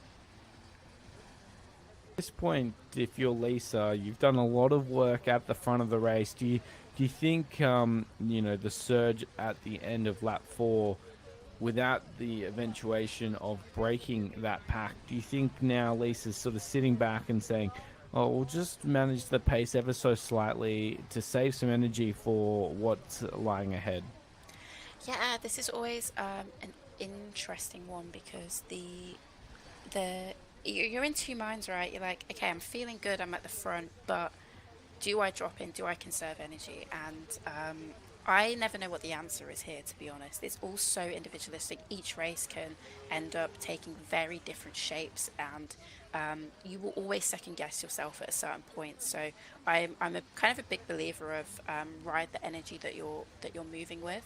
At this point, if you're Lisa, you've done a lot of work at the front of the race. Do you think the surge at the end of lap 4, without the eventuation of breaking that pack, do you think now Lisa's sort of sitting back and saying, oh, we'll just manage the pace ever so slightly to save some energy for what's lying ahead? Yeah, this is always an interesting one because the you're in two minds, right? You're like, okay, I'm feeling good, I'm at the front, but do I drop in? Do I conserve energy? And I never know what the answer is here, to be honest. It's all so individualistic. Each race can end up taking very different shapes, and you will always second guess yourself at a certain point. So I'm a kind of a big believer of ride the energy that you're moving with.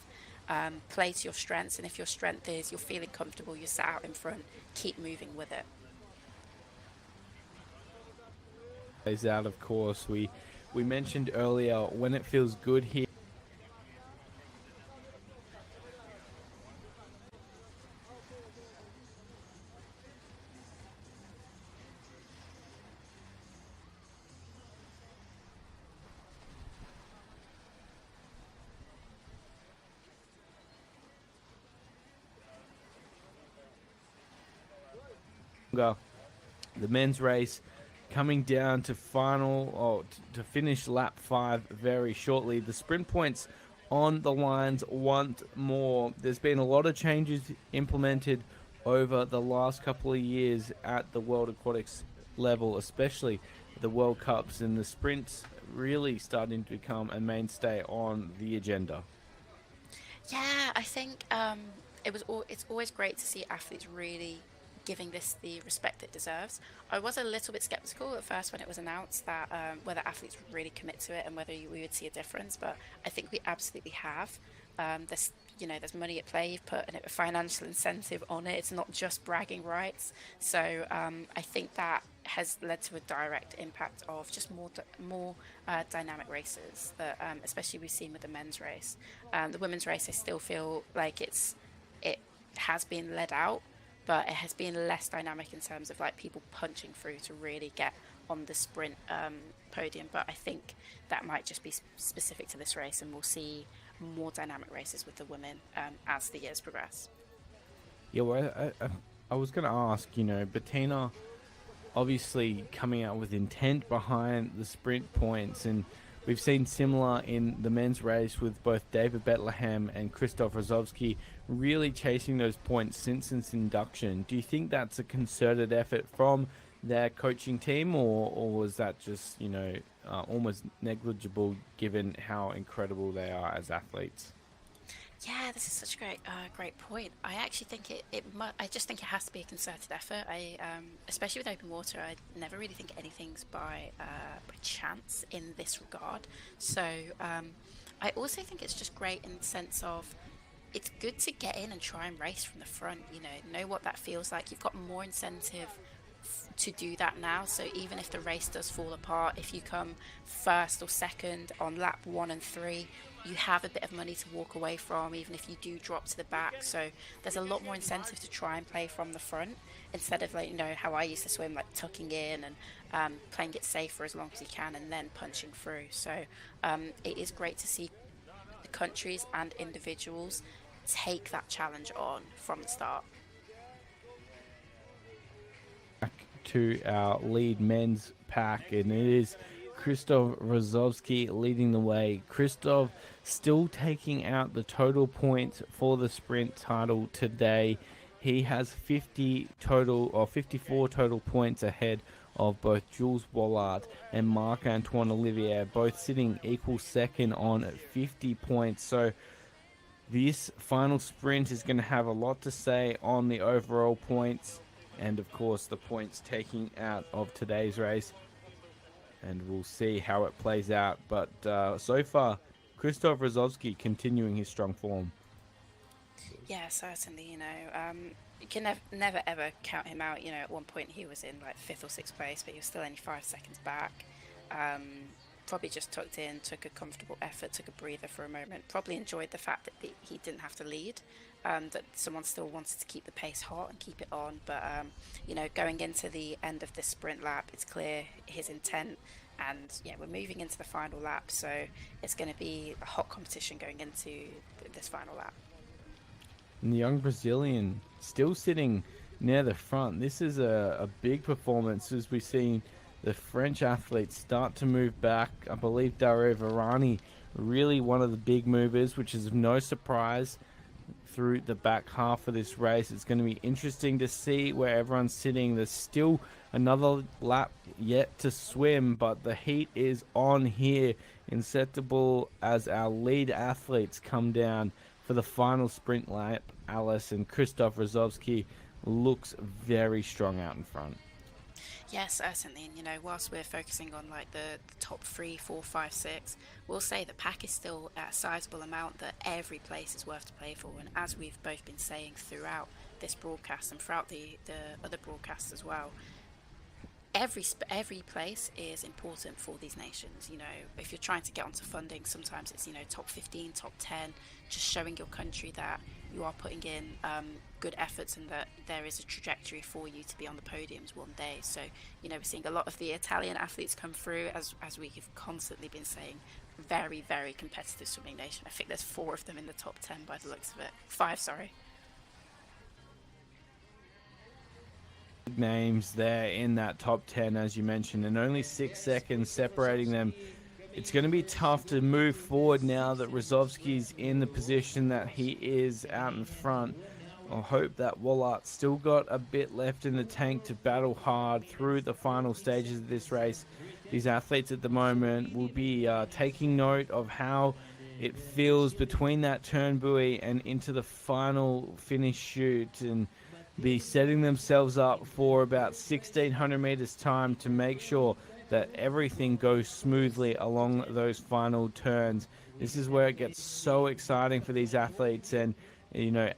Play to your strengths, and if your strength is you're feeling comfortable, you're sat out in front, keep moving with it. Plays out, of course. We mentioned earlier when it feels good here. The men's race coming down to to finish lap 5 very shortly. The sprint points on the lines once more. There's been a lot of changes implemented over the last couple of years at the World Aquatics level, especially the World Cups, and the sprints really starting to become a mainstay on the agenda. Yeah, I think it's always great to see athletes really giving this the respect it deserves. I was a little bit skeptical at first when it was announced that whether athletes would really commit to it and whether we would see a difference, but I think we absolutely have. There's there's money at play. You've put a financial incentive on it. It's not just bragging rights. So I think that has led to a direct impact of just more dynamic races that especially we've seen with the men's race. The women's race, I still feel like it has been led out, but it has been less dynamic in terms of like people punching through to really get on the sprint podium. But I think that might just be specific to this race, and we'll see more dynamic races with the women as the years progress. Yeah, well, I was going to ask, Bettina obviously coming out with intent behind the sprint points, and we've seen similar in the men's race with both David Bethlehem and Krzysztof Rozovsky really chasing those points since its induction. Do you think that's a concerted effort from their coaching team, or was that just, almost negligible given how incredible they are as athletes? Yeah, this is such a great point. I actually think I just think it has to be a concerted effort. Especially with open water, I never really think anything's by chance in this regard. So I also think it's just great in the sense of it's good to get in and try and race from the front. Know what that feels like. You've got more incentive to do that now. So even if the race does fall apart, if you come first or second on lap 1 and 3, you have a bit of money to walk away from, even if you do drop to the back. So there's a lot more incentive to try and play from the front instead of how I used to swim, like tucking in and playing it safe for as long as you can and then punching through. So it is great to see the countries and individuals take that challenge on from the start. To our lead men's pack, and it is Krzysztof Rozovsky leading the way. Krzysztof still taking out the total points for the sprint title today. He has 54 total points ahead of both Jules Bollard and Marc-Antoine Olivier, both sitting equal second on 50 points. So this final sprint is going to have a lot to say on the overall points, and of course the points taking out of today's race, and we'll see how it plays out. But so far, Krzysztof Rozovsky continuing his strong form. Yeah, certainly. You can never ever count him out. At one point he was in like 5th or 6th place, but he was still only 5 seconds back. Probably just tucked in, took a comfortable effort, took a breather for a moment. Probably enjoyed the fact that he didn't have to lead. That someone still wanted to keep the pace hot and keep it on. But, going into the end of this sprint lap, it's clear his intent. And, yeah, we're moving into the final lap. So it's going to be a hot competition going into this final lap. And the young Brazilian still sitting near the front. This is a big performance as we've seen the French athletes start to move back. I believe Dario Varani really one of the big movers, which is no surprise. through the back half of this race. It's going to be interesting to see where everyone's sitting. There's still another lap yet to swim, but the heat is on here in Setubal as our lead athletes come down for the final sprint lap. Alice and Krzysztof Rozovsky looks very strong out in front. Yes, certainly. And whilst we're focusing on like the top 3, 4, 5, 6, we'll say the pack is still at a sizable amount that every place is worth to play for. And as we've both been saying throughout this broadcast and throughout the other broadcasts as well, every place is important for these nations. If you're trying to get onto funding, sometimes it's top 15, top 10, just showing your country that you are putting in good efforts and that there is a trajectory for you to be on the podiums one day. So we're seeing a lot of the Italian athletes come through, as we have constantly been saying. Very, very competitive swimming nation. I think there's 4 of them in the top 10 by the looks of it. 5, sorry. Names there in that top 10, as you mentioned, and only 6 seconds separating them. It's going to be tough to move forward now that Rozovsky's in the position that he is out in front. I hope that Wallart's still got a bit left in the tank to battle hard through the final stages of this race. These athletes at the moment will be taking note of how it feels between that turn buoy and into the final finish chute, and be setting themselves up for about 1,600 meters time to make sure that everything goes smoothly along those final turns. This is where it gets so exciting for these athletes, and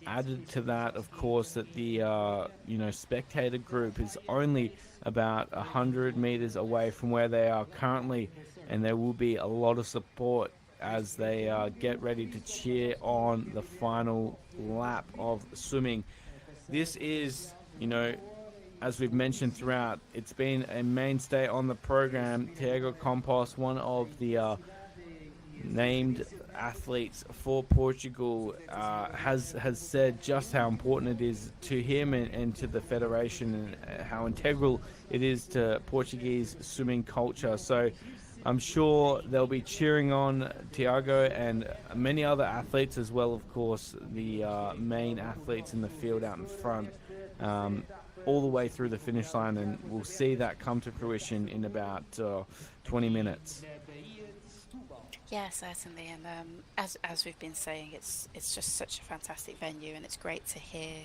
added to that, of course, that the spectator group is only about 100 meters away from where they are currently, and there will be a lot of support as they get ready to cheer on the final lap of swimming. This is, as we've mentioned throughout, it's been a mainstay on the program. Tiago Campos, one of the named athletes for Portugal, has said just how important it is to him and to the federation, and how integral it is to Portuguese swimming culture. So I'm sure they'll be cheering on Tiago and many other athletes as well, of course, the main athletes in the field out in front, all the way through the finish line, and we'll see that come to fruition in about 20 minutes. Yeah, certainly. And as we've been saying, it's just such a fantastic venue, and it's great to hear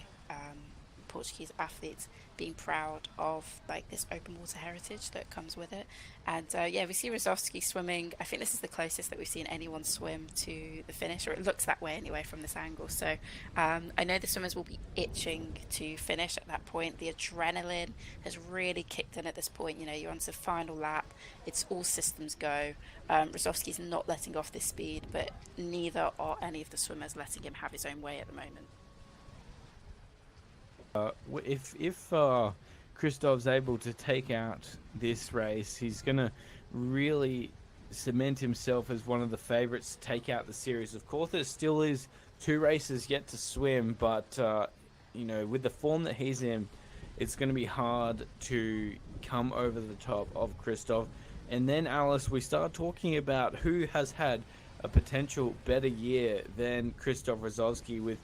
Portuguese athletes being proud of like this open water heritage that comes with it. And we see Rozovsky swimming. I think this is the closest that we've seen anyone swim to the finish, or it looks that way anyway from this angle. So I know the swimmers will be itching to finish at that point. The adrenaline has really kicked in at this point. You're on to the final lap. It's all systems go. Rozovsky's not letting off this speed, but neither are any of the swimmers letting him have his own way at the moment. If Krzysztof's able to take out this race, he's going to really cement himself as one of the favourites to take out the series. Of course, there still is 2 races yet to swim, but with the form that he's in, it's going to be hard to come over the top of Krzysztof. And then, Alice, we start talking about who has had a potential better year than Krzysztof Rozovsky, with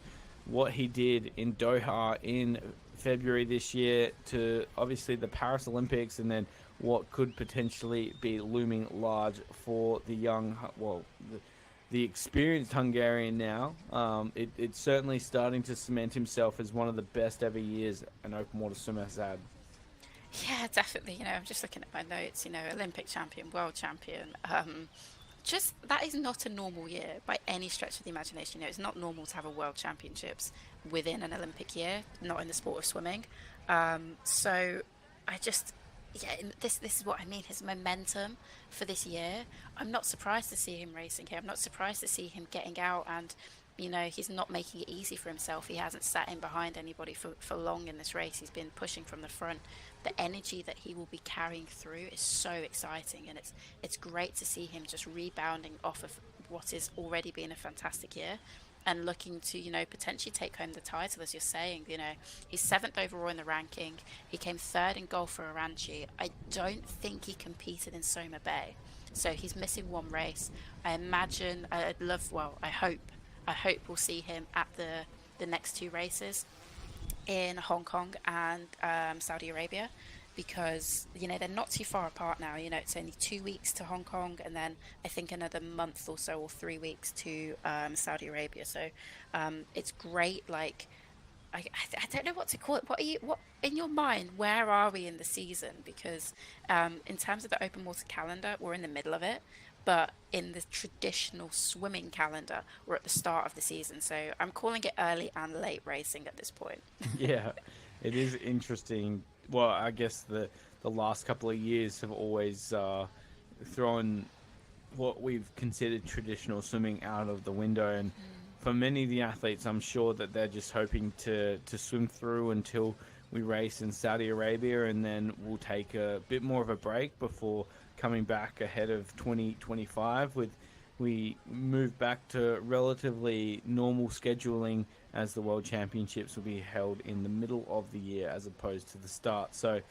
what he did in Doha in February this year to obviously the Paris Olympics, and then what could potentially be looming large for the young, the experienced Hungarian now. It's certainly starting to cement himself as one of the best ever years an open water swimmer has had. Yeah, definitely. I'm just looking at my notes. Olympic champion, world champion. Just that is not a normal year by any stretch of the imagination. It's not normal to have a world championships within an Olympic year, not in the sport of swimming. So I just, this is what I mean. His momentum for this year. I'm not surprised to see him racing here. I'm not surprised to see him getting out, and he's not making it easy for himself. He hasn't sat in behind anybody for long in this race. He's been pushing from the front. The energy that he will be carrying through is so exciting, and it's great to see him just rebounding off of what has already been a fantastic year and looking to potentially take home the title. As you're saying, he's 7th overall in the ranking. He came 3rd in goal for Aranci. I don't think he competed in Soma Bay, so he's missing 1 race. I imagine I hope we'll see him at the the next two races in Hong Kong and Saudi Arabia, because they're not too far apart now. It's only 2 weeks to Hong Kong, and then I think another month or so, or 3 weeks to Saudi Arabia. So it's great. Like I don't know what to call it. What in your mind? Where are we in the season? Because in terms of the open water calendar, we're in the middle of it. But in the traditional swimming calendar, we're at the start of the season. So I'm calling it early and late racing at this point. Yeah, it is interesting. Well, I guess the last couple of years have always thrown what we've considered traditional swimming out of the window, and for many of the athletes, I'm sure that they're just hoping to swim through until we race in Saudi Arabia, and then we'll take a bit more of a break before coming back ahead of 2025 with we move back to relatively normal scheduling as the World Championships will be held in the middle of the year as opposed to the start. So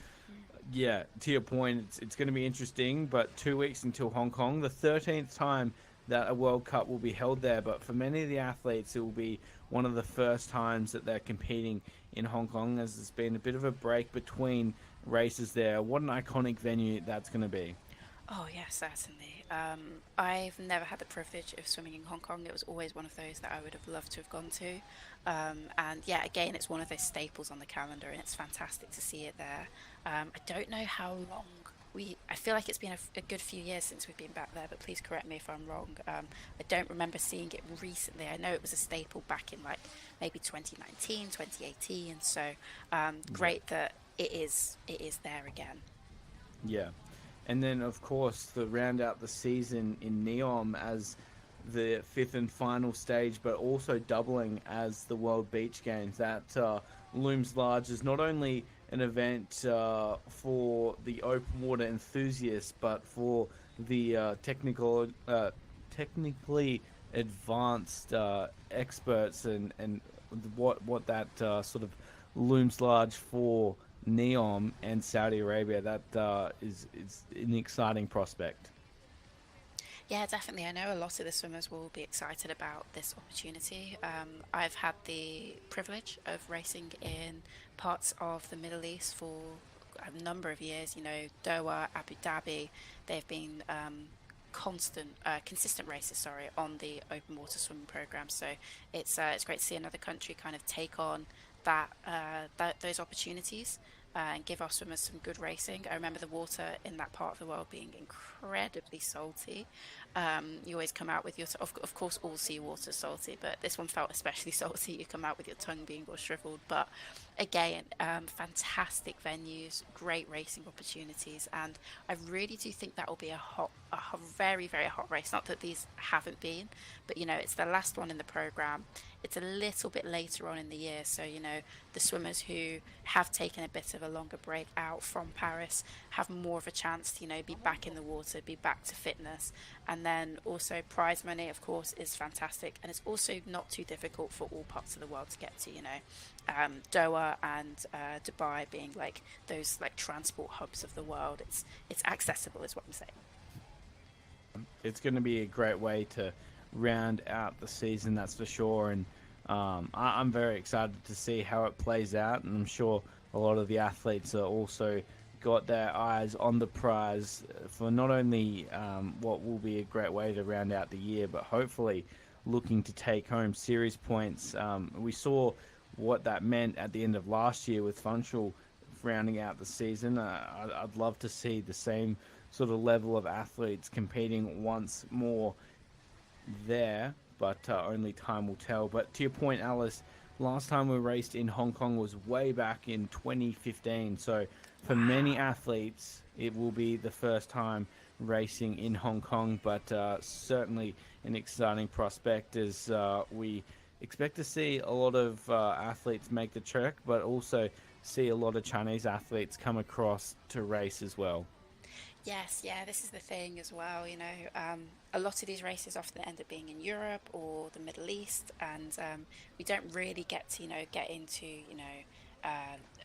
yeah, to your point, it's going to be interesting, but 2 weeks until Hong Kong, the 13th time that a World Cup will be held there. But for many of the athletes, it will be one of the first times that they're competing in Hong Kong, as there's been a bit of a break between races there. What an iconic venue that's going to be. Oh, yeah, certainly. I've never had the privilege of swimming in Hong Kong. It was always one of those that I would have loved to have gone to. And yeah, again, it's one of those staples on the calendar, and it's fantastic to see it there. I don't know how long I feel like it's been a good few years since we've been back there, but please correct me if I'm wrong. I don't remember seeing it recently. I know it was a staple back in like maybe 2019, 2018. So great that it is there again. Yeah. And then, of course, to round out the season in Neom as the fifth and final stage, but also doubling as the World Beach Games. That looms large as not only an event for the open water enthusiasts, but for the technically advanced experts, and what that sort of looms large for Neom and Saudi Arabia. That is an exciting prospect. Yeah, definitely. I know a lot of the swimmers will be excited about this opportunity. I've had the privilege of racing in parts of the Middle East for a number of years. Doha, Abu Dhabi. They've been consistent races, sorry, on the open water swimming program. So it's great to see another country kind of take on those opportunities. And give our swimmers some good racing. I remember the water in that part of the world being incredibly salty. You always come out with of course, all seawater is salty, but this one felt especially salty. You come out with your tongue being all shriveled. But again, fantastic venues, great racing opportunities, and I really do think that will be a very, very hot race. Not that these haven't been, but it's the last one in the program. It's a little bit later on in the year, so the swimmers who have taken a bit of a longer break out from Paris have more of a chance to be back in the water, be back to fitness. And then also prize money, of course, is fantastic, and it's also not too difficult for all parts of the world to get to. Doha and Dubai being like those like transport hubs of the world. It's accessible, is what I'm saying. It's going to be a great way to round out the season, that's for sure. And I'm very excited to see how it plays out, and I'm sure a lot of the athletes are also got their eyes on the prize for not only what will be a great way to round out the year, but hopefully looking to take home series points. We saw what that meant at the end of last year with Funchal rounding out the season. I'd love to see the same sort of level of athletes competing once more there, but only time will tell. But to your point, Alice, last time we raced in Hong Kong was way back in 2015. So for many athletes, it will be the first time racing in Hong Kong, but certainly an exciting prospect as we expect to see a lot of athletes make the trek, but also see a lot of Chinese athletes come across to race as well. Yes, yeah, this is the thing as well. A lot of these races often end up being in Europe or the Middle East, and we don't really get to, get into,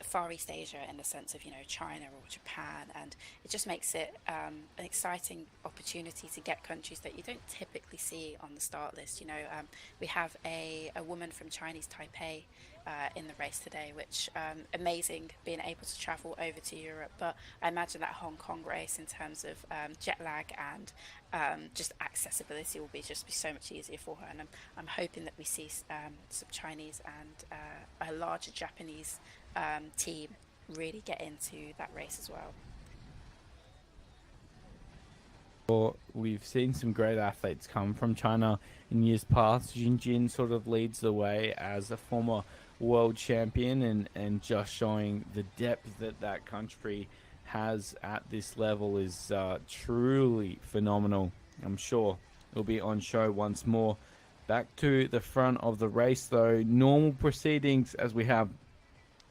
Far East Asia in the sense of, China or Japan, and it just makes it an exciting opportunity to get countries that you don't typically see on the start list. We have a woman from Chinese Taipei in the race today, which amazing being able to travel over to Europe. But I imagine that Hong Kong race, in terms of jet lag and just accessibility, will just be so much easier for her. And I'm hoping that we see some Chinese and a larger Japanese team really get into that race as well. Well, we've seen some great athletes come from China in years past. Jin sort of leads the way as a former world champion, and just showing the depth that that country has at this level is truly phenomenal. I'm sure it'll be on show once more. Back to the front of the race, though. Normal proceedings as we have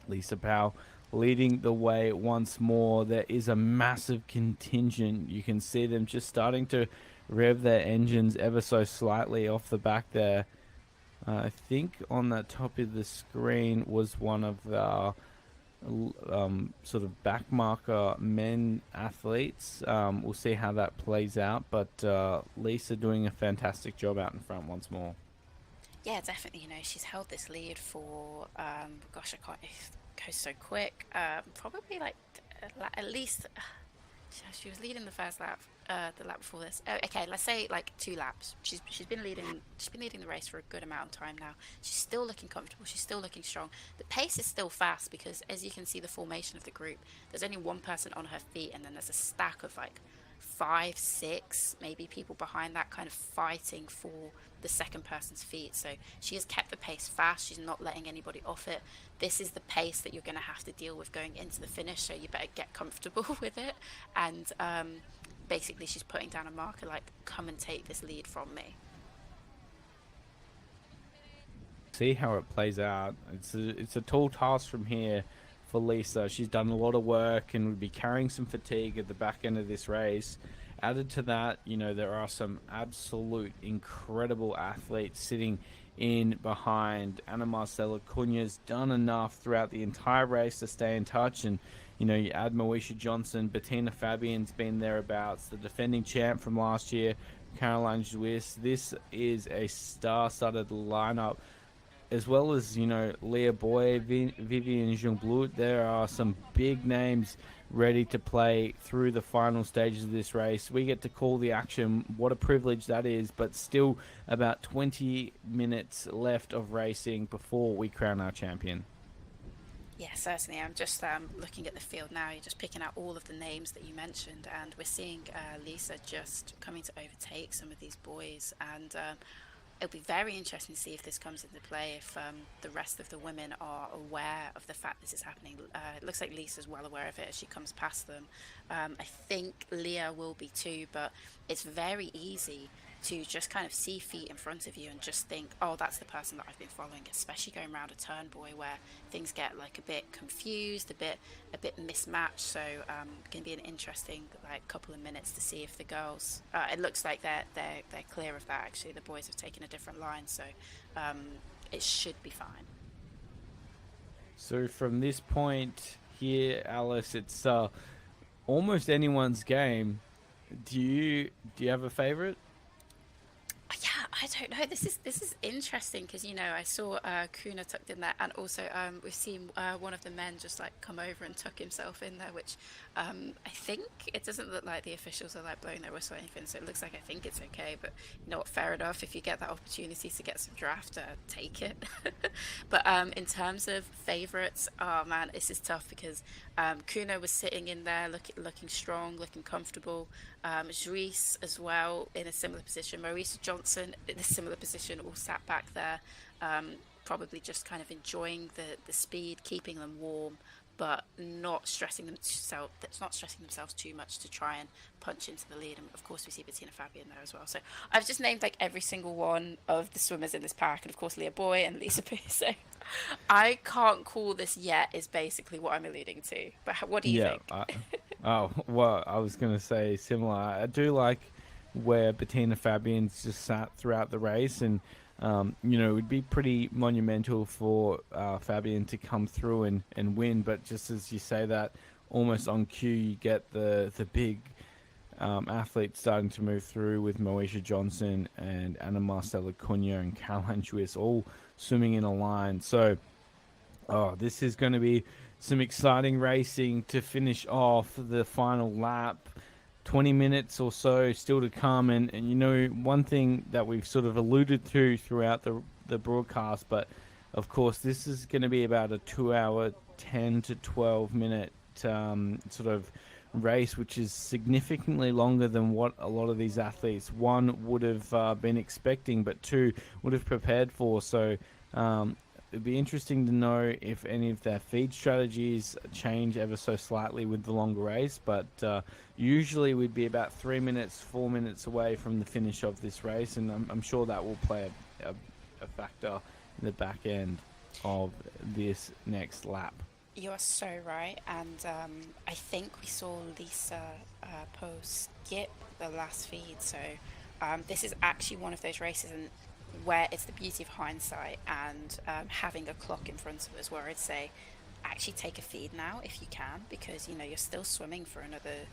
Lisa Powell leading the way once more. There is a massive contingent. You can see them just starting to rev their engines ever so slightly off the back there. I think on the top of the screen was one of our sort of backmarker men athletes. We'll see how that plays out, but Lisa doing a fantastic job out in front once more. Yeah, definitely. She's held this lead for, gosh, I can't, it goes so quick. Probably like at least, she was leading the first lap, the lap before this. Oh, okay, let's say like 2 laps. She's been leading the race for a good amount of time now. She's still looking comfortable. She's still looking strong. The pace is still fast because, as you can see, the formation of the group. There's only one person on her feet, and then there's a stack of like 5, 6, maybe people behind that, kind of fighting for the second person's feet. So she has kept the pace fast. She's not letting anybody off it. This is the pace that you're going to have to deal with going into the finish, so you better get comfortable with it. And basically she's putting down a marker like, come and take this lead from me. See how it plays out. It's a tall task from here for Lisa. She's done a lot of work and would be carrying some fatigue at the back end of this race. Added to that, there are some absolute incredible athletes sitting in behind. Ana Marcela Cunha's done enough throughout the entire race to stay in touch, and you add Moesha Johnson, Bettina Fabian's been thereabouts, the defending champ from last year, Caroline Juiz. This is a star-studded lineup, as well as Leah Boy, Vivian Jungblut. There are some big names ready to play through the final stages of this race. We get to call the action. What a privilege that is, but still about 20 minutes left of racing before we crown our champion. Yeah, certainly. I'm just looking at the field now. You're just picking out all of the names that you mentioned, and we're seeing Lisa just coming to overtake some of these boys, and it'll be very interesting to see if this comes into play, if the rest of the women are aware of the fact this is happening. It looks like Lisa's well aware of it as she comes past them. I think Leah will be too, but it's very easy to just kind of see feet in front of you and just think, oh, that's the person that I've been following, especially going around a turn, boy, where things get like a bit confused, a bit mismatched. So it's going to be an interesting couple of minutes to see if the girls, it looks like they're clear of that. Actually, the boys have taken a different line, so it should be fine. So from this point here, Alice, it's almost anyone's game. Do you have a favorite? Yeah, I don't know. This is interesting because I saw Kuna tucked in there, and also we've seen one of the men just come over and tuck himself in there, which I think it doesn't look like the officials are blowing their whistle or anything, so it looks like I think it's okay. But you know what? Fair enough. If you get that opportunity to get some draft, take it. But in terms of favorites, oh man, this is tough because Kuna was sitting in there looking strong, looking comfortable. Juiz as well in a similar position. Moesha Johnson in a similar position, all sat back there, probably just kind of enjoying the speed, keeping them warm, but not stressing themselves too much to try and punch into the lead. And of course we see Bettina Fabian there as well. So I've just named every single one of the swimmers in this pack, and of course Leah Boy and Lisa P. So I can't call this yet is basically what I'm alluding to. But what do you think? Oh, well, I was going to say similar. I do like where Bettina Fabian's just sat throughout the race, and It would be pretty monumental for Fabian to come through and win. But just as you say that, almost on cue, you get the big athletes starting to move through with Moesha Johnson and Anna Marcela Cunha and Caroline Swiss all swimming in a line. So, this is going to be some exciting racing to finish off the final lap. 20 minutes or so still to come. And one thing that we've sort of alluded to throughout the broadcast, but of course, this is going to be about a 2 hour, 10 to 12 minute sort of race, which is significantly longer than what a lot of these athletes, one, would have been expecting, but two, would have prepared for. So, it'd be interesting to know if any of their feed strategies change ever so slightly with the longer race, but usually we'd be about 3 minutes, 4 minutes away from the finish of this race, and I'm sure that will play a factor in the back end of this next lap. You are so right, and I think we saw Lisa Poe skip the last feed. So this is actually one of those races, and where it's the beauty of hindsight and having a clock in front of us, where I'd say actually take a feed now if you can, because you're still swimming for another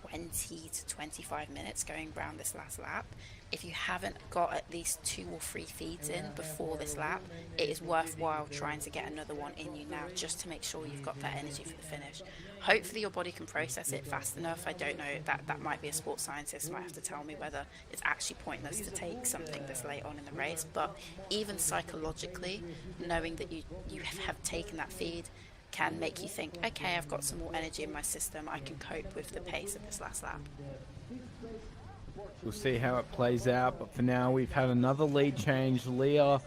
20 to 25 minutes going around this last lap. If you haven't got at least 2 or 3 feeds in before this lap, it is worthwhile trying to get another one in you now, just to make sure you've got that energy for the finish. Hopefully your body can process it fast enough. I don't know, that might be a sports scientist might have to tell me whether it's actually pointless to take something this late on in the race. But even psychologically, knowing that you have taken that feed can make you think, okay, I've got some more energy in my system, I can cope with the pace of this last lap. We'll see how it plays out, but for now we've had another lead change. Leah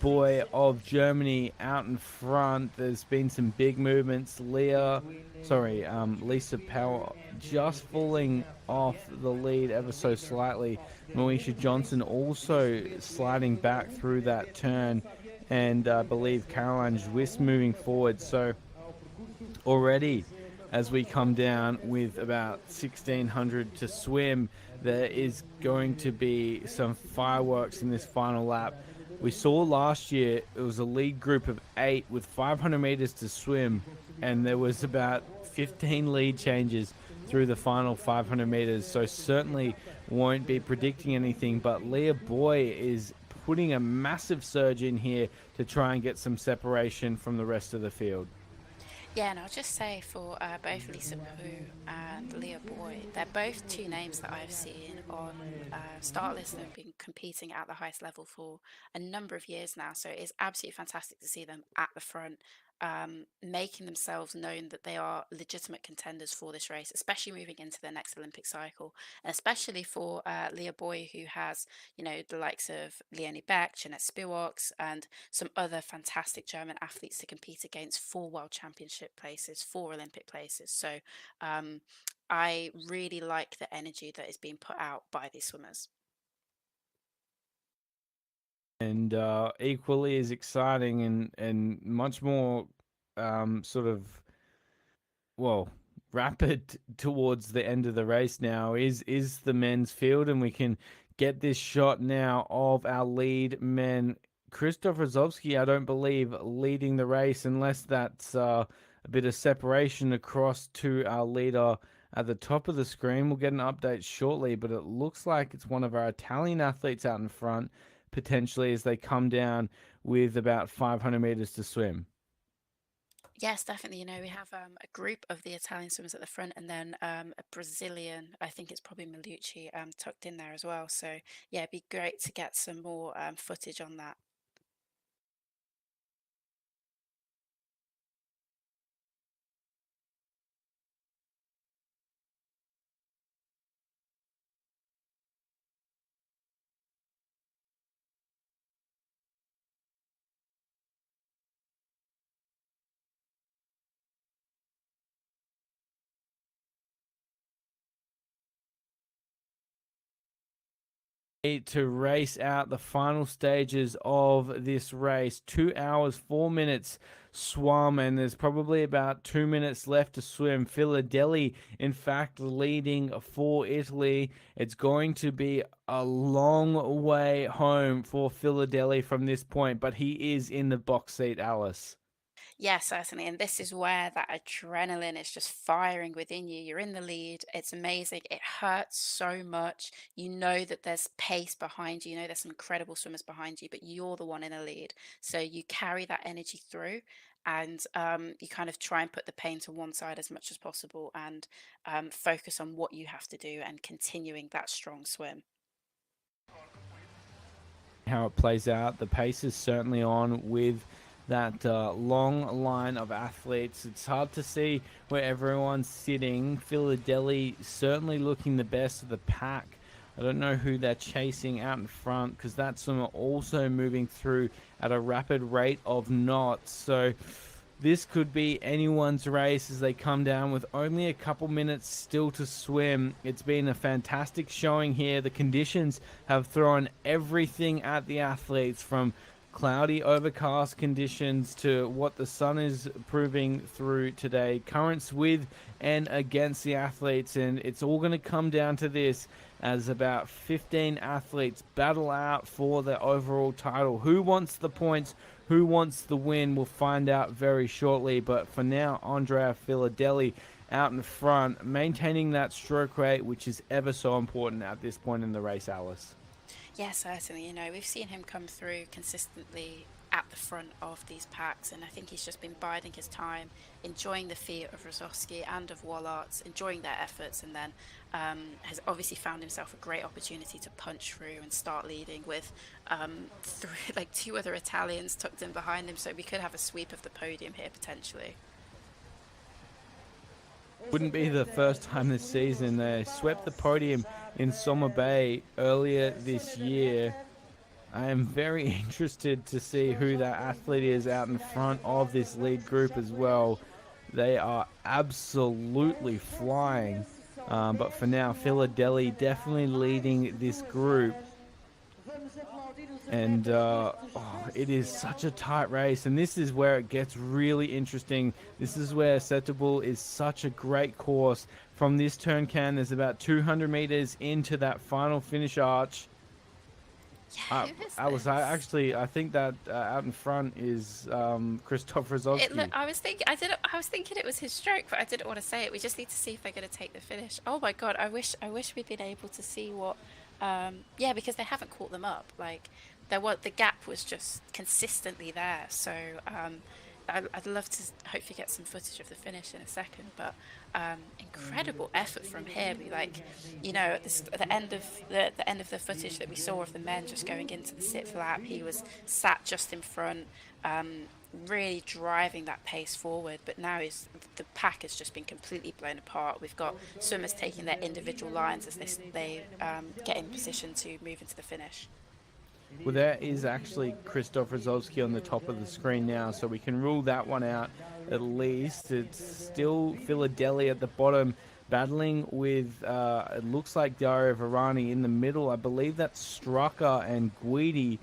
Boy of Germany out in front. There's been some big movements. Lisa Powell just falling off the lead ever so slightly. Moesha Johnson also sliding back through that turn, and I believe Caroline Zwist moving forward. So already, as we come down with about 1600 to swim, there is going to be some fireworks in this final lap. We saw last year it was a lead group of 8 with 500 meters to swim, and there was about 15 lead changes through the final 500 meters. So certainly won't be predicting anything, but Leah Boy is putting a massive surge in here to try and get some separation from the rest of the field. Yeah, and I'll just say for both Lisa Poo and Leah Boy, they're both two names that I've seen on start lists that have been competing at the highest level for a number of years now. So it's absolutely fantastic to see them at the front, making themselves known that they are legitimate contenders for this race, especially moving into the next Olympic cycle, and especially for Leah Boy, who has, the likes of Leonie Beck, Jeanette Spirox, and some other fantastic German athletes to compete against for World Championship places, for Olympic places. So I really like the energy that is being put out by these swimmers. And equally as exciting and much more sort of, well, rapid towards the end of the race now is the men's field, and we can get this shot now of our lead men. Krzysztof Rozowski, I don't believe, leading the race, unless that's a bit of separation across to our leader at the top of the screen. We'll get an update shortly, but it looks like it's one of our Italian athletes out in front, potentially, as they come down with about 500 meters to swim. Yes, definitely. We have a group of the Italian swimmers at the front, and then a Brazilian, I think it's probably Malucci, tucked in there as well. So, yeah, it'd be great to get some more footage on that. To race out the final stages of this race. 2 hours, 4 minutes swum, and there's probably about 2 minutes left to swim. Philadelphia, in fact, leading for Italy. It's going to be a long way home for Philadelphia from this point, but he is in the box seat, Alice. Yeah, certainly. And this is where that adrenaline is just firing within you. You're in the lead. It's amazing. It hurts so much. You know that there's pace behind you. You know there's some incredible swimmers behind you, but you're the one in the lead. So you carry that energy through, and you kind of try and put the pain to one side as much as possible, and focus on what you have to do and continuing that strong swim. How it plays out, the pace is certainly on with that long line of athletes. It's hard to see where everyone's sitting. Philadelphia certainly looking the best of the pack. I don't know who they're chasing out in front, because that's also moving through at a rapid rate of knots. So this could be anyone's race as they come down with only a couple minutes still to swim. It's been a fantastic showing here. The conditions have thrown everything at the athletes, from cloudy, overcast conditions to what the sun is proving through today. Currents with and against the athletes, and it's all going to come down to this, as about 15 athletes battle out for the overall title. Who wants the points? Who wants the win? We'll find out very shortly. But for now, Andrea Philadelphia out in front, maintaining that stroke rate, which is ever so important at this point in the race, Alice. Yeah, certainly. You know, we've seen him come through consistently at the front of these packs, and I think he's just been biding his time, enjoying the feat of Rosowski and of Wallarts, enjoying their efforts, and then has obviously found himself a great opportunity to punch through and start leading with like 2 other Italians tucked in behind him, so we could have a sweep of the podium here potentially. Wouldn't be the first time this season. They swept the podium in Summer Bay earlier this year. I am very interested to see who that athlete is out in front of this lead group as well. They are absolutely flying. But for now, Philadelphia definitely leading this group. And it is such a tight race, and this is where it gets really interesting. This is where Setubal is such a great course. From this turn can, there's about 200 meters into that final finish arch. Yeah, I think that out in front is Krzysztof Rosowski. I was thinking it was his stroke, but I didn't want to say it. We just need to see if they're going to take the finish. Oh my god, I wish we'd been able to see what. Yeah, because they haven't caught them up. Like the gap was just consistently there. So I'd love to hopefully get some footage of the finish in a second. But incredible effort from him. Like, you know, at the end of the footage that we saw of the men just going into the sit flap, he was sat just in front, really driving that pace forward. But now the pack has just been completely blown apart. We've got swimmers taking their individual lines as they get in position to move into the finish. Well, there is actually Krzysztof Rosowski on the top of the screen now, so we can rule that one out at least. It's still Philadelphia at the bottom, battling with, it looks like Dario Varani in the middle. I believe that's Strucker and Guidi,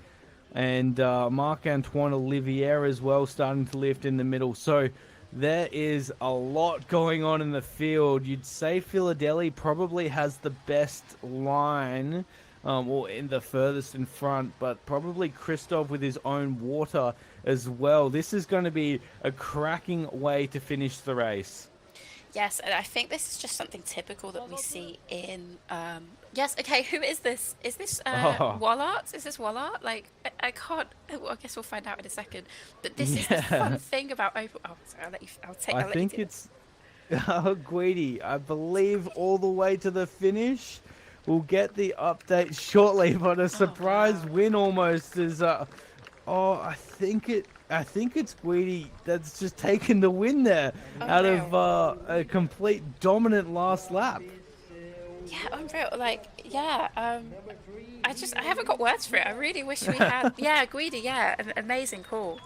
and Marc-Antoine Olivier as well starting to lift in the middle. So there is a lot going on in the field. You'd say Philadelphia probably has the best line, or in the furthest in front, but probably Krzysztof with his own water as well. This is going to be a cracking way to finish the race. Yes, and I think this is just something typical that we see in. Yes, okay. Who is this? Is this Wallart? Is this Wallart? Like, I can't. Well, I guess we'll find out in a second. But this is the fun thing about open. Oh, sorry. I'll let you. I think it's Guidi. I believe all the way to the finish. We'll get the update shortly, but a surprise win almost is. I think it's Guidi that's just taken the win there out of a complete dominant last lap. Yeah, unreal. Like, yeah. I haven't got words for it. I really wish we had. Yeah, Guidi. Yeah, amazing call.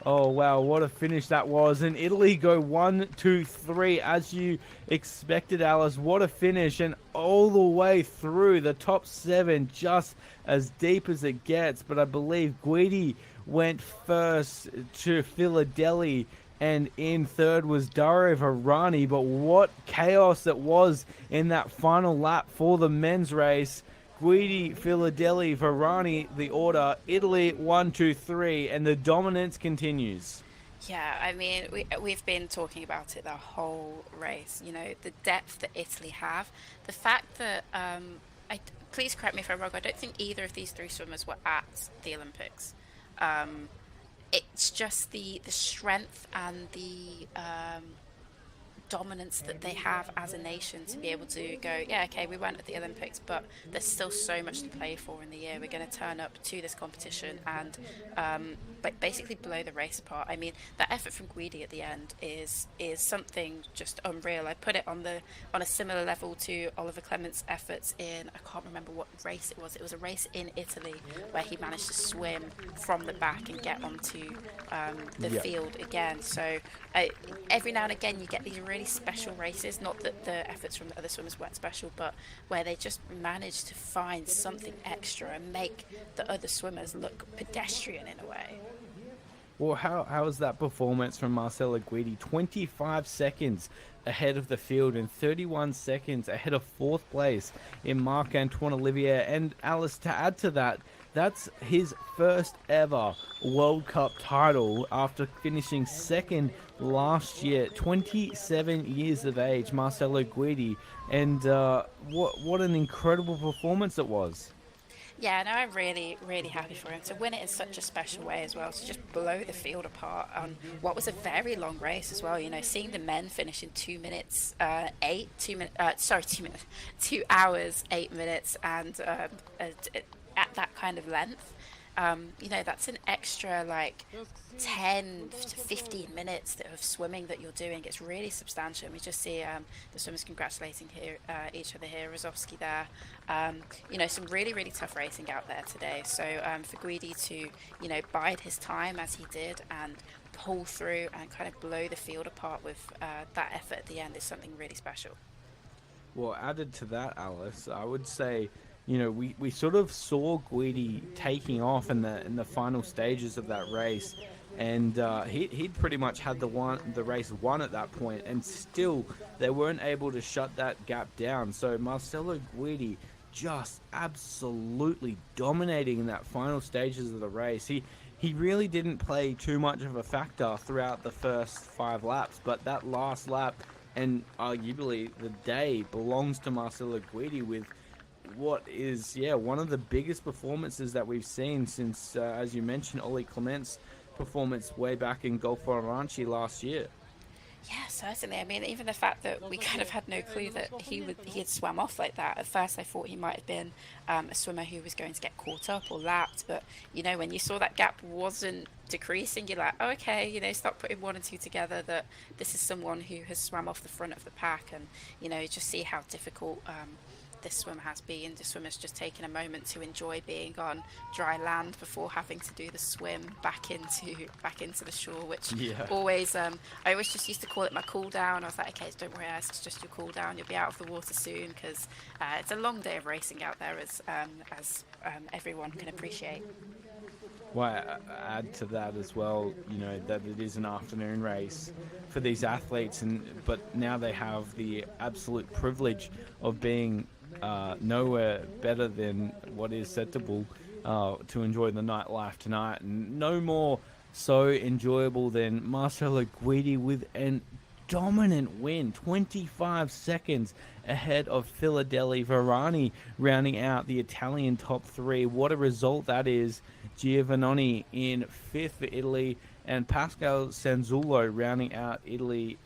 Oh wow, what a finish that was. And Italy go 1, 2, 3 as you expected, Alice. What a finish. And all the way through the top 7, just as deep as it gets. But I believe Guidi went first to Philadelphia, and in third was Dario Varani. But what chaos it was in that final lap for the men's race. Guidi, Philadelphia, Varani, the order, Italy 1, 2, 3, and the dominance continues. Yeah, I mean, we've been talking about it the whole race. You know, the depth that Italy have, the fact that please correct me if I'm wrong. I don't think either of these three swimmers were at the Olympics. Um, it's just the strength and the dominance that they have as a nation to be able to go, yeah, okay, we weren't at the Olympics, but there's still so much to play for in the year. We're going to turn up to this competition and but basically blow the race apart. I mean, that effort from Guidi at the end is something just unreal. I put it on a similar level to Oliver Clement's efforts in, I can't remember what race it was. It was a race in Italy where he managed to swim from the back and get onto the field again. So every now and again you get these really special races, not that the efforts from the other swimmers weren't special, but where they just manage to find something extra and make the other swimmers look pedestrian in a way. Well, how was that performance from Marcelo Guidi? 25 seconds ahead of the field and 31 seconds ahead of fourth place in Marc-Antoine Olivier. And Alice, to add to that, that's his first ever World Cup title after finishing second last year. 27 years of age, Marcelo Guidi. And what an incredible performance it was. Yeah, no, I'm really, really happy for him to win it in such a special way as well, to just blow the field apart on what was a very long race as well. You know, seeing the men finish in 2 minutes, 2 hours, 8 minutes, and at that kind of length. You know, that's an extra like 10 to 15 minutes of swimming that you're doing. It's really substantial. We just see the swimmers congratulating each other here. Rozovsky there. You know, some really, really tough racing out there today. So for Guidi to, you know, bide his time as he did and pull through and kind of blow the field apart with that effort at the end is something really special. Well, added to that, Alice, I would say, you know, we sort of saw Guidi taking off in the final stages of that race, and he'd pretty much had the race won at that point, and still they weren't able to shut that gap down. So Marcelo Guidi just absolutely dominating in that final stages of the race. He really didn't play too much of a factor throughout the first 5 laps, but that last lap and arguably the day belongs to Marcelo Guidi with what is, one of the biggest performances that we've seen since, as you mentioned, Oli Clement's performance way back in Gulf Oranchi last year. Yeah, certainly. I mean, even the fact that we kind of had no clue that he had swam off like that. At first, I thought he might have been a swimmer who was going to get caught up or lapped. But, you know, when you saw that gap wasn't decreasing, you're like, oh, okay, you know, start putting 1 and 2 together that this is someone who has swam off the front of the pack. And, you know, just see how difficult this swim has been. The swimmer's just taking a moment to enjoy being on dry land before having to do the swim back into the shore, which always I always just used to call it my cool down. I was like, okay, don't worry, it's just your cool down, you'll be out of the water soon, because it's a long day of racing out there, as everyone can appreciate. Well, add to that as well, you know, that it is an afternoon race for these athletes, but now they have the absolute privilege of being nowhere better than what is Setubal to enjoy the nightlife tonight. And no more so enjoyable than Marcelo Guidi with an dominant win, 25 seconds ahead of Philadelphia. Varani rounding out the Italian top 3. What a result that is. Giovannoni in 5th for Italy, and Pascal Sanzullo rounding out Italy's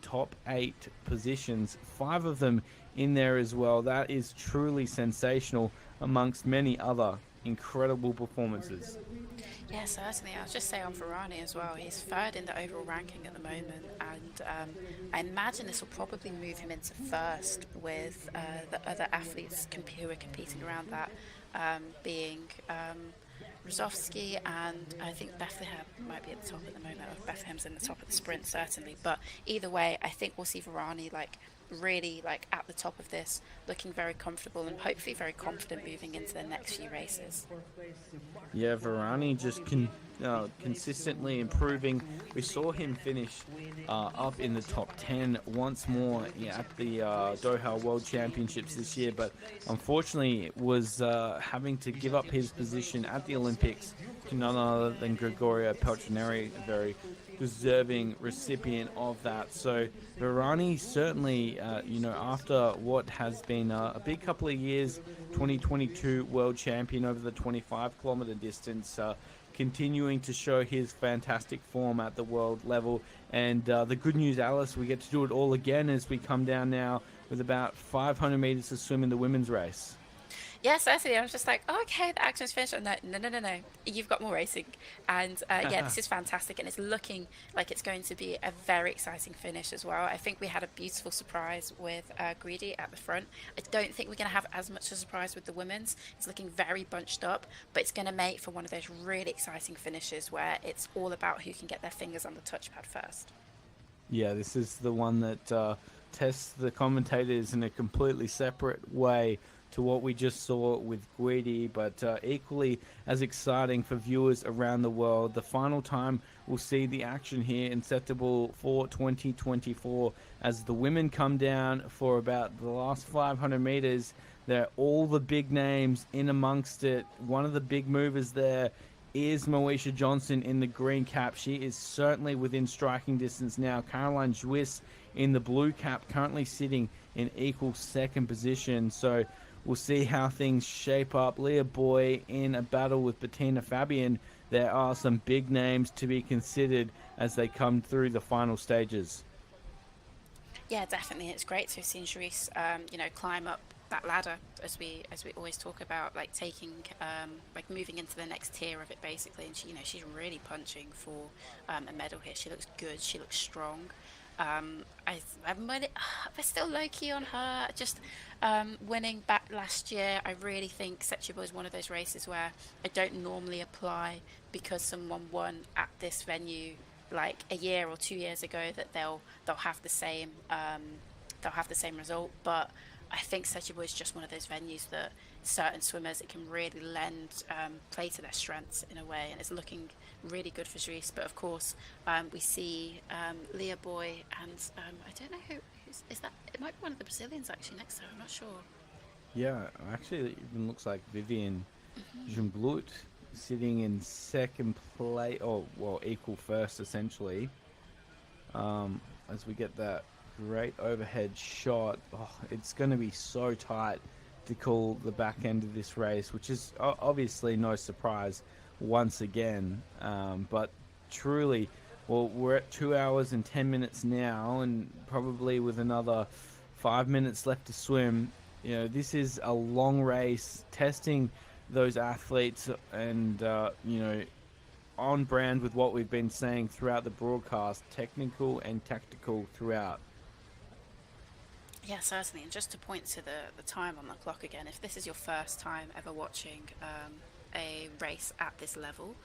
top 8 positions, 5 of them in there as well. That is truly sensational, amongst many other incredible performances. Yeah, certainly. I'll just say on Varane as well, he's 3rd in the overall ranking at the moment, and I imagine this will probably move him into 1st with the other athletes who are competing around that, being Rosowski, and I think Bethlehem might be at the top at the moment. Or Bethlehem's in the top of the sprint, certainly. But either way, I think we'll see Varane like really like at the top of this, looking very comfortable and hopefully very confident moving into the next few races. Yeah, Varane just consistently improving. We saw him finish up in the top 10 once more, yeah, at the Doha World Championships this year, but unfortunately was having to give up his position at the Olympics to none other than Gregorio Peltrineri, a very deserving recipient of that. So Varane certainly, after what has been a big couple of years, 2022 world champion over the 25-kilometer distance, continuing to show his fantastic form at the world level. And the good news, Alice, we get to do it all again as we come down now with about 500 meters to swim in the women's race. Yeah, certainly. I was just like, oh, okay, the action's finished. And no. You've got more racing. And yeah, this is fantastic. And it's looking like it's going to be a very exciting finish as well. I think we had a beautiful surprise with Greedy at the front. I don't think we're going to have as much a surprise with the women's. It's looking very bunched up, but it's going to make for one of those really exciting finishes where it's all about who can get their fingers on the touchpad first. Yeah, this is the one that tests the commentators in a completely separate way to what we just saw with Guidi, but equally as exciting for viewers around the world. The final time we'll see the action here in Setubal for 2024 as the women come down for about the last 500 meters. There are all the big names in amongst it. One of the big movers there is Moesha Johnson in the green cap. She is certainly within striking distance now. Caroline Juice in the blue cap, currently sitting in equal second position. So we'll see how things shape up. Leah Boy in a battle with Bettina Fabian. There are some big names to be considered as they come through the final stages. Yeah, definitely. It's great to have seen Sharice, climb up that ladder, as we always talk about, like taking, like moving into the next tier of it, basically. And she's really punching for a medal here. She looks good. She looks strong. I'm still low key on her. Just winning back last year, I really think Setubal is one of those races where I don't normally apply because someone won at this venue like a year or 2 years ago that they'll have the same result. But I think Setubal is just one of those venues that certain swimmers, it can really lend play to their strengths in a way, and it's looking really good for Juice. But of course, we see Leah Boy and I don't know who is that. It might be one of the Brazilians actually next to her. I'm not sure. Yeah, actually, it even looks like Vivian Jumblut sitting in second place, equal first essentially. As we get that great overhead shot, it's going to be so tight to call the back end of this race, which is obviously no surprise once again. But truly, we're at 2 hours and 10 minutes now, and probably with another 5 minutes left to swim. This is a long race, testing those athletes and, on brand with what we've been saying throughout the broadcast, technical and tactical throughout. Yeah, certainly. And just to point to the time on the clock again, if this is your first time ever watching a race at this level,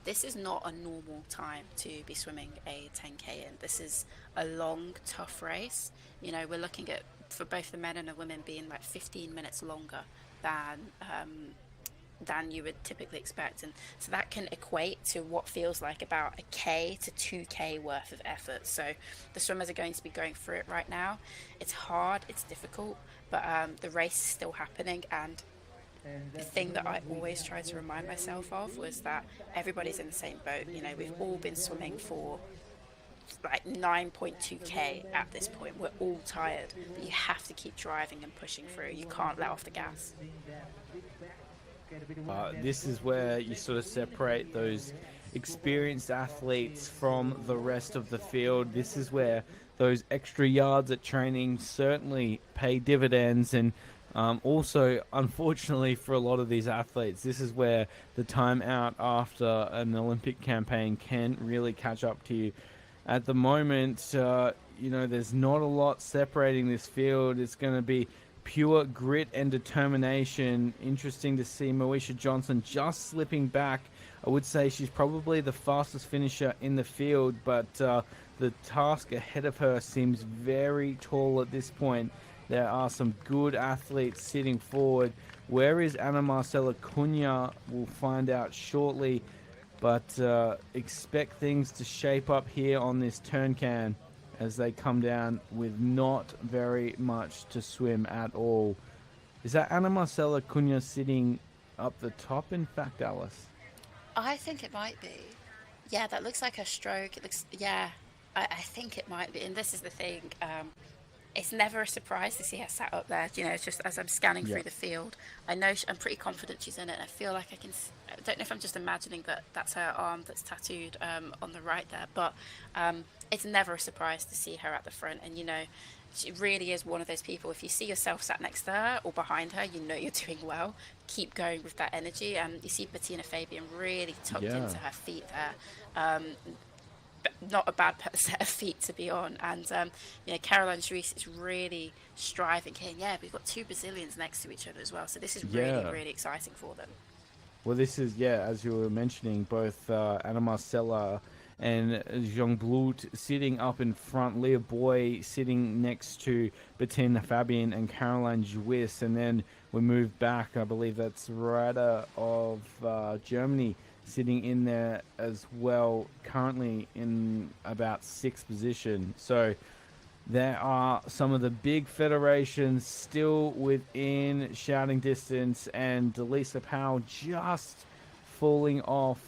this is not a normal time to be swimming a 10K in. This is a long, tough race. We're looking at, for both the men and the women, being like 15 minutes longer than you would typically expect. And so that can equate to what feels like about a K to 2K worth of effort. So the swimmers are going to be going through it right now. It's hard, it's difficult, but the race is still happening. And the thing that I always try to remind myself of was that everybody's in the same boat. We've all been swimming for like 9.2K at this point. We're all tired, but you have to keep driving and pushing through. You can't let off the gas. This is where you sort of separate those experienced athletes from the rest of the field. This is where those extra yards at training certainly pay dividends, and also, unfortunately for a lot of these athletes, this is where the time out after an Olympic campaign can really catch up to you. At the moment, there's not a lot separating this field. It's going to be pure grit and determination. Interesting to see Moesha Johnson just slipping back. I would say she's probably the fastest finisher in the field, but the task ahead of her seems very tall at this point. There are some good athletes sitting forward. Where is Ana Marcela Cunha? We'll find out shortly, but expect things to shape up here on this turn can as they come down with not very much to swim at all. Is that Ana Marcela Cunha sitting up the top, in fact, Alice? I think it might be. Yeah, that looks like a stroke. It looks, yeah, I think it might be. And this is the thing. It's never a surprise to see her sat up there. You know, it's just as I'm scanning through the field, I know I'm pretty confident she's in it. And I feel like I can. I don't know if I'm just imagining that that's her arm that's tattooed on the right there, but it's never a surprise to see her at the front. And you know, she really is one of those people. If you see yourself sat next to her or behind her, you know you're doing well. Keep going with that energy. And you see Bettina Fabian really tucked into her feet there. Not a bad set of feet to be on, and you know, Caroline Juice is really striving here. Yeah, we've got two Brazilians next to each other as well, so this is really exciting for them. Well, this is, as you were mentioning, both Ana Marcela and Jean Blut sitting up in front, Leah Boy sitting next to Bettina Fabian and Caroline Juice, and then we move back, I believe that's Rada of Germany sitting in there as well, currently in about 6th position. So there are some of the big federations still within shouting distance, and Delisa Powell just falling off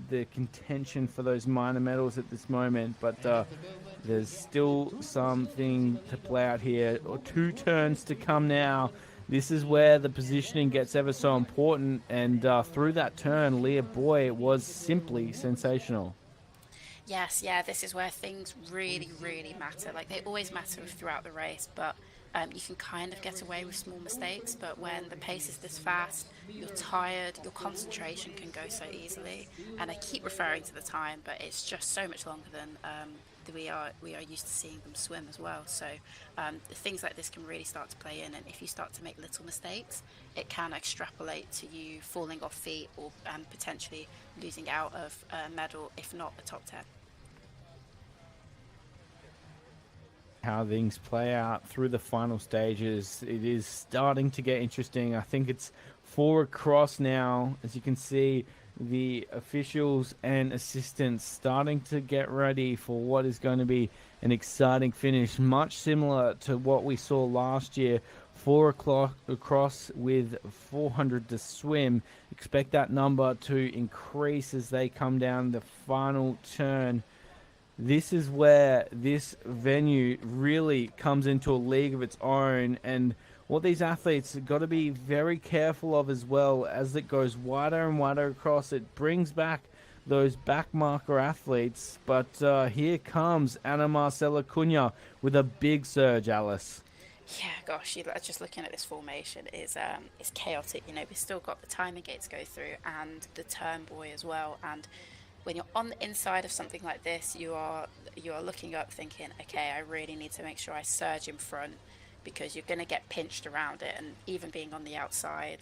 the contention for those minor medals at this moment. But there's still something to play out here, or 2 turns to come now. This is where the positioning gets ever so important, and through that turn, Leah Boy was simply sensational. Yes, this is where things really matter. Like, they always matter throughout the race, but you can kind of get away with small mistakes. But when the pace is this fast, you're tired, your concentration can go so easily. And I keep referring to the time, but it's just so much longer than we are used to seeing them swim as well. So things like this can really start to play in, and if you start to make little mistakes, it can extrapolate to you falling off feet or potentially losing out of a medal, if not a top 10. How things play out through the final stages, it is starting to get interesting. I think it's 4 across now. As you can see, the officials and assistants starting to get ready for what is going to be an exciting finish, much similar to what we saw last year. 4 o'clock across with 400 to swim. Expect that number to increase as they come down the final turn. This is where this venue really comes into a league of its own, and what these athletes have got to be very careful of as well. As it goes wider and wider across, it brings back those back marker athletes. But here comes Ana Marcela Cunha with a big surge, Alice. Yeah, gosh, just looking at this formation is chaotic. You know, we've still got the timing gate to go through and the turn buoy as well. And when you're on the inside of something like this, you are looking up thinking, okay, I really need to make sure I surge in front, because you're going to get pinched around it. And even being on the outside,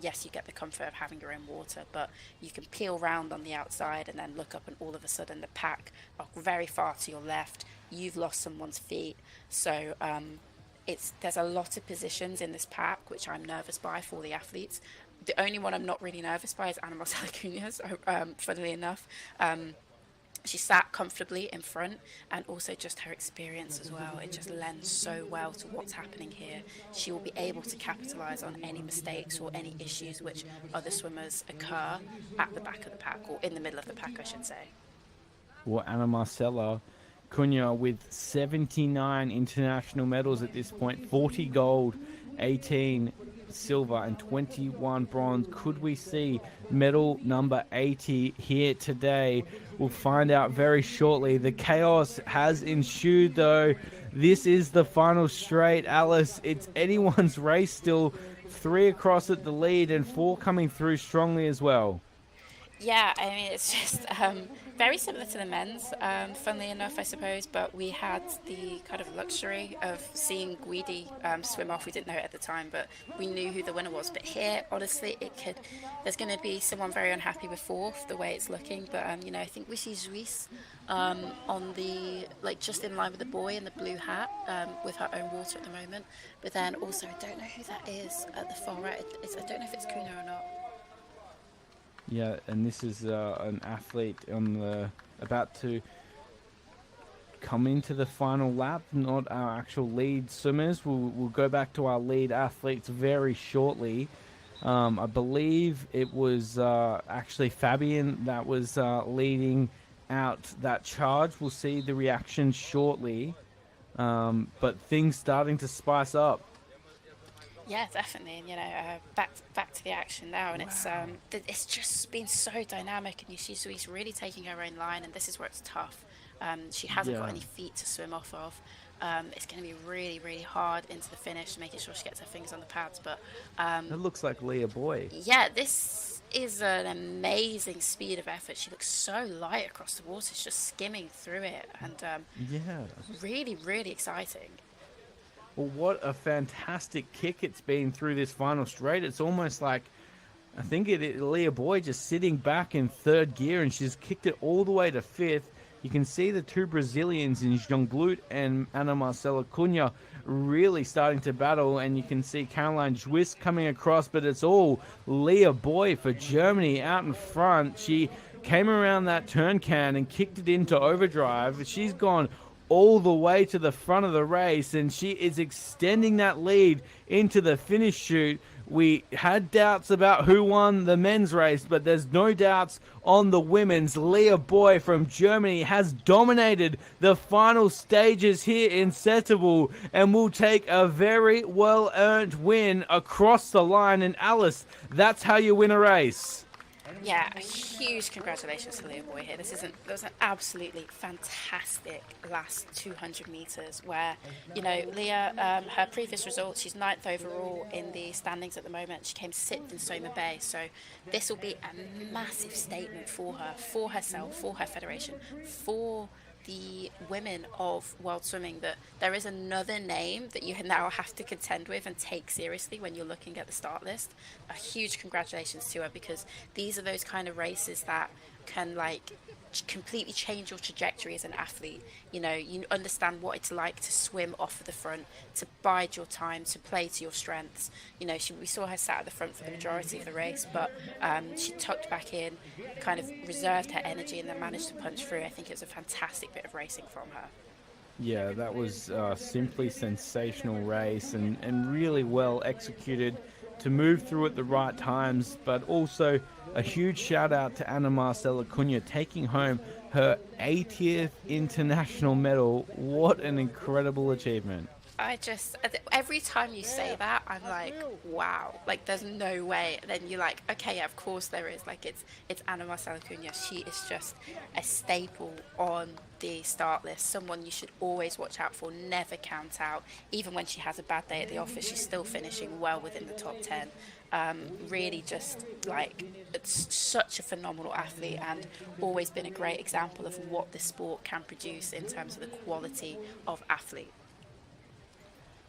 yes, you get the comfort of having your own water, but you can peel round on the outside and then look up, and all of a sudden the pack are very far to your left. You've lost someone's feet. So there's a lot of positions in this pack which I'm nervous by for the athletes. The only one I'm not really nervous by is Ana Marcela Cunha, funnily enough. She sat comfortably in front, and also just her experience as well. It just lends so well to what's happening here. She will be able to capitalise on any mistakes or any issues which other swimmers occur at the back of the pack, or in the middle of the pack, I should say. Well, Ana Marcela Cunha with 79 international medals at this point, 40 gold, 18 silver and 21 bronze. Could we see medal number 80 here today? We'll find out very shortly. The chaos has ensued, though. This is the final straight, Alice. It's anyone's race still. 3 across at the lead and 4 coming through strongly as well. Yeah, I mean, it's just Very similar to the men's, funnily enough, I suppose, but we had the kind of luxury of seeing Guidi swim off. We didn't know it at the time, but we knew who the winner was. But here, honestly, there's going to be someone very unhappy with fourth, the way it's looking. But, I think we see Juice on the, like, just in line with the boy in the blue hat with her own water at the moment. But then also, I don't know who that is at the far right. I don't know if it's Kuno or not. Yeah, and this is an athlete about to come into the final lap, not our actual lead swimmers. We'll go back to our lead athletes very shortly. I believe it was actually Fabian that was leading out that charge. We'll see the reaction shortly, but things starting to spice up. Yeah, definitely. And back to the action now, and it's just been so dynamic, and she's really taking her own line, and this is where it's tough. She hasn't got any feet to swim off of. It's going to be really, really hard into the finish, making sure she gets her fingers on the pads. But It looks like Leah Boy. yeah, this is an amazing speed of effort. She looks so light across the water, she's just skimming through it, and really, really exciting. Well, what a fantastic kick it's been through this final straight. It's almost like, I think Leah Boy just sitting back in third gear, and she's kicked it all the way to fifth. You can see the two Brazilians in Jean Glut and Ana Marcela Cunha really starting to battle, and you can see Caroline Juiz coming across, but it's all Leah Boy for Germany out in front. She came around that turn can and kicked it into overdrive. She's gone all the way to the front of the race, and she is extending that lead into the finish chute. We had doubts about who won the men's race, but there's no doubts on the women's. Leah Boy from Germany has dominated the final stages here in Setubal and will take a very well-earned win across the line. And Alice, that's how you win a race. Yeah, a huge congratulations to Leah Boy here. There was an absolutely fantastic last 200 meters where, Leah, her previous results, she's 9th overall in the standings at the moment. She came 6th in Soma Bay. So this will be a massive statement for her, for herself, for her federation, for the women of world swimming, that there is another name that you now have to contend with and take seriously when you're looking at the start list. A huge congratulations to her, because these are those kind of races that can completely change your trajectory as an athlete. You understand what it's like to swim off of the front, to bide your time, to play to your strengths. We saw her sat at the front for the majority of the race, but she tucked back in, kind of reserved her energy, and then managed to punch through. I think it was a fantastic bit of racing from her. Yeah, that was simply sensational race and really well executed to move through at the right times, but also a huge shout out to Ana Marcela Cunha taking home her 80th international medal. What an incredible achievement. Every time you say that, I'm like, wow, there's no way. And then you're like, okay, yeah, of course there is. It's Ana Marcela Cunha. She is just a staple on the start list, someone you should always watch out for, never count out. Even when she has a bad day at the office, she's still finishing well within the top 10. Really just it's such a phenomenal athlete, and always been a great example of what the sport can produce in terms of the quality of athlete.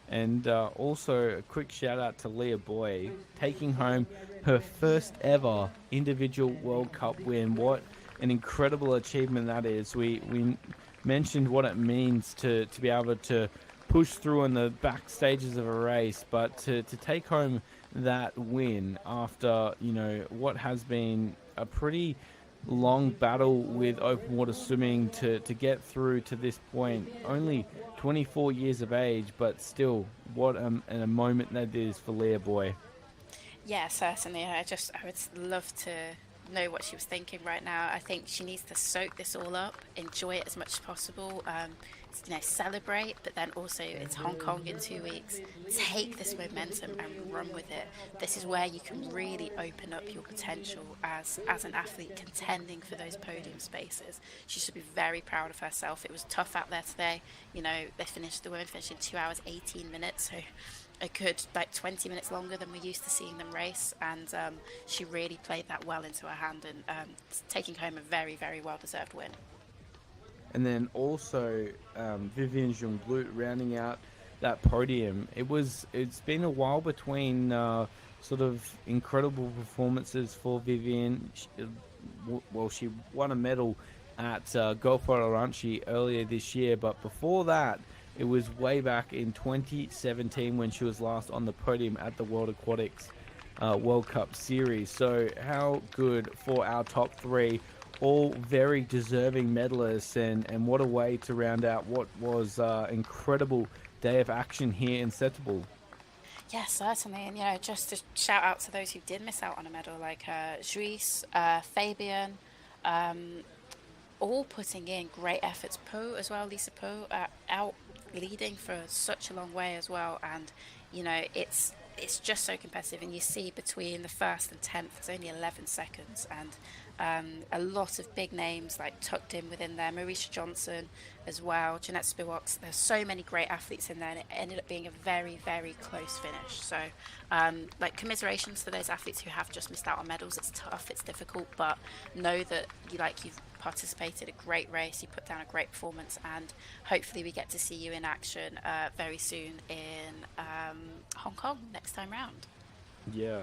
And also a quick shout out to Leah Boy taking home her first ever individual World Cup win. What an incredible achievement that is. We mentioned what it means to be able to push through in the back stages of a race, but to take home that win after what has been a pretty long battle with open water swimming to get through to this point. Only 24 years of age, but still, what a moment that is for Leah Boy. Yeah, certainly. I would love to know what she was thinking right now. I think she needs to soak this all up, enjoy it as much as possible, celebrate, but then also it's Hong Kong in 2 weeks. Take this momentum and run with it. This is where you can really open up your potential as an athlete contending for those podium spaces. She should be very proud of herself. It was tough out there today. The women finished in 2 hours 18 minutes, so a good like 20 minutes longer than we're used to seeing them race, and she really played that well into her hand, and taking home a very, very well deserved win. And then also Vivian Jungblut rounding out that podium. It's been a while between sort of incredible performances for Vivian. She won a medal at Golf Oranchi earlier this year, but before that, it was way back in 2017 when she was last on the podium at the World Aquatics World Cup Series. So how good for our top three, all very deserving medalists, and what a way to round out what was incredible day of action here in Setubal. Yeah, certainly. And, just to shout out to those who did miss out on a medal, like Juice, Fabian, um, all putting in great efforts. Poe as well, Lisa Poe, out leading for such a long way as well. And, it's just so competitive. And you see between the first and 10th, there's only 11 seconds. And a lot of big names like tucked in within there. Marisha Johnson as well, Jeanette Spiwoks. There's so many great athletes in there, and it ended up being a very, very close finish. So, commiserations for those athletes who have just missed out on medals. It's tough, it's difficult, but know that you've participated a great race, you put down a great performance, and hopefully we get to see you in action very soon in Hong Kong next time round. Yeah.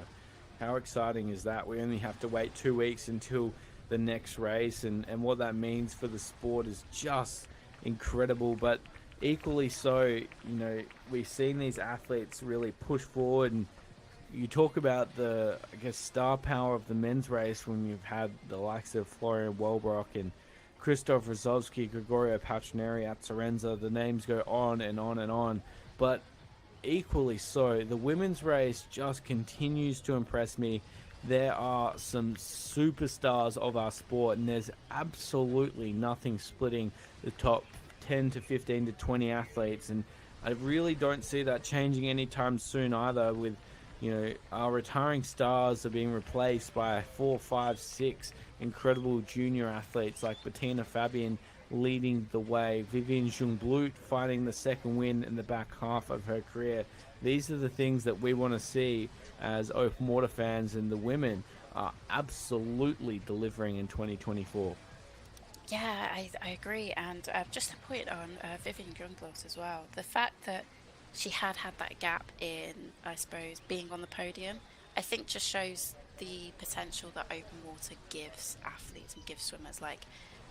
How exciting is that? We only have to wait 2 weeks until the next race, and what that means for the sport is just incredible. But equally so, we've seen these athletes really push forward, and you talk about the, I guess, star power of the men's race when you've had the likes of Florian Welbrock and Krzysztof Rosowski, Gregorio Patroneri at Sorenza. The names go on and on and on. But equally so, the women's race just continues to impress me. There are some superstars of our sport, and there's absolutely nothing splitting the top 10 to 15 to 20 athletes, and I really don't see that changing anytime soon either. With our retiring stars are being replaced by 4, 5, 6 incredible junior athletes like Bettina Fabian leading the way, Vivian Jungblut finding the second win in the back half of her career. These are the things that we want to see as open water fans, and the women are absolutely delivering in 2024. Yeah, I agree. And just a point on Vivian Jungblut as well. The fact that she had that gap in, I suppose, being on the podium, I think just shows the potential that open water gives athletes and gives swimmers. Like,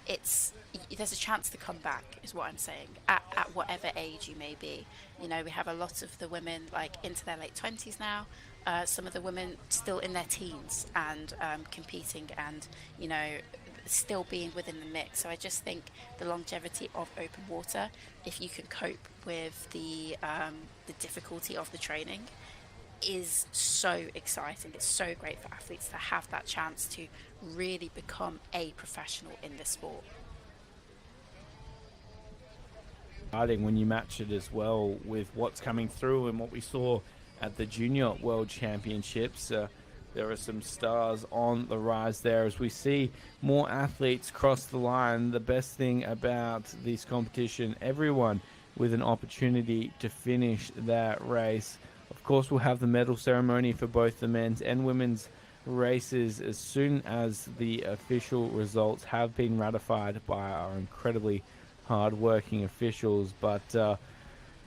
there's a chance to come back, is what I'm saying, at whatever age you may be. We have a lot of the women like into their late 20s now, some of the women still in their teens and competing, and still being within the mix. So I just think the longevity of open water, if you can cope with the difficulty of the training, is so exciting. It's so great for athletes to have that chance to really become a professional in this sport. When you match it as well with what's coming through and what we saw at the Junior World Championships, there are some stars on the rise there as we see more athletes cross the line. The best thing about this competition, everyone with an opportunity to finish that race. Of course, we'll have the medal ceremony for both the men's and women's races as soon as the official results have been ratified by our incredibly hard-working officials. But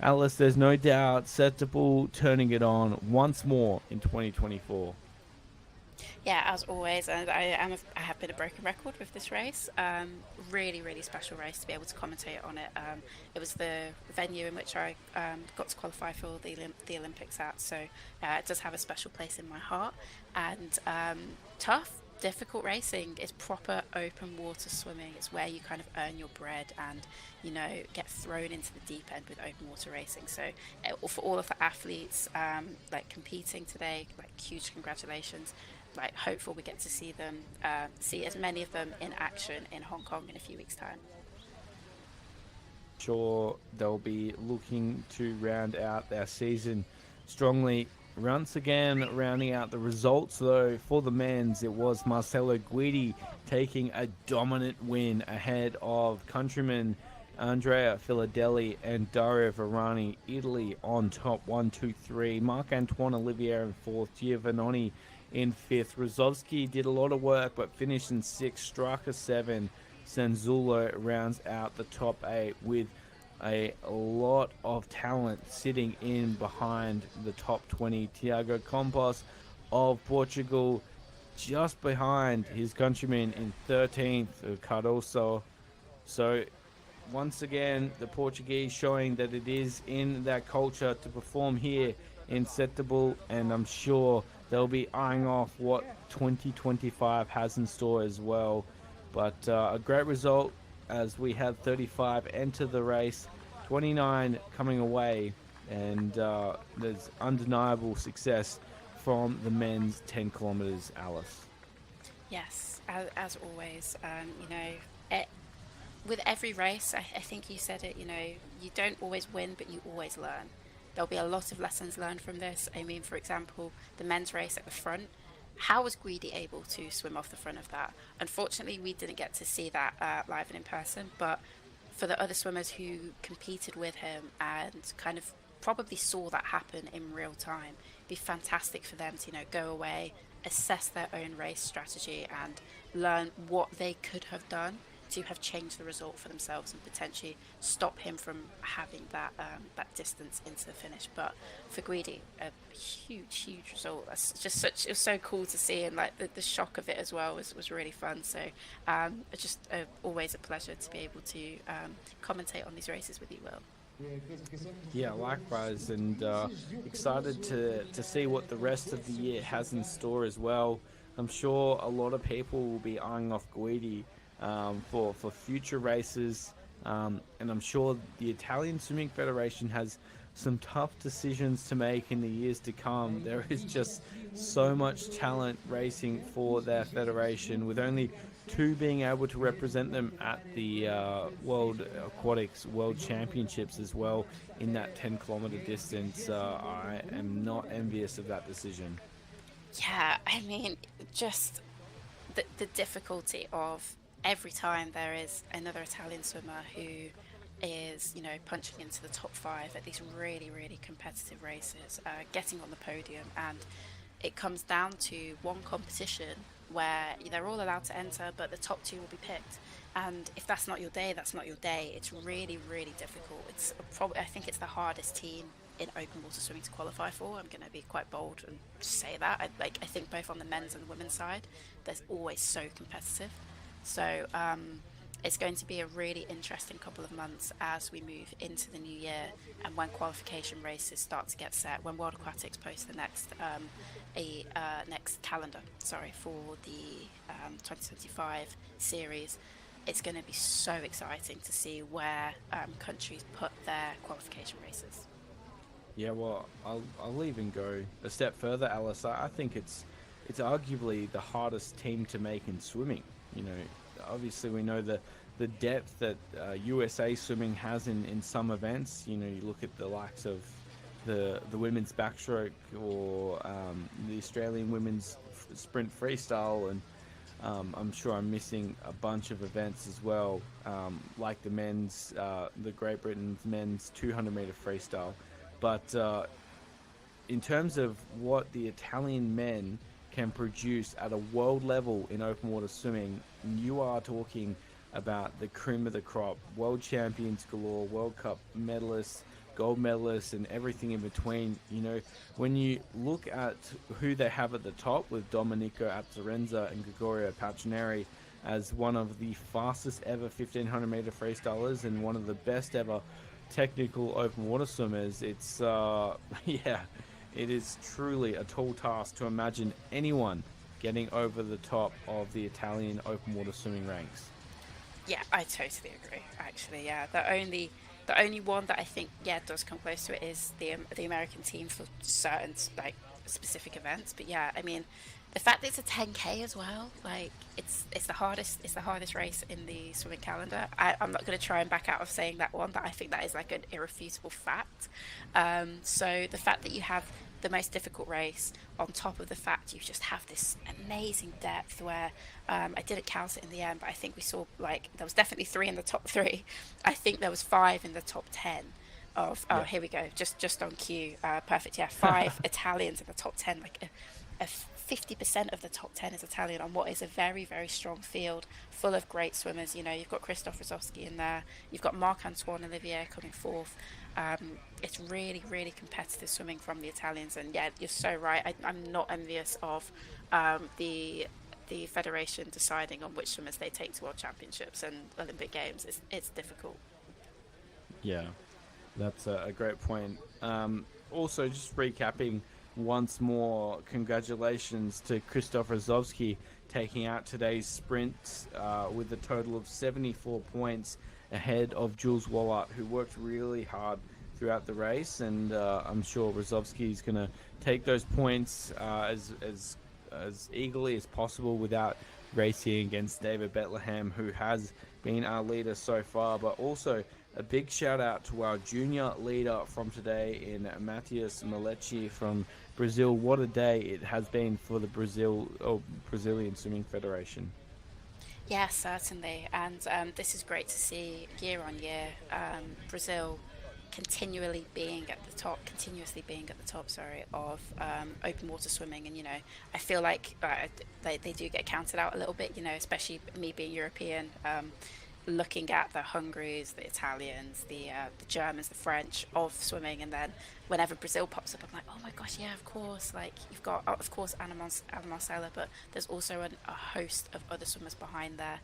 Alice, there's no doubt Setubal turning it on once more in 2024. Yeah, as always, and I have been a broken record with this race. Really, really special race to be able to commentate on it. It was the venue in which I got to qualify for the Olympics at, so it does have a special place in my heart. And tough, difficult racing is proper open water swimming. It's where you kind of earn your bread and get thrown into the deep end with open water racing. So for all of the athletes competing today, huge congratulations. Hopeful we get to see them, see as many of them in action in Hong Kong in a few weeks' time. Sure, they'll be looking to round out their season strongly. Once again, rounding out the results, though, for the men's, it was Marcelo Guidi taking a dominant win ahead of countryman Andrea Filadelli and Dario Varani, Italy on top, 1, 2, 3. Marc-Antoine Olivier in fourth. Giovannoni in fifth. Rozovsky did a lot of work but finished in sixth. Straka 7. Sanzulo rounds out the top 8 with a lot of talent sitting in behind the top 20. Tiago Campos of Portugal just behind his countryman in 13th, Cardoso. So once again, the Portuguese showing that it is in their culture to perform here in Setubal, and I'm sure they'll be eyeing off what 2025 has in store as well. But a great result as we had 35 enter the race, 29 coming away, and there's undeniable success from the men's 10 kilometers, Alice. Yes, as always, with every race, I think you said it, you don't always win, but you always learn. There'll be a lot of lessons learned from this. I mean, for example, the men's race at the front. How was Guidi able to swim off the front of that? Unfortunately, we didn't get to see that live and in person, but for the other swimmers who competed with him and kind of probably saw that happen in real time, it'd be fantastic for them to, go away, assess their own race strategy and learn what they could have done to have changed the result for themselves and potentially stop him from having that distance into the finish. But for Guidi, a huge result. It's just it was so cool to see, and like the shock of it as well was really fun. So it's just always a pleasure to be able to commentate on these races with you, Will. Yeah, likewise, and excited to see what the rest of the year has in store as well. I'm sure a lot of people will be eyeing off Guidi for future races, and I'm sure the Italian Swimming Federation has some tough decisions to make in the years to come. There is just so much talent racing for their federation, with only 2 being able to represent them at the World Aquatics World Championships as well in that 10-kilometer distance. I am not envious of that decision. Yeah, I mean, just the difficulty of every time there is another Italian swimmer who is, punching into the top 5 at these really competitive races, getting on the podium, and it comes down to one competition where they're all allowed to enter, but the top 2 will be picked. And if that's not your day, that's not your day. It's really difficult. I think it's the hardest team in open water swimming to qualify for. I'm going to be quite bold and say that. I think both on the men's and the women's side, there's always so competitive. So it's going to be a really interesting couple of months as we move into the new year, and when qualification races start to get set, when World Aquatics post the next next calendar, for the 2025 series. It's going to be so exciting to see where countries put their qualification races. Yeah, well, I'll even go a step further, Alice. I think it's arguably the hardest team to make in swimming. Obviously we know the depth that USA swimming has in some events. You look at the likes of the women's backstroke or the Australian women's sprint freestyle, and I'm sure I'm missing a bunch of events as well, like the men's, the Great Britain's men's 200-meter freestyle. But in terms of what the Italian men can produce at a world level in open water swimming, you are talking about the cream of the crop. World champions galore, World Cup medalists, gold medalists, and everything in between. When you look at who they have at the top, with Domenico Azzarenza and Gregorio Paccineri as one of the fastest ever 1500-meter freestylers and one of the best ever technical open water swimmers, it's it is truly a tall task to imagine anyone getting over the top of the Italian open water swimming ranks. Yeah, I totally agree. Actually, yeah, the only one that I think does come close to it is the American team for certain specific events. But yeah, I mean, the fact that it's a 10K as well, it's the hardest race in the swimming calendar. I'm not going to try and back out of saying that one. That I think that is an irrefutable fact. So the fact that you have the most difficult race, on top of the fact you just have this amazing depth where I didn't count it in the end, but I think we saw like there was definitely three in the top three. I think there was five in the top 10 of, oh, Yeah. here we go, just on cue, perfect, yeah, five Italians in the top 10, like a 50% of the top 10 is Italian on what is a very, very strong field full of great swimmers. You know, you've got Christoph Rosowski in there, you've got Marc-Antoine Olivier coming fourth. It's really, really competitive swimming from the Italians, and yeah, you're so right. I'm not envious of the federation deciding on which swimmers they take to World Championships and Olympic Games. It's difficult. Yeah, that's a great point. Also, just recapping once more, congratulations to Krzysztof Rosowski taking out today's sprint with a total of 74 points ahead of Jules Wallart, who worked really hard throughout the race, and I'm sure Rosowski is going to take those points as eagerly as possible without racing against David Bethlehem, who has been our leader so far. But also a big shout out to our junior leader from today in Matheus Malechi from Brazil. What a day it has been for the Brazilian Swimming Federation. Yeah, certainly. And this is great to see year on year, Brazil continuously being at the top, of open water swimming. And, you know, I feel like they do get counted out a little bit, you know, especially me being European, looking at the Hungaries, the Italians, the Germans, the French of swimming. And then whenever Brazil pops up, I'm like, oh my gosh, yeah, of course. Like, you've got, of course, Ana Marcela, but there's also a host of other swimmers behind there,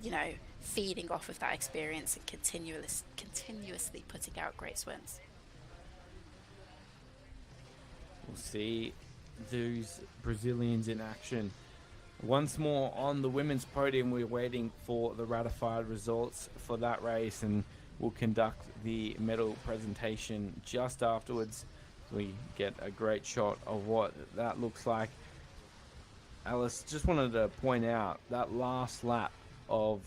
you know, feeding off of that experience and continuously putting out great swims. We'll see those Brazilians in action. Once more on the women's podium, we're waiting for the ratified results for that race, and we'll conduct the medal presentation just afterwards. We get a great shot of what that looks like. Alice, just wanted to point out that last lap of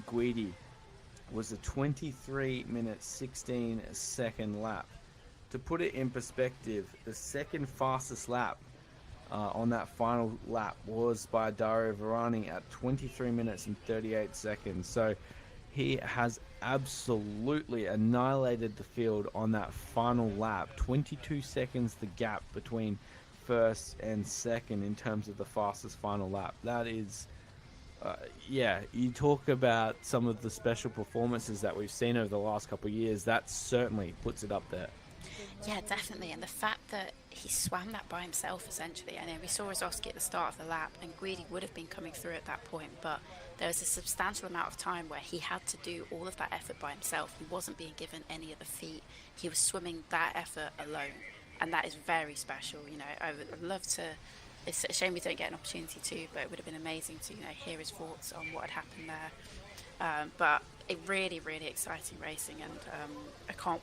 Guidi was a 23-minute 16-second lap. To put it in perspective, the second fastest lap on that final lap was by Dario Verani at 23 minutes and 38 seconds. So he has absolutely annihilated the field on that final lap. 22 seconds the gap between first and second in terms of the fastest final lap. That is, yeah, you talk about some of the special performances that we've seen over the last couple of years. That certainly puts it up there. Yeah, definitely. And the fact that he swam that by himself, essentially. I know we saw Rosowski at the start of the lap, and Guidi would have been coming through at that point, but there was a substantial amount of time where he had to do all of that effort by himself. He wasn't being given any of the feet. He was swimming that effort alone, and that is very special. You know, I'd love to. It's a shame we don't get an opportunity to, but it would have been amazing to, you know, hear his thoughts on what had happened there. But a really, really exciting racing, and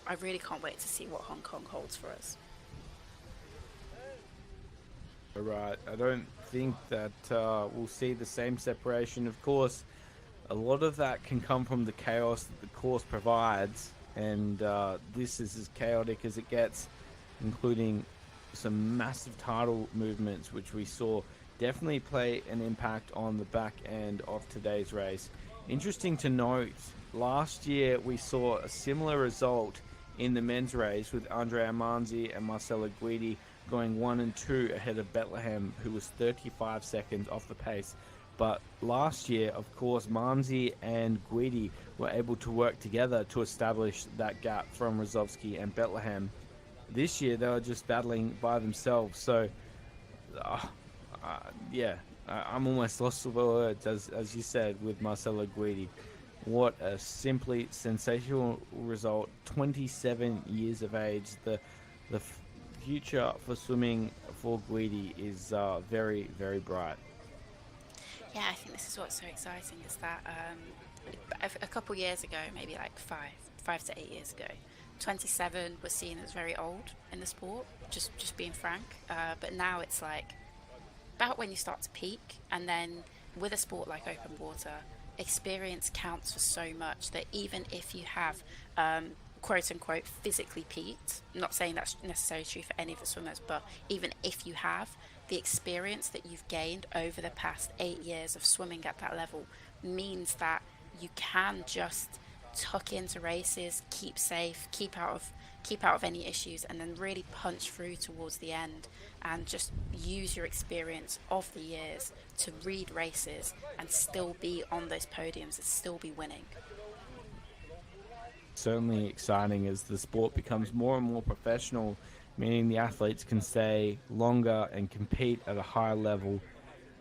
I really can't wait to see what Hong Kong holds for us. Right, I don't think that we'll see the same separation. Of course, a lot of that can come from the chaos that the course provides, and this is as chaotic as it gets, including some massive tidal movements, which we saw definitely play an impact on the back end of today's race. Interesting to note, last year we saw a similar result in the men's race with Andrea Manzi and Marcelo Guidi going 1 and 2 ahead of Bethlehem, who was 35 seconds off the pace. But last year, of course, Manzi and Guidi were able to work together to establish that gap from Rosowski and Bethlehem. This year, they were just battling by themselves. So, yeah, I'm almost lost for words, as you said, with Marcelo Guidi. What a simply sensational result. 27 years of age. The future for swimming for Guidi is very, very bright. Yeah, I think this is what's so exciting, is that a couple years ago, maybe like five to 8 years ago, 27 was seen as very old in the sport, just being frank. But now it's like about when you start to peak, and then with a sport like open water, experience counts for so much that even if you have quote unquote physically peaked. I'm not saying that's necessarily true for any of the swimmers, but even if you have, the experience that you've gained over the past 8 years of swimming at that level means that you can just tuck into races, keep safe, keep out of any issues, and then really punch through towards the end and just use your experience of the years to read races and still be on those podiums and still be winning. Certainly exciting as the sport becomes more and more professional, meaning the athletes can stay longer and compete at a higher level,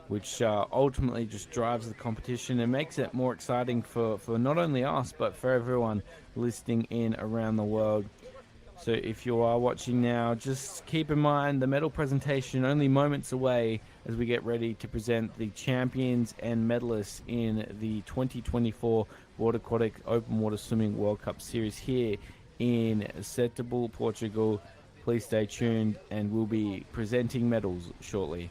which ultimately just drives the competition and makes it more exciting for not only us but for everyone listening in around the world. So if you are watching now, just keep in mind the medal presentation only moments away as we get ready to present the champions and medalists in the 2024 World Aquatic Open Water Swimming World Cup Series here in Setubal, Portugal. Please stay tuned and we'll be presenting medals shortly.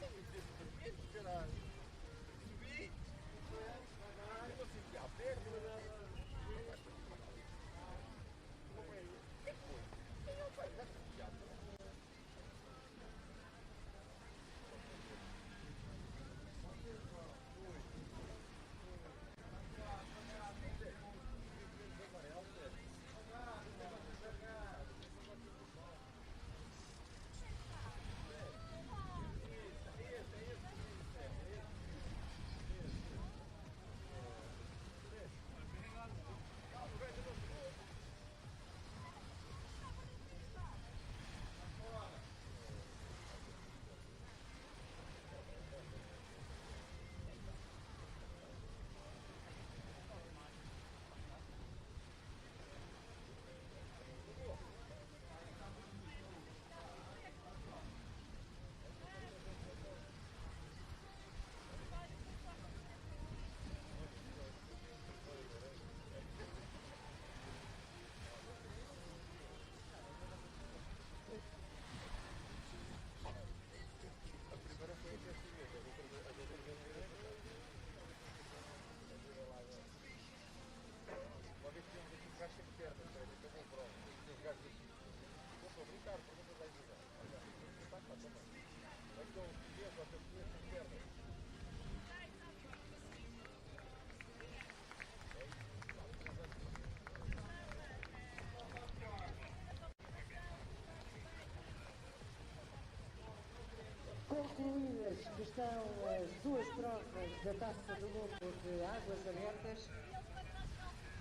Concluídas que estão as duas provas da Taça do Mundo de Águas Abertas,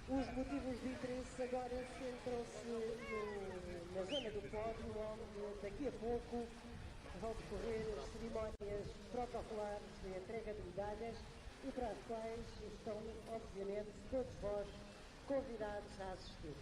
os motivos de interesse agora centram-se na zona do pódio, onde daqui a pouco vão decorrer as cerimónias protocolares de entrega de medalhas e para as quais estão, obviamente, todos vós convidados a assistir.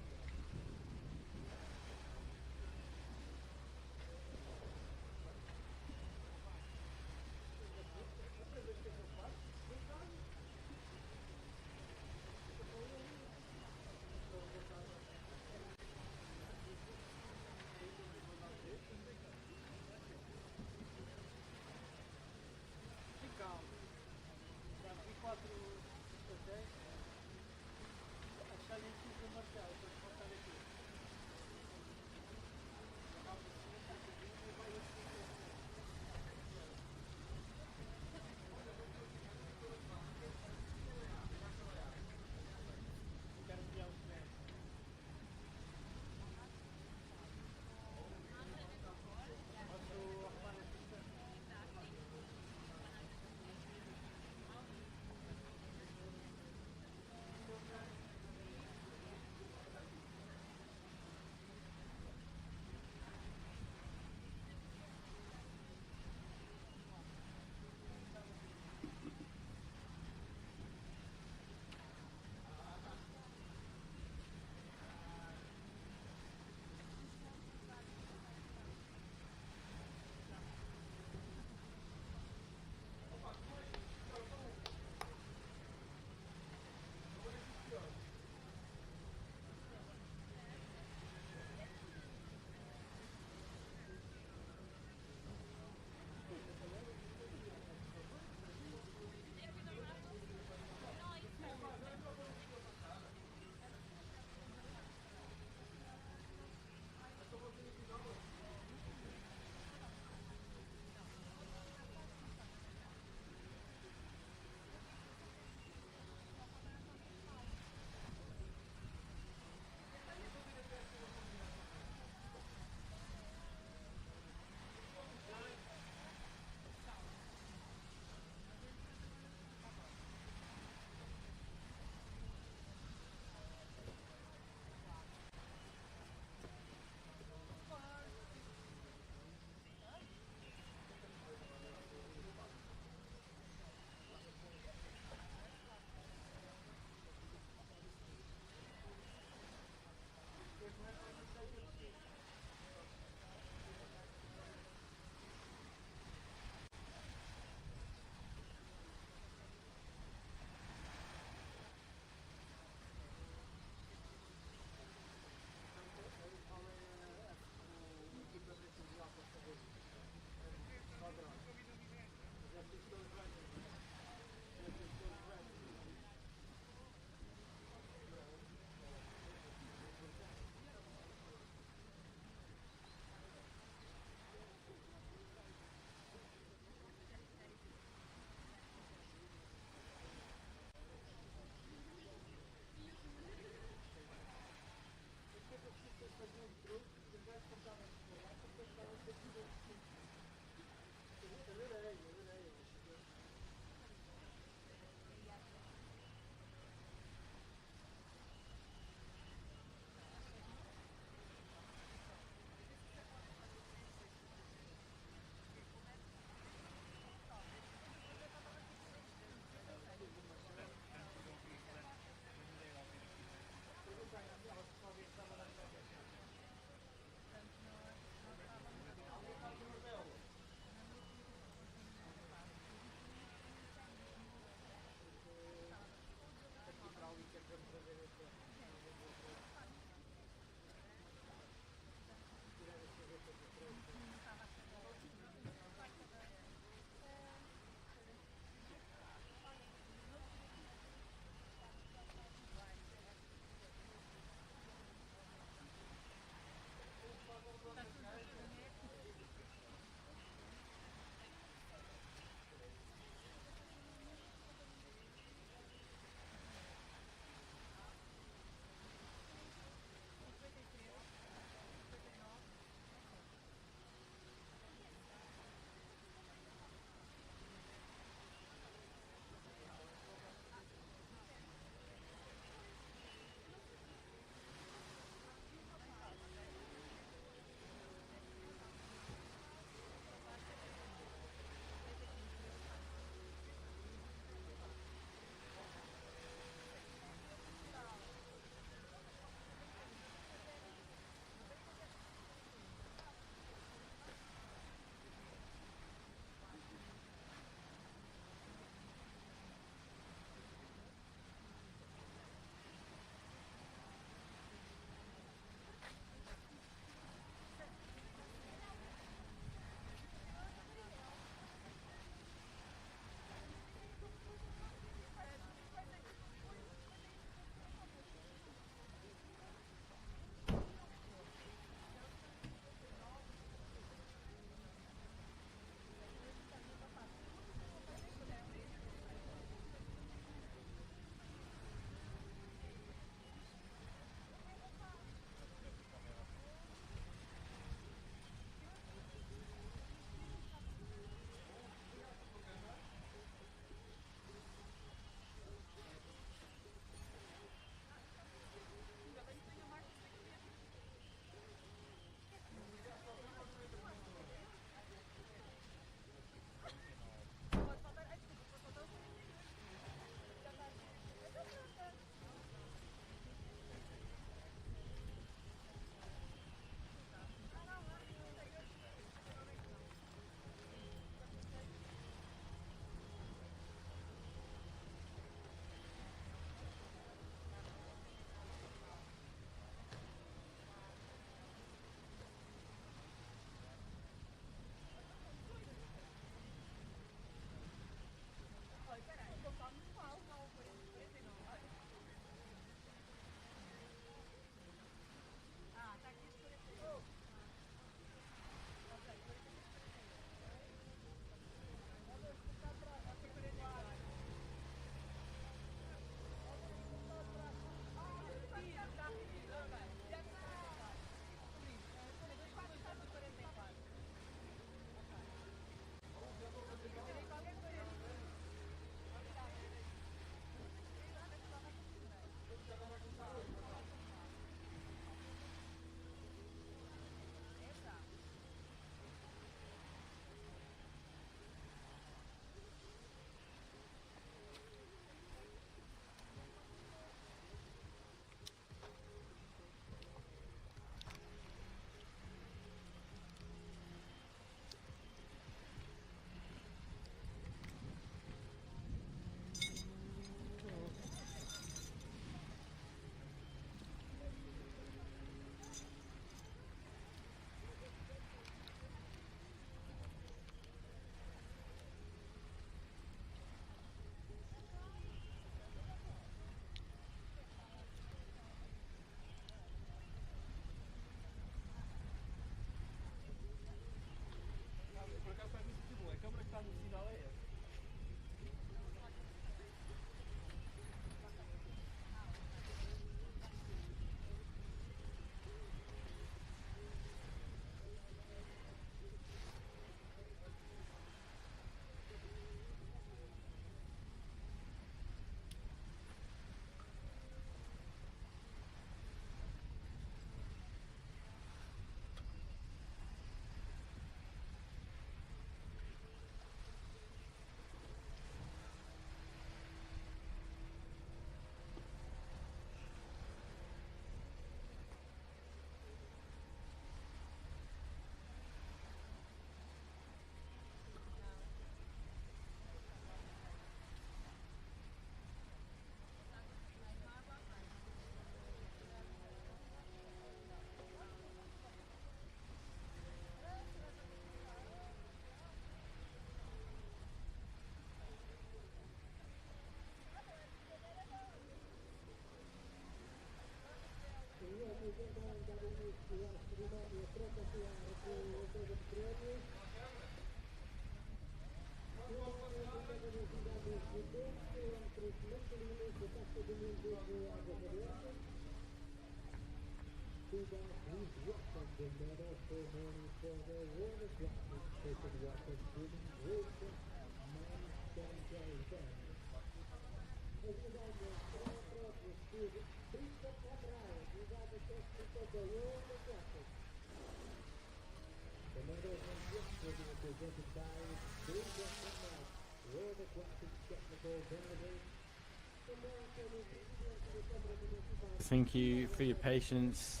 Thank you for your patience.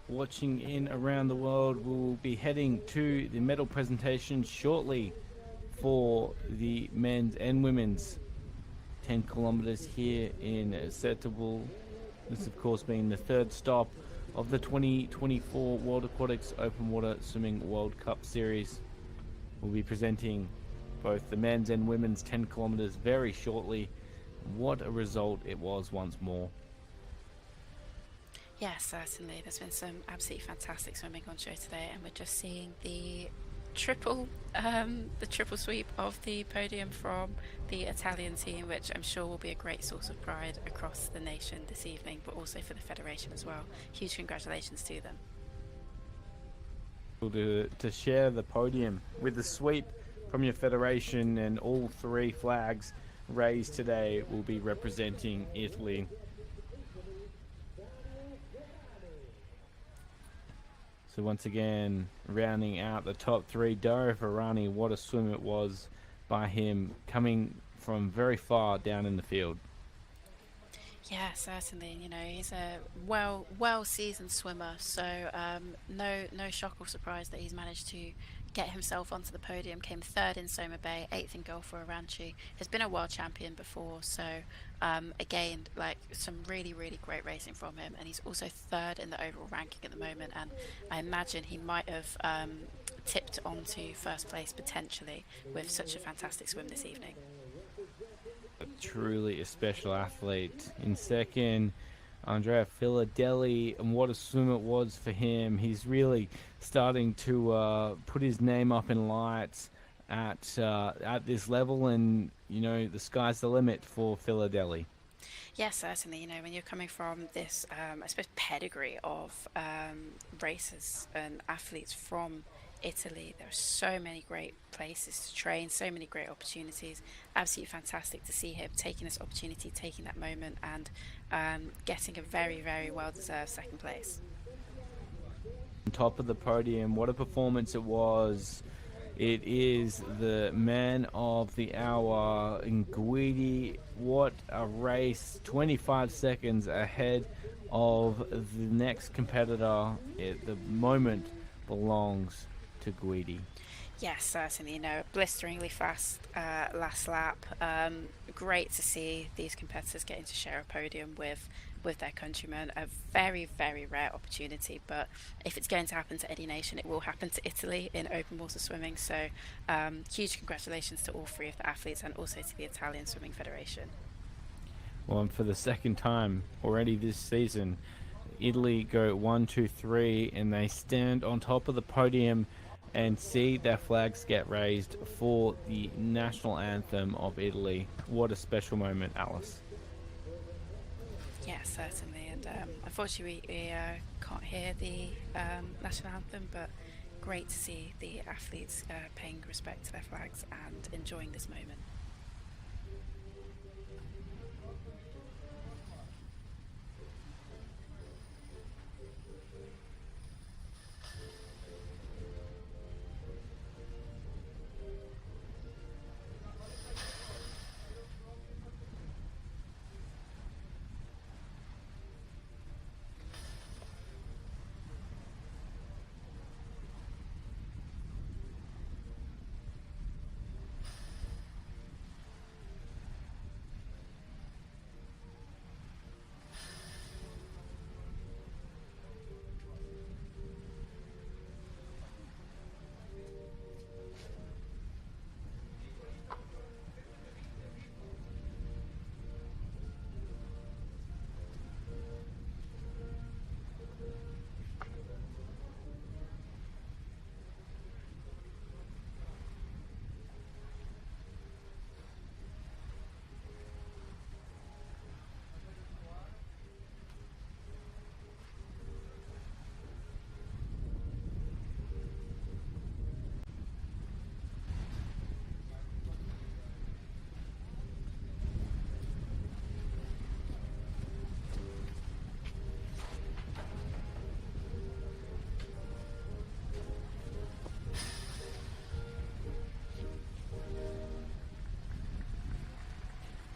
Watching in around the world, we'll be heading to the medal presentation shortly for the men's and women's 10 kilometers here in Setubal. This, of course, being the third stop of the 2024 World Aquatics Open Water Swimming World Cup Series. We'll be presenting both the men's and women's 10 kilometers very shortly. What a result it was once more. Yes, certainly. There's been some absolutely fantastic swimming on show today, and we're just seeing the triple sweep of the podium from the Italian team, which I'm sure will be a great source of pride across the nation this evening, but also for the federation as well. Huge congratulations to them. To share the podium with the sweep from your federation, and all three flags raised today will be representing Italy. So once again, rounding out the top three, Dario Ferrani, what a swim it was by him, coming from very far down in the field. Yeah, certainly. You know, he's a well-seasoned swimmer, so no shock or surprise that he's managed to get himself onto the podium. Came third in Soma Bay, 8th in Gulf for Aranchi. Has been a world champion before, so again, like some really great racing from him. And he's also third in the overall ranking at the moment. And I imagine he might have tipped onto first place potentially with such a fantastic swim this evening. Truly a special athlete. In second, Andrea Filadelli, and what a swim it was for him. He's really starting to put his name up in lights at this level, and you know, the sky's the limit for Filadelli. Yes, certainly. You know, when you're coming from this, I suppose, pedigree of racers and athletes from Italy, there are so many great places to train, so many great opportunities. Absolutely fantastic to see him taking this opportunity, taking that moment, and getting a very well-deserved second place. On top of the podium, what a performance it was. It is the man of the hour in Guidi. What a race, 25 seconds ahead of the next competitor. The moment belongs to Guidi. Yes, certainly. You know, blisteringly fast last lap. Great to see these competitors getting to share a podium with their countrymen. A very rare opportunity, but if it's going to happen to any nation, it will happen to Italy in open water swimming. So huge congratulations to all three of the athletes, and also to the Italian Swimming Federation. Well, and for the second time already this season, Italy go 1, 2, 3, and they stand on top of the podium and see their flags get raised for the national anthem of Italy. What a special moment, Alice. Yeah, certainly. And unfortunately, we can't hear the national anthem, but great to see the athletes paying respect to their flags and enjoying this moment.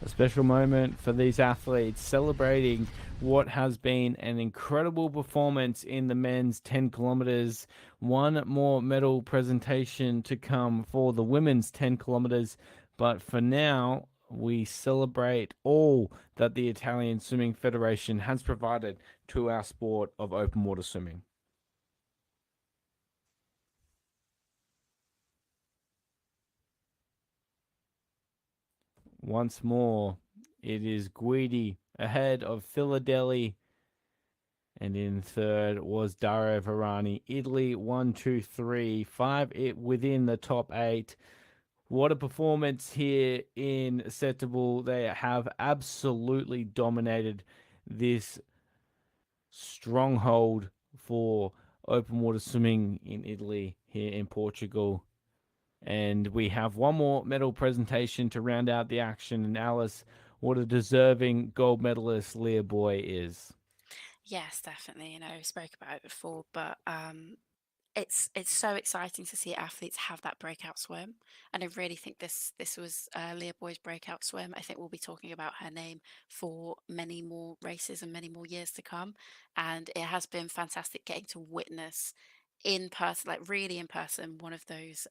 A special moment for these athletes celebrating what has been an incredible performance in the men's 10 kilometers. One more medal presentation to come for the women's 10 kilometers. But for now, we celebrate all that the Italian Swimming Federation has provided to our sport of open water swimming. Once more, it is Guidi ahead of Philadelphia, and in third was Dario Varani. Italy 1, 2, 3, 5 it within the top 8. What a performance here in Setubal. They have absolutely dominated this stronghold for open water swimming in Italy, here in Portugal. And we have one more medal presentation to round out the action. And Alice, what a deserving gold medalist Leah Boy is. Yes, definitely. We spoke about it before, but it's so exciting to see athletes have that breakout swim, and I really think this was Leah Boy's breakout swim. I think we'll be talking about her name for many more races and many more years to come, and it has been fantastic getting to witness in person, like really in person, one of those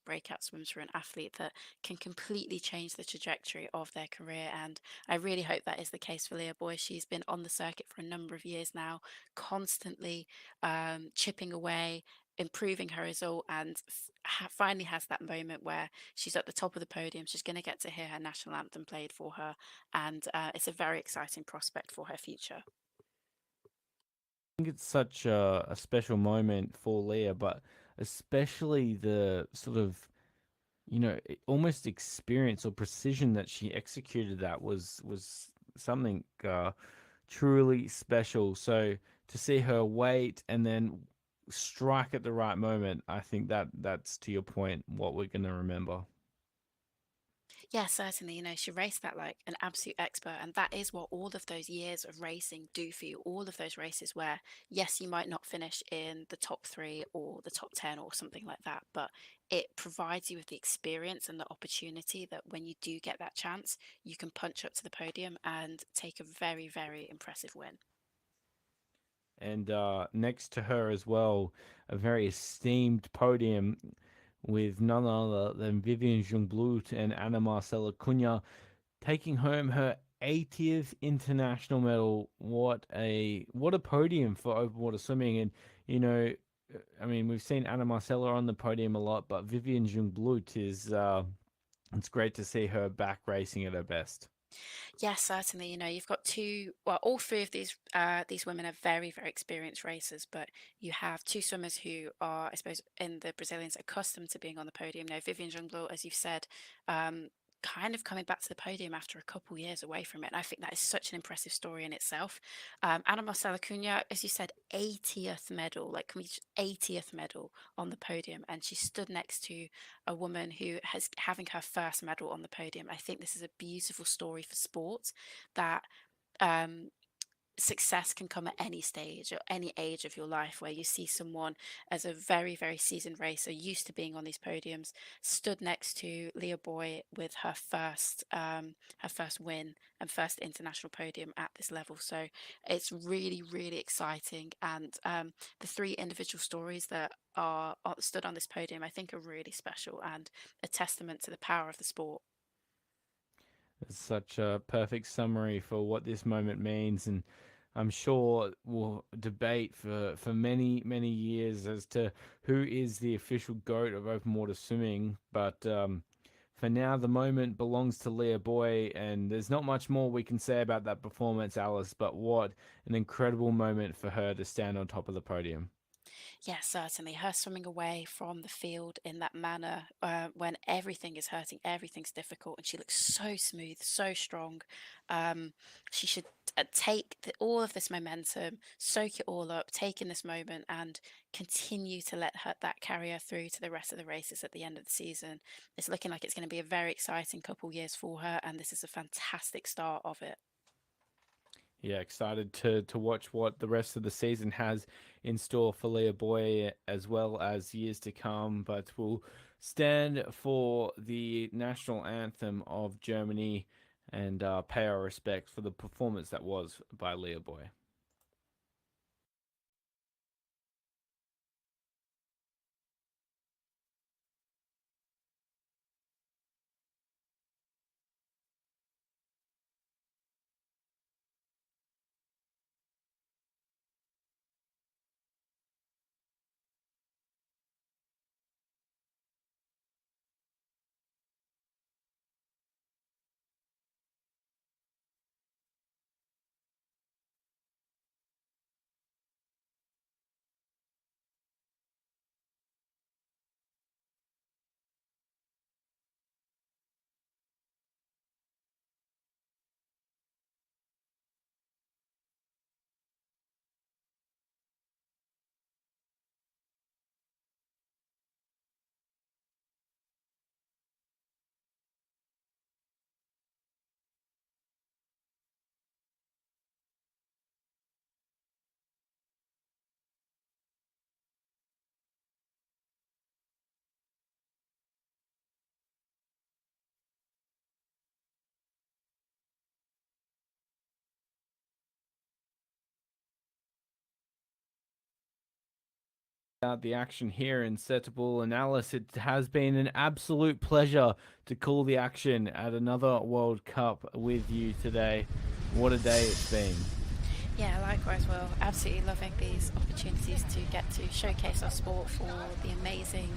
breakout swims for an athlete that can completely change the trajectory of their career. And I really hope that is the case for Leah Boy. She's been on the circuit for a number of years now, constantly chipping away, improving her result, and finally has that moment where she's at the top of the podium. She's going to get to hear her national anthem played for her, and it's a very exciting prospect for her future. I think it's such a special moment for Leah, but especially the sort of, almost experience or precision that she executed that was something truly special. So to see her wait and then strike at the right moment, I think that's, to your point, what we're going to remember. Yeah, certainly. She raced that like an absolute expert, and that is what all of those years of racing do for you. All of those races where, yes, you might not finish in the top three or the top 10 or something like that, but it provides you with the experience and the opportunity that when you do get that chance, you can punch up to the podium and take a very, very impressive win. And next to her as well, a very esteemed podium with none other than Vivian Jungblut and Anna Marcela Cunha taking home her 80th international medal. What a podium for open water swimming. And you know, I mean, we've seen Anna Marcela on the podium a lot, but Vivian Jungblut is it's great to see her back racing at her best. Yes, certainly. You've got all three of these women are very, very experienced racers, but you have two swimmers who are, I suppose, in the Brazilians, accustomed to being on the podium. Now, Vivian Jonglot, as you've said, kind of coming back to the podium after a couple years away from it. And I think that is such an impressive story in itself. Ana Marcela Cunha, as you said, 80th medal, like 80th medal on the podium, and she stood next to a woman who has having her first medal on the podium. I think this is a beautiful story for sport that um, success can come at any stage or any age of your life, where you see someone as a very, very seasoned racer, used to being on these podiums, stood next to Leah Boy with her first win and first international podium at this level. So it's really, really exciting. And the three individual stories that are stood on this podium, I think, are really special and a testament to the power of the sport. It's such a perfect summary for what this moment means, and I'm sure we'll debate for many, many years as to who is the official GOAT of open water swimming. But for now, the moment belongs to Leah Boy, and there's not much more we can say about that performance, Alice, but what an incredible moment for her to stand on top of the podium. Yes, certainly. Her swimming away from the field in that manner, when everything is hurting, everything's difficult, and she looks so smooth, so strong. She should take all of this momentum, soak it all up, take in this moment, and continue to let that carry her through to the rest of the races at the end of the season. It's looking like it's going to be a very exciting couple years for her, and this is a fantastic start of it. Yeah, excited to watch what the rest of the season has in store for Leah Boy as well as years to come. But we'll stand for the national anthem of Germany and pay our respects for the performance that was by Leah Boy. The action here in Setubal and Alice, it has been an absolute pleasure to call the action at another World Cup with you today. What a day it's been. Yeah, likewise, Will. Absolutely loving these opportunities to get to showcase our sport for the amazing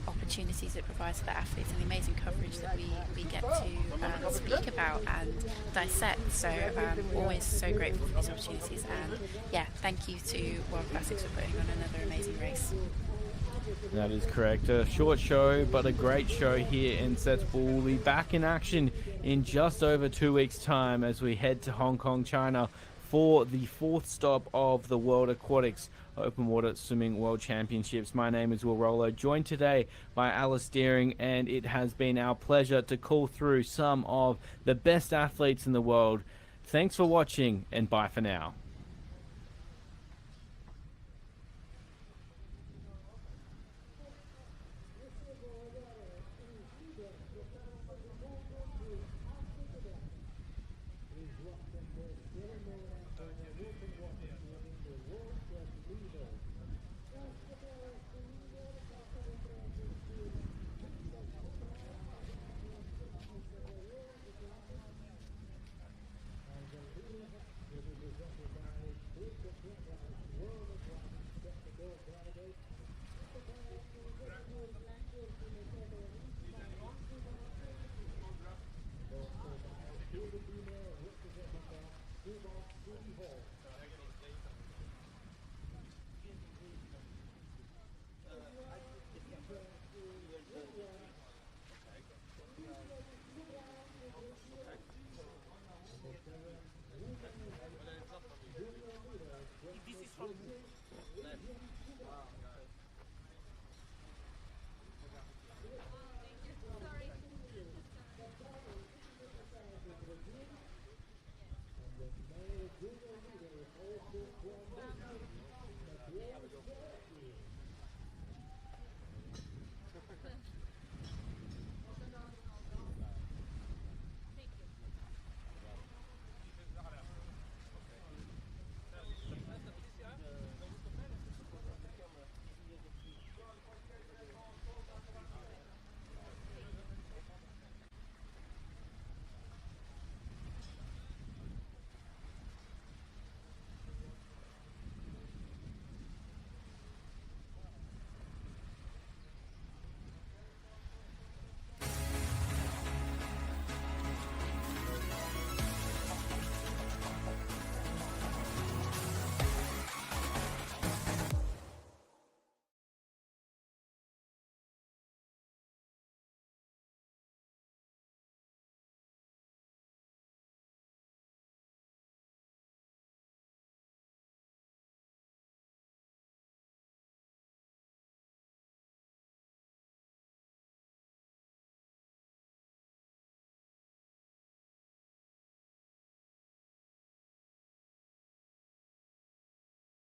opportunities it provides to the athletes and the amazing coverage that we get to speak about and dissect. So always so grateful for these opportunities. And yeah, thank you to World Classics for putting on another amazing race. That is correct. A short show, but a great show here in Setubal. We'll be back in action in just over 2 weeks' time as we head to Hong Kong, China, for the fourth stop of the World Aquatics Open Water Swimming World Championships. My name is Will Rollo, joined today by Alice Deering, and it has been our pleasure to call through some of the best athletes in the world. Thanks for watching, and bye for now. This is from left.